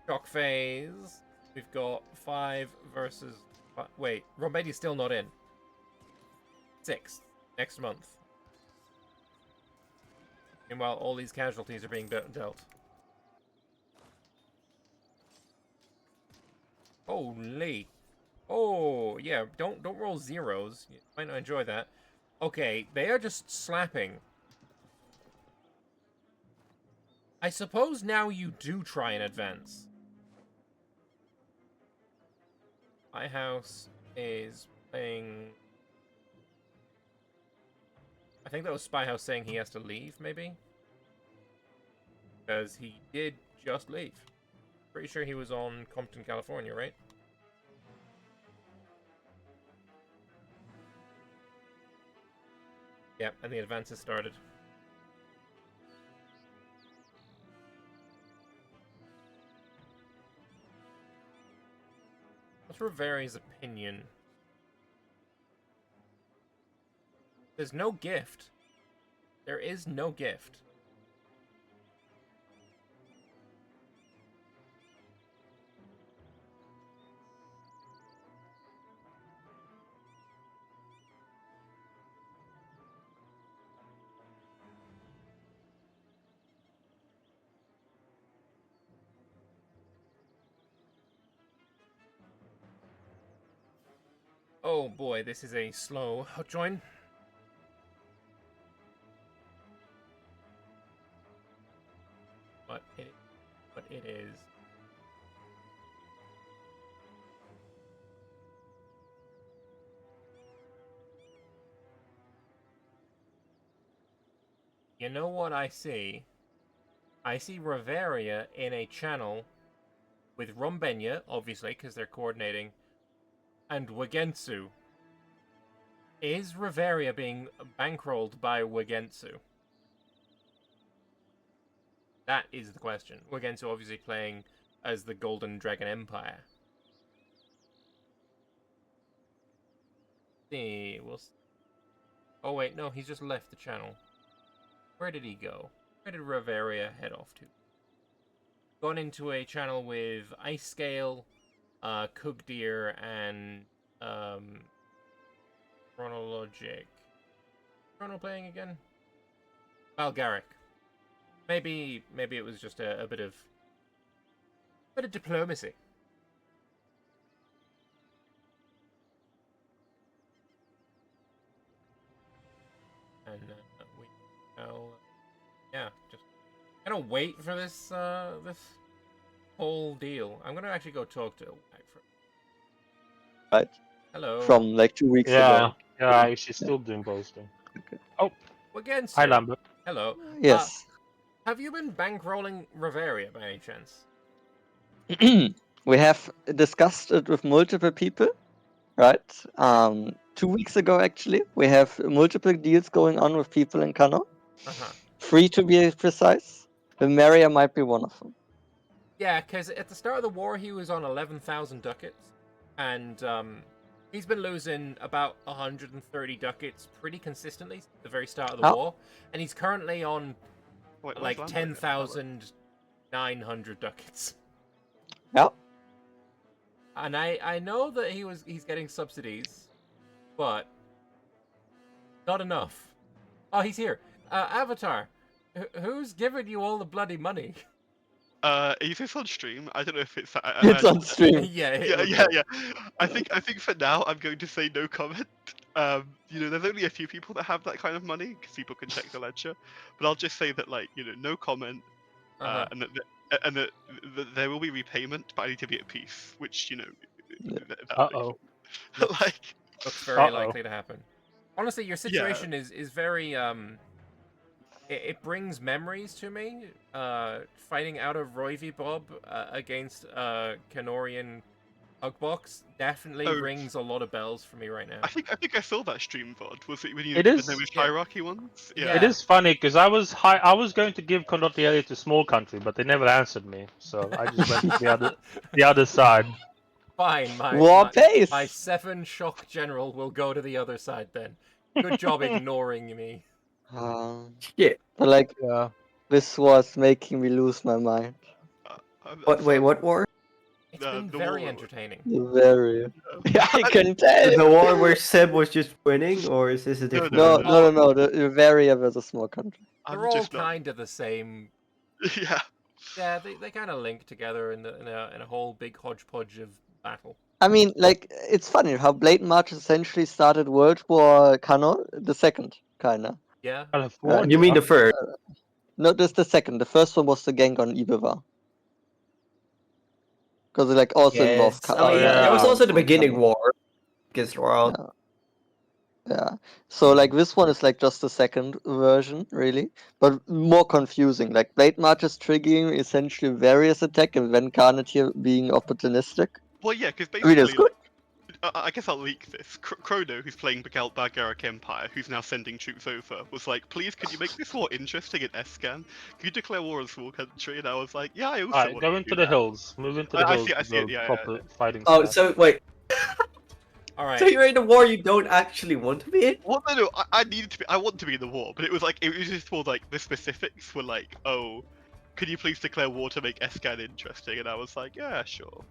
Shock phase. We've got 5 versus... Wait, Rumbenya's still not in. 6th. Next month. Meanwhile, all these casualties are being dealt. Holy. Oh, yeah, don't roll zeros. You might not enjoy that. Okay, they are just slapping. I suppose now you do try and advance. My house is playing... I think that was Spy House saying he has to leave, maybe? Because he did just leave. Pretty sure he was on Compton, California, right? Yep, and the advance has started. What's Riveri's opinion? There's no gift. There is no gift. Oh boy, this is a slow join. But it is. You know what I see? I see Riveria in a channel with Rumbenya, obviously, because they're coordinating, and Wagensu. Is Riveria being bankrolled by Wagensu? That is the question. Wagensu obviously playing as the Golden Dragon Empire. See, we'll see. Oh wait, no, he's just left the channel. Where did he go? Where did Riveria head off to? Gone into a channel with Ice Scale, Kugdir, and Chronologic. Chrono playing again? Valgaric. Maybe it was just a bit of diplomacy. And we now, yeah, just gonna wait for this this whole deal. I'm gonna actually go talk to Wagford. Right. Hello. From like 2 weeks ago. Yeah, she's still doing both though. Okay. Oh, Again, hi sir. Lambert. Hello. Yes. Have you been bankrolling Riveria by any chance? We have discussed it with multiple people, right? 2 weeks ago, actually, we have multiple deals going on with people in CANNOR. 3 to be precise. The Maria might be one of them. Yeah, because at the start of the war, he was on 11,000 ducats, and he's been losing about 130 ducats pretty consistently at the very start of the war, and he's currently on like 10,900 ducats. Yeah. And I know that he's getting subsidies, but not enough. Oh, he's here. Avatar, who's giving you all the bloody money? Is this on stream? I don't know if it's. It's on stream. Yeah, it Yeah, would yeah, be. yeah. I think for now I'm going to say no comment. There's only a few people that have that kind of money because people can check the ledger. But I'll just say that, like, no comment, Uh-huh. and that there will be repayment, but I need to be at peace, which Yeah. Uh-oh. like, Looks very Uh-oh. likely to happen. Honestly, your situation is very it brings memories to me. Fighting out of Roy v. Bob against Canorian Hugbox definitely Oh. rings a lot of bells for me right now. I think I saw that stream VOD. Was it when you It did is- the Namish yeah. hierarchy ones? Yeah. It is funny because I was going to give Condottieri to small country, but they never answered me, so I just went to the other side. Fine, War pace. my 7 shock general will go to the other side then. Good job ignoring me. Shit. But like, Yeah. this was making me lose my mind. What? Wait, what war? It's been the very war- entertaining. Very. Yeah, I can tell. The war where Seb was just winning, or is this a different No, one? no. The Bavaria versus small country. I'm They're all just not. kind of the same. Yeah. Yeah, they kind of link together in a whole big hodgepodge of battle. I mean, like, it's funny how Blatant March essentially started World War CANNOR, the second, kinda. Yeah. California. You mean the first? No, just the second. The first one was the gang on Iberva. Because it, like, also involved Yes. I mean, yeah. it was also the from beginning CANNOR. war against the world. Yeah. So, like, this one is, like, just the second version, really. But more confusing. Like, Blade March is triggering essentially various attack, and then Carnage here being opportunistic. Well, yeah, because I mean, it's basically, good. I guess I'll leak this. Chrono, who's playing Bulgaric Empire, who's now sending troops over, was like, "Please, could you make this war interesting in Escan? Can you declare war on a small country?" And I was like, "Yeah, I also Alright, want go to into do the that." hills. Move into the I hills. see it, to build yeah, proper fighting Oh, staff. so wait. All right. So you're in a war you don't actually want to be in? Well, no, I needed to be. I want to be in the war, but it was just more like the specifics were like, "Oh, could you please declare war to make Escan interesting?" And I was like, "Yeah, sure."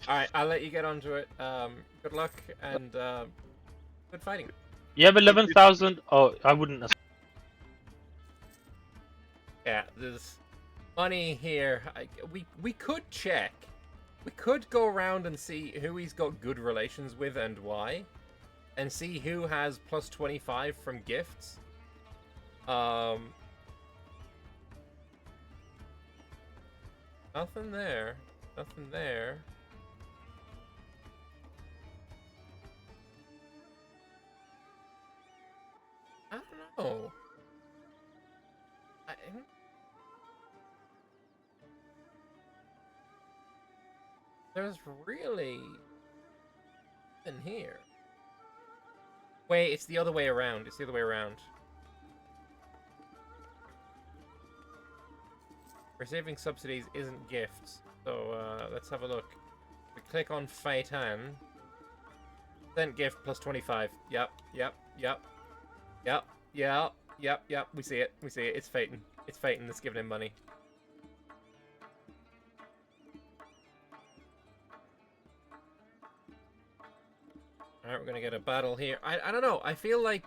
All right, I'll let you get onto it. Good luck and good fighting. You have 11,000. Oh, I wouldn't. Yeah, there's money here. We could check. We could go around and see who he's got good relations with and why, and see who has plus 25 from gifts. Nothing there. Nothing there. I don't know. There's really nothing here. Wait, it's the other way around. It's the other way around. Receiving subsidies isn't gifts. So let's have a look. We click on Phaeton. Sent gift plus 25. Yep. We see it. It's Phaeton. It's Phaeton that's giving him money. Alright, we're gonna get a battle here. I don't know. I feel like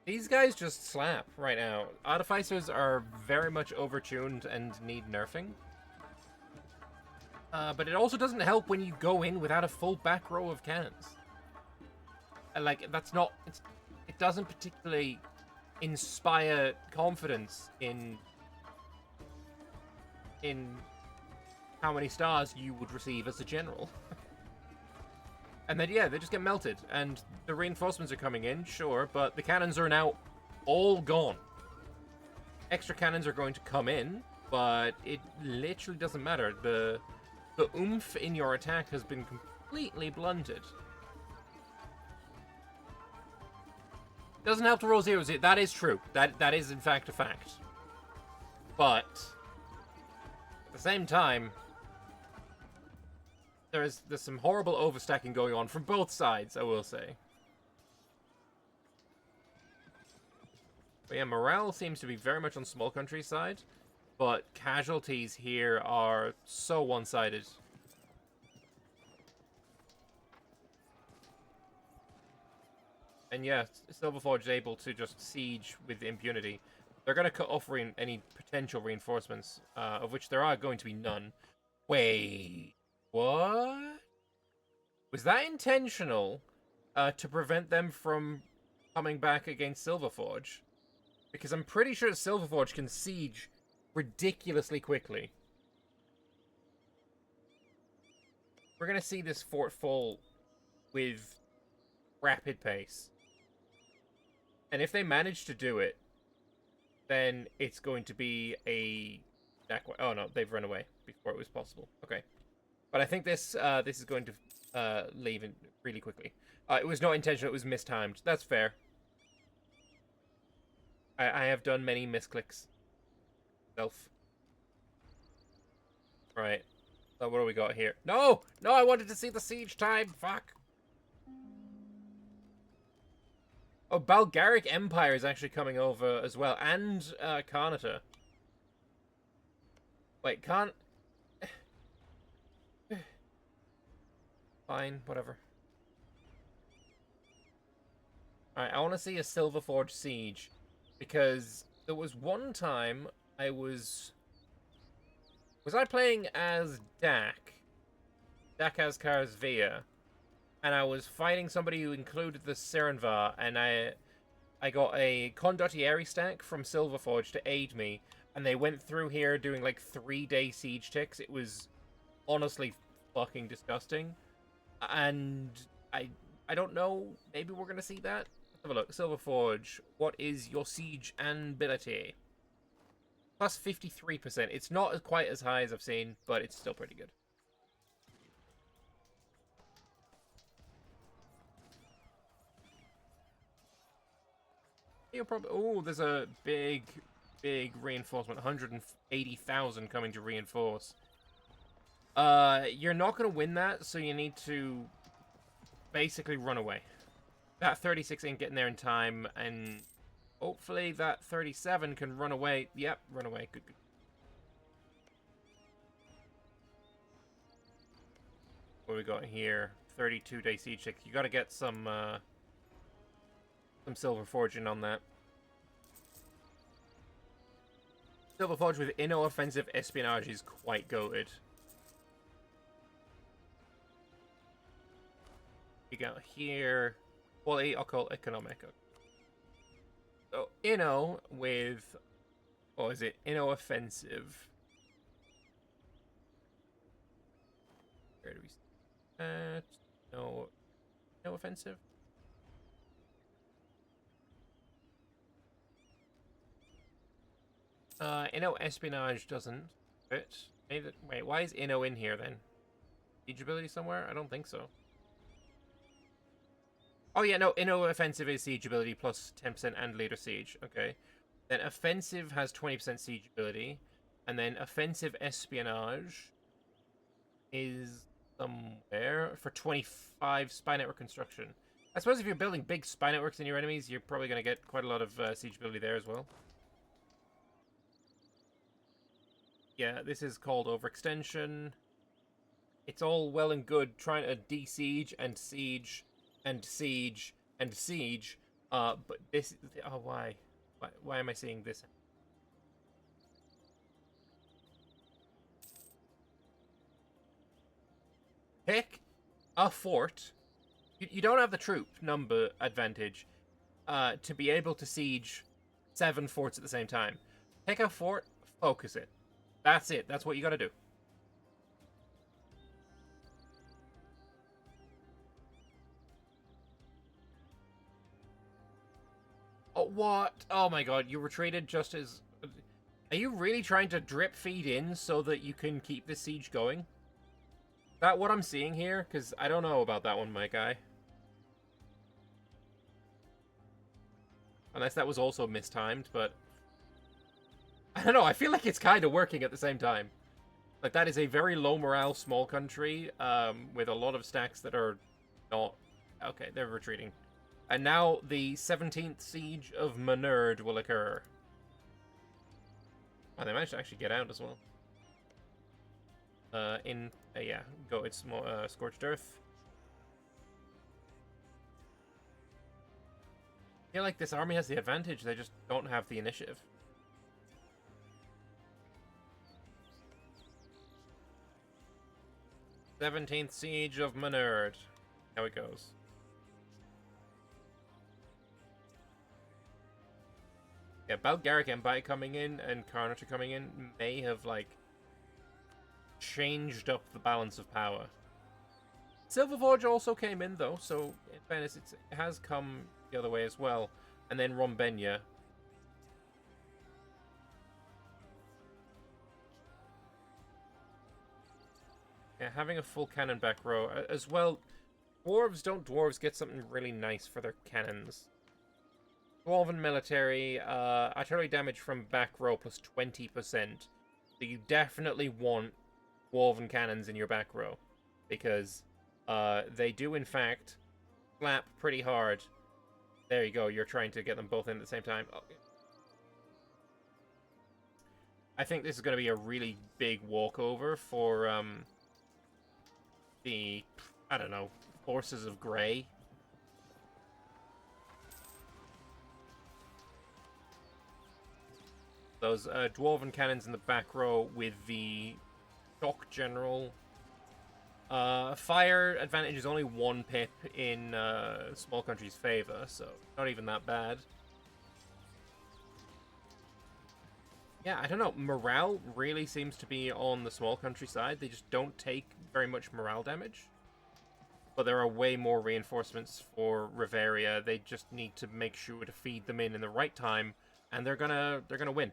these guys just slap right now. Artificers are very much overtuned and need nerfing. But it also doesn't help when you go in without a full back row of cannons. Like, that's not... it doesn't particularly inspire confidence in how many stars you would receive as a general. And then, yeah, they just get melted. And the reinforcements are coming in, sure, but the cannons are now all gone. Extra cannons are going to come in, but it literally doesn't matter. The oomph in your attack has been completely blunted. Doesn't help to roll zeros. That is true. That is, in fact, a fact. But at the same time, there's some horrible overstacking going on from both sides, I will say. But yeah, morale seems to be very much on small country side, but casualties here are so one-sided. And yeah, Silverforge is able to just siege with impunity. They're going to cut off any potential reinforcements, of which there are going to be none. Wait, what? Was that intentional to prevent them from coming back against Silverforge? Because I'm pretty sure Silverforge can siege ridiculously quickly. We're going to see this fort fall with rapid pace. And if they manage to do it, then it's going to be a... Oh no, they've run away before it was possible. Okay. But I think this is going to leave really quickly. It was not intentional, it was mistimed. That's fair. I have done many misclicks. Self. Right. So what do we got here? No! No, I wanted to see the siege time! Fuck! Oh, Bulgaric Empire is actually coming over as well. And, Carnata. Wait, Fine, whatever. Alright, I want to see a Silverforge siege. Because there was one time I was... Was I playing as Dak? Dak Azkar's Via. And I was fighting somebody who included the Serenvar, and I got a Condottieri stack from Silverforge to aid me, and they went through here doing like 3-day siege ticks. It was honestly fucking disgusting. And I don't know, maybe we're gonna see that? Let's have a look. Silverforge, what is your siege ability? Plus 53%. It's not quite as high as I've seen, but it's still pretty good. You'll probably... Oh, there's a big reinforcement. 180,000 coming to reinforce. You're not going to win that, so you need to basically run away. That 36 ain't getting there in time, and hopefully that 37 can run away. Yep, run away. Good, good. What we got here? 32-day siege tick. You got to get some Silver Forging on that. Silver Forge with inoffensive espionage is quite goated. We got here quality, occult, economic. So Inno with, what is it? Inno offensive. Where do we? No offensive. Inno espionage doesn't fit. Wait, why is Inno in here then? Siege ability somewhere? I don't think so. Oh yeah, no, Inno offensive is siege ability plus 10% and later siege. Okay. Then offensive has 20% siege ability. And then offensive espionage is somewhere for 25 spy network construction. I suppose if you're building big spy networks in your enemies, you're probably going to get quite a lot of siege ability there as well. Yeah, this is called overextension. It's all well and good trying to de-siege and siege and siege and siege, but this... Oh, why? Why am I seeing this? Pick a fort. You don't have the troop number advantage to be able to siege 7 forts at the same time. Pick a fort, focus it. That's it. That's what you gotta do. Oh, what? Oh my god, you retreated just as... Are you really trying to drip feed in so that you can keep the siege going? Is that what I'm seeing here? Because I don't know about that one, my guy. Unless that was also mistimed, but... I don't know, I feel like it's kind of working at the same time. Like, that is a very low morale small country, with a lot of stacks that are not... Okay, they're retreating. And now the 17th siege of Menerd will occur. Oh, they managed to actually get out as well. Yeah, go, it's more, Scorched Earth. I feel like this army has the advantage, they just don't have the initiative. 17th Siege of Menard. How it goes. Yeah, Bulgaric Empire coming in and Carnage coming in may have, like, changed up the balance of power. Silverforge also came in, though, so in fairness, it has come the other way as well. And then Rombenia. Yeah, having a full cannon back row. As well, dwarves get something really nice for their cannons. Dwarven military, artillery damage from back row plus 20%. So you definitely want dwarven cannons in your back row. Because they do, in fact, slap pretty hard. There you go, you're trying to get them both in at the same time. Okay. I think this is going to be a really big walkover for the, I don't know, Forces of Grey. Those dwarven cannons in the back row with the shock general. Fire advantage is only 1 pip in small country's favor, so not even that bad. Yeah, I don't know. Morale really seems to be on the small country side. They just don't take very much morale damage. But there are way more reinforcements for Riveria. They just need to make sure to feed them in the right time, and they're gonna win.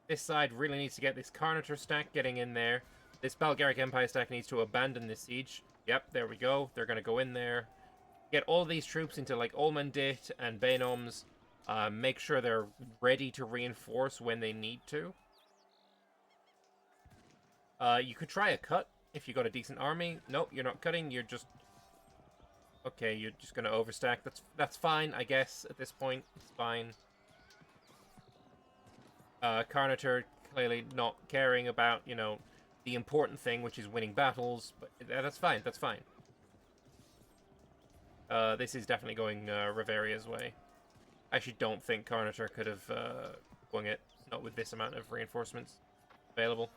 This side really needs to get this Carnator stack getting in there. This Bulgaric Empire stack needs to abandon this siege. Yep, there we go. They're gonna go in there. Get all these troops into, like, Olmandit and Bainoms. Make sure they're ready to reinforce when they need to. You could try a cut if you got a decent army. Nope, you're not cutting. You're just... Okay, you're just going to overstack. That's fine, I guess, at this point. It's fine. Carnator clearly not caring about, you know, the important thing, which is winning battles. But that's fine, that's fine. This is definitely going Riveria's way. I actually don't think Carnator could have won it, not with this amount of reinforcements available.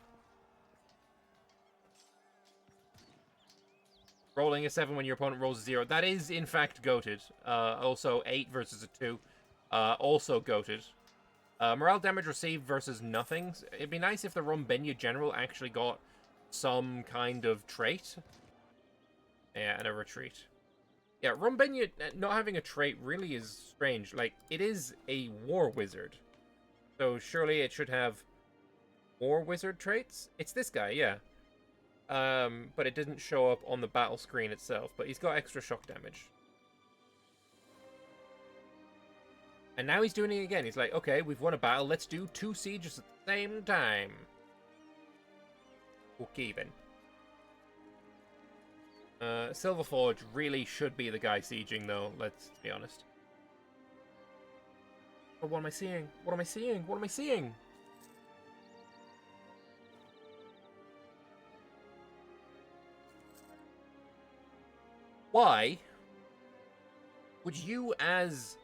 Rolling a 7 when your opponent rolls a 0. That is, in fact, goated. Also, 8 versus a 2. Also goated. Morale damage received versus nothing. It'd be nice if the Rombenia General actually got some kind of trait. Yeah, and a retreat. Yeah, Rombenia not having a trait really is strange. Like, it is a war wizard. So surely it should have war wizard traits? It's this guy, yeah. But it didn't show up on the battle screen itself. But he's got extra shock damage. And now he's doing it again. He's like, okay, we've won a battle. Let's do 2 sieges at the same time. Okay, then. Silverforge really should be the guy sieging, though. Let's be honest. But what am I seeing? What am I seeing? What am I seeing? Why would you, as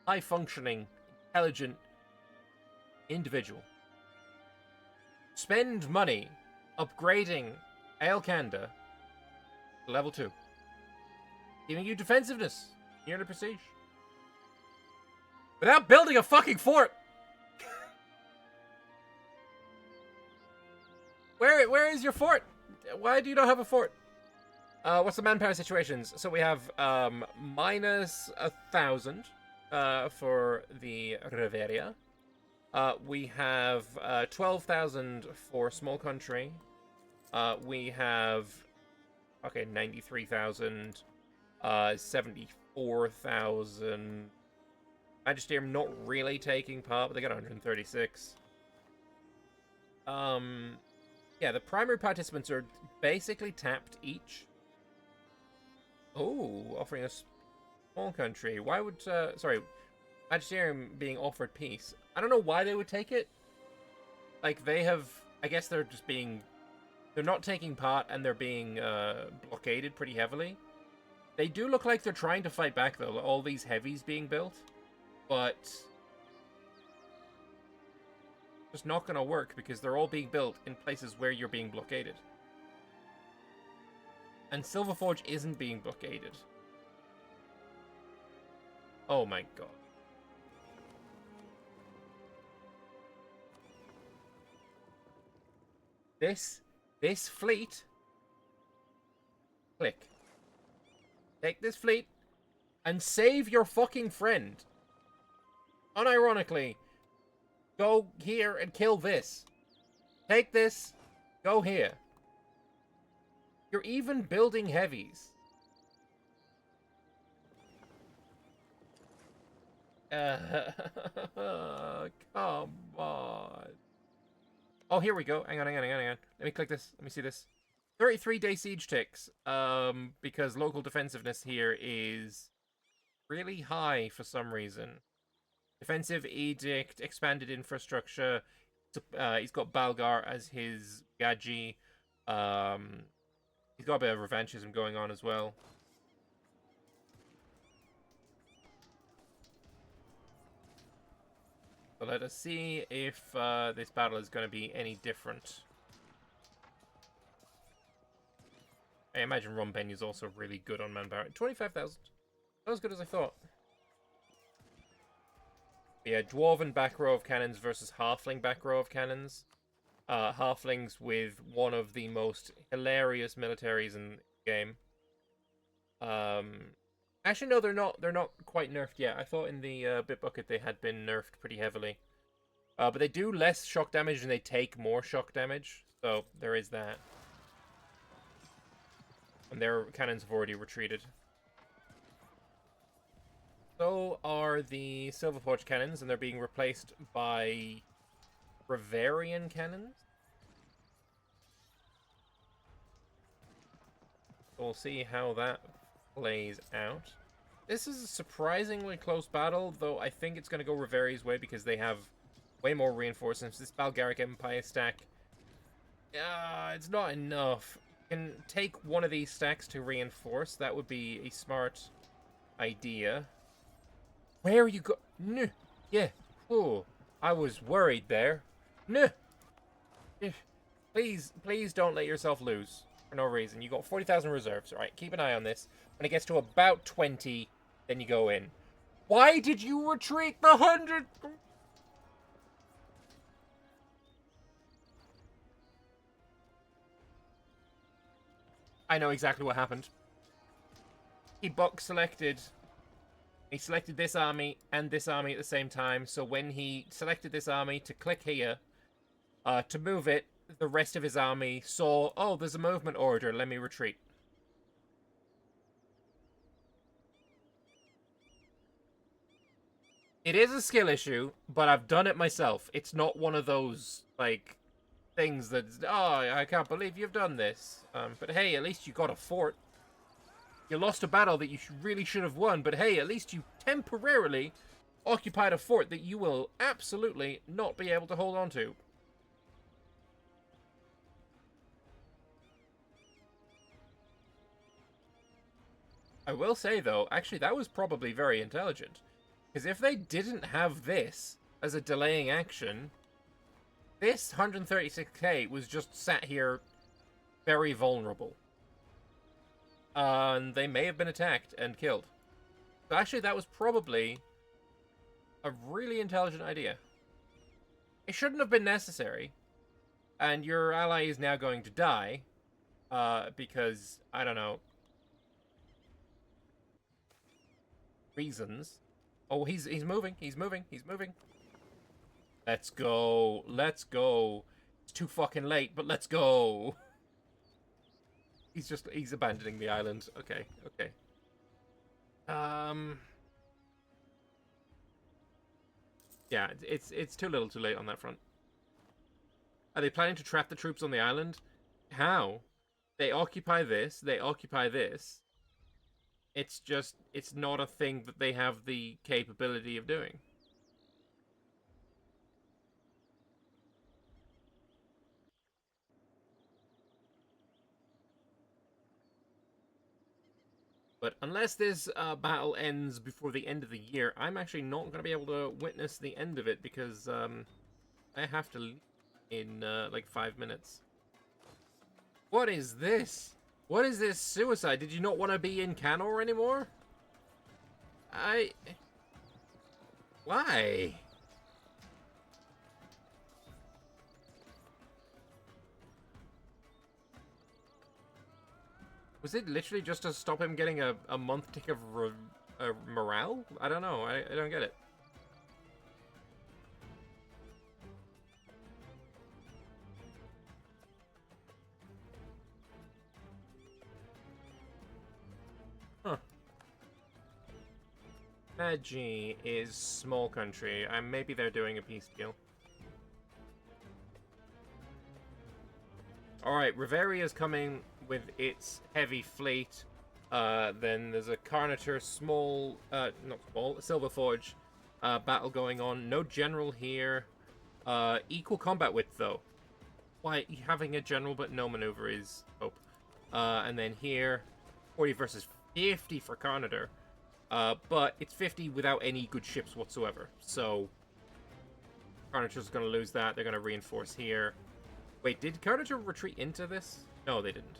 high-functioning, intelligent individual, spend money upgrading Aelkanda to level 2, giving you defensiveness near the prestige, without building a fucking fort? Where is your fort? Why do you not have a fort? What's the manpower situations? So we have minus 1,000 for the Riveria. We have 12,000 for small country. We have 93,000, 74,000. Magisterium not really taking part, but they got 136. Yeah, the primary participants are basically tapped each. Oh, offering us small country. Why would sorry, Magisterium being offered peace? I don't know why they would take it. Like, they have, I guess they're just being, they're not taking part and they're being blockaded pretty heavily. They do look like they're trying to fight back, though. All these heavies being built, but Just not going to work because they're all being built in places where you're being blockaded. And Silverforge isn't being blockaded. Oh my god. This fleet. Click. Take this fleet and save your fucking friend. Unironically, go here and kill this. Take this, go here. You're even building heavies. Come on. Oh, here we go. Hang on. Let me click this. Let me see this. 33-day siege ticks. Because local defensiveness here is really high for some reason. Defensive edict, expanded infrastructure. He's got Balgar as his Gaji. He's got a bit of revanchism going on as well. So let us see if this battle is going to be any different. I imagine Rompen is also really good on Manpower. 25,000. Not as good as I thought. Yeah, Dwarven back row of cannons versus Halfling back row of cannons. Halflings with one of the most hilarious militaries in the game. Actually, no, they're not. They're not quite nerfed yet. I thought in the Bitbucket they had been nerfed pretty heavily. But they do less shock damage and they take more shock damage. So there is that. And their cannons have already retreated. So are the Silverforge cannons, and they're being replaced by Bavarian cannons. We'll see how that plays out. This is a surprisingly close battle, though I think it's going to go Riveri's way because they have way more reinforcements. This Balgaric Empire stack, it's not enough. You can take one of these stacks to reinforce. That would be a smart idea. Where are you go? No. Yeah. Oh, I was worried there. No. Please don't let yourself lose for no reason. You got 40,000 reserves. All right, keep an eye on this. When it gets to about 20, then you go in. Why did you retreat the 100? I know exactly what happened. He box selected. He selected this army and this army at the same time. So when he selected this army to click here, to move it, the rest of his army saw, oh, there's a movement order. Let me retreat. It is a skill issue, but I've done it myself. It's not one of those, like, things that, oh, I can't believe you've done this. But hey, at least you got a fort. You lost a battle that you really should have won, but hey, at least you temporarily occupied a fort that you will absolutely not be able to hold on to. I will say, though, actually, that was probably very intelligent. Because if they didn't have this as a delaying action, this 136k was just sat here very vulnerable. And they may have been attacked and killed. So actually, that was probably a really intelligent idea. It shouldn't have been necessary. And your ally is now going to die. Because, I don't know, reasons. Oh, he's moving. He's moving. Let's go. Let's go. It's too fucking late, but let's go. He's abandoning the island. Okay. Yeah, it's too little too late on that front. Are they planning to trap the troops on the island? How? They occupy this, they occupy this. It's not a thing that they have the capability of doing. But unless this battle ends before the end of the year, I'm actually not going to be able to witness the end of it because I have to leave in like 5 minutes. What is this? What is this suicide? Did you not want to be in CANNOR anymore? Why? Was it literally just to stop him getting a month tick of morale? I don't know. I don't get it. Huh. Magi is small country. Maybe they're doing a peace deal. Alright, Riveria is coming with its heavy fleet. Then there's a Carnator small, not small, Silver Forge battle going on. No general here. Equal combat width, though. Why, having a general but no maneuver is hope. And then here, 40 versus 50 for Carnator. But it's 50 without any good ships whatsoever. So, Carnator's going to lose that. They're going to reinforce here. Wait, did Carnator retreat into this? No, they didn't.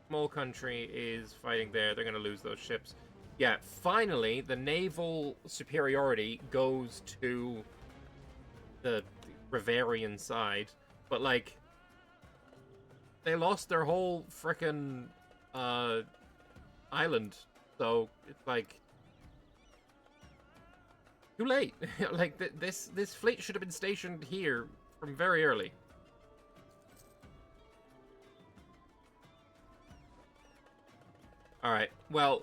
Small country is fighting there. They're going to lose those ships. Yeah, finally, the naval superiority goes to the Riverian side. But, like, they lost their whole frickin' island. So, it's like... too late. Like, this fleet should have been stationed here from very early. Alright, well,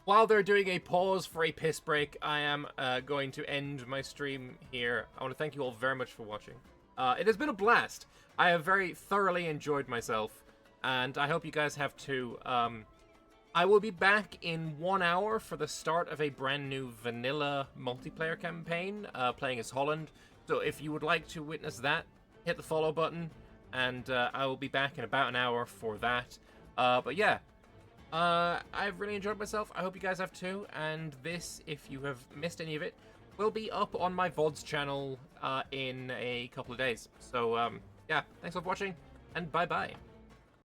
while they're doing a pause for a piss break, I am going to end my stream here. I want to thank you all very much for watching. It has been a blast. I have very thoroughly enjoyed myself, and I hope you guys have too. I will be back in 1 hour for the start of a brand new vanilla multiplayer campaign, playing as Holland. So if you would like to witness that, hit the follow button, and I will be back in about an hour for that. But yeah, I've really enjoyed myself. I hope you guys have too. And this, if you have missed any of it, will be up on my VODs channel in a couple of days. So yeah, thanks for watching, and bye-bye.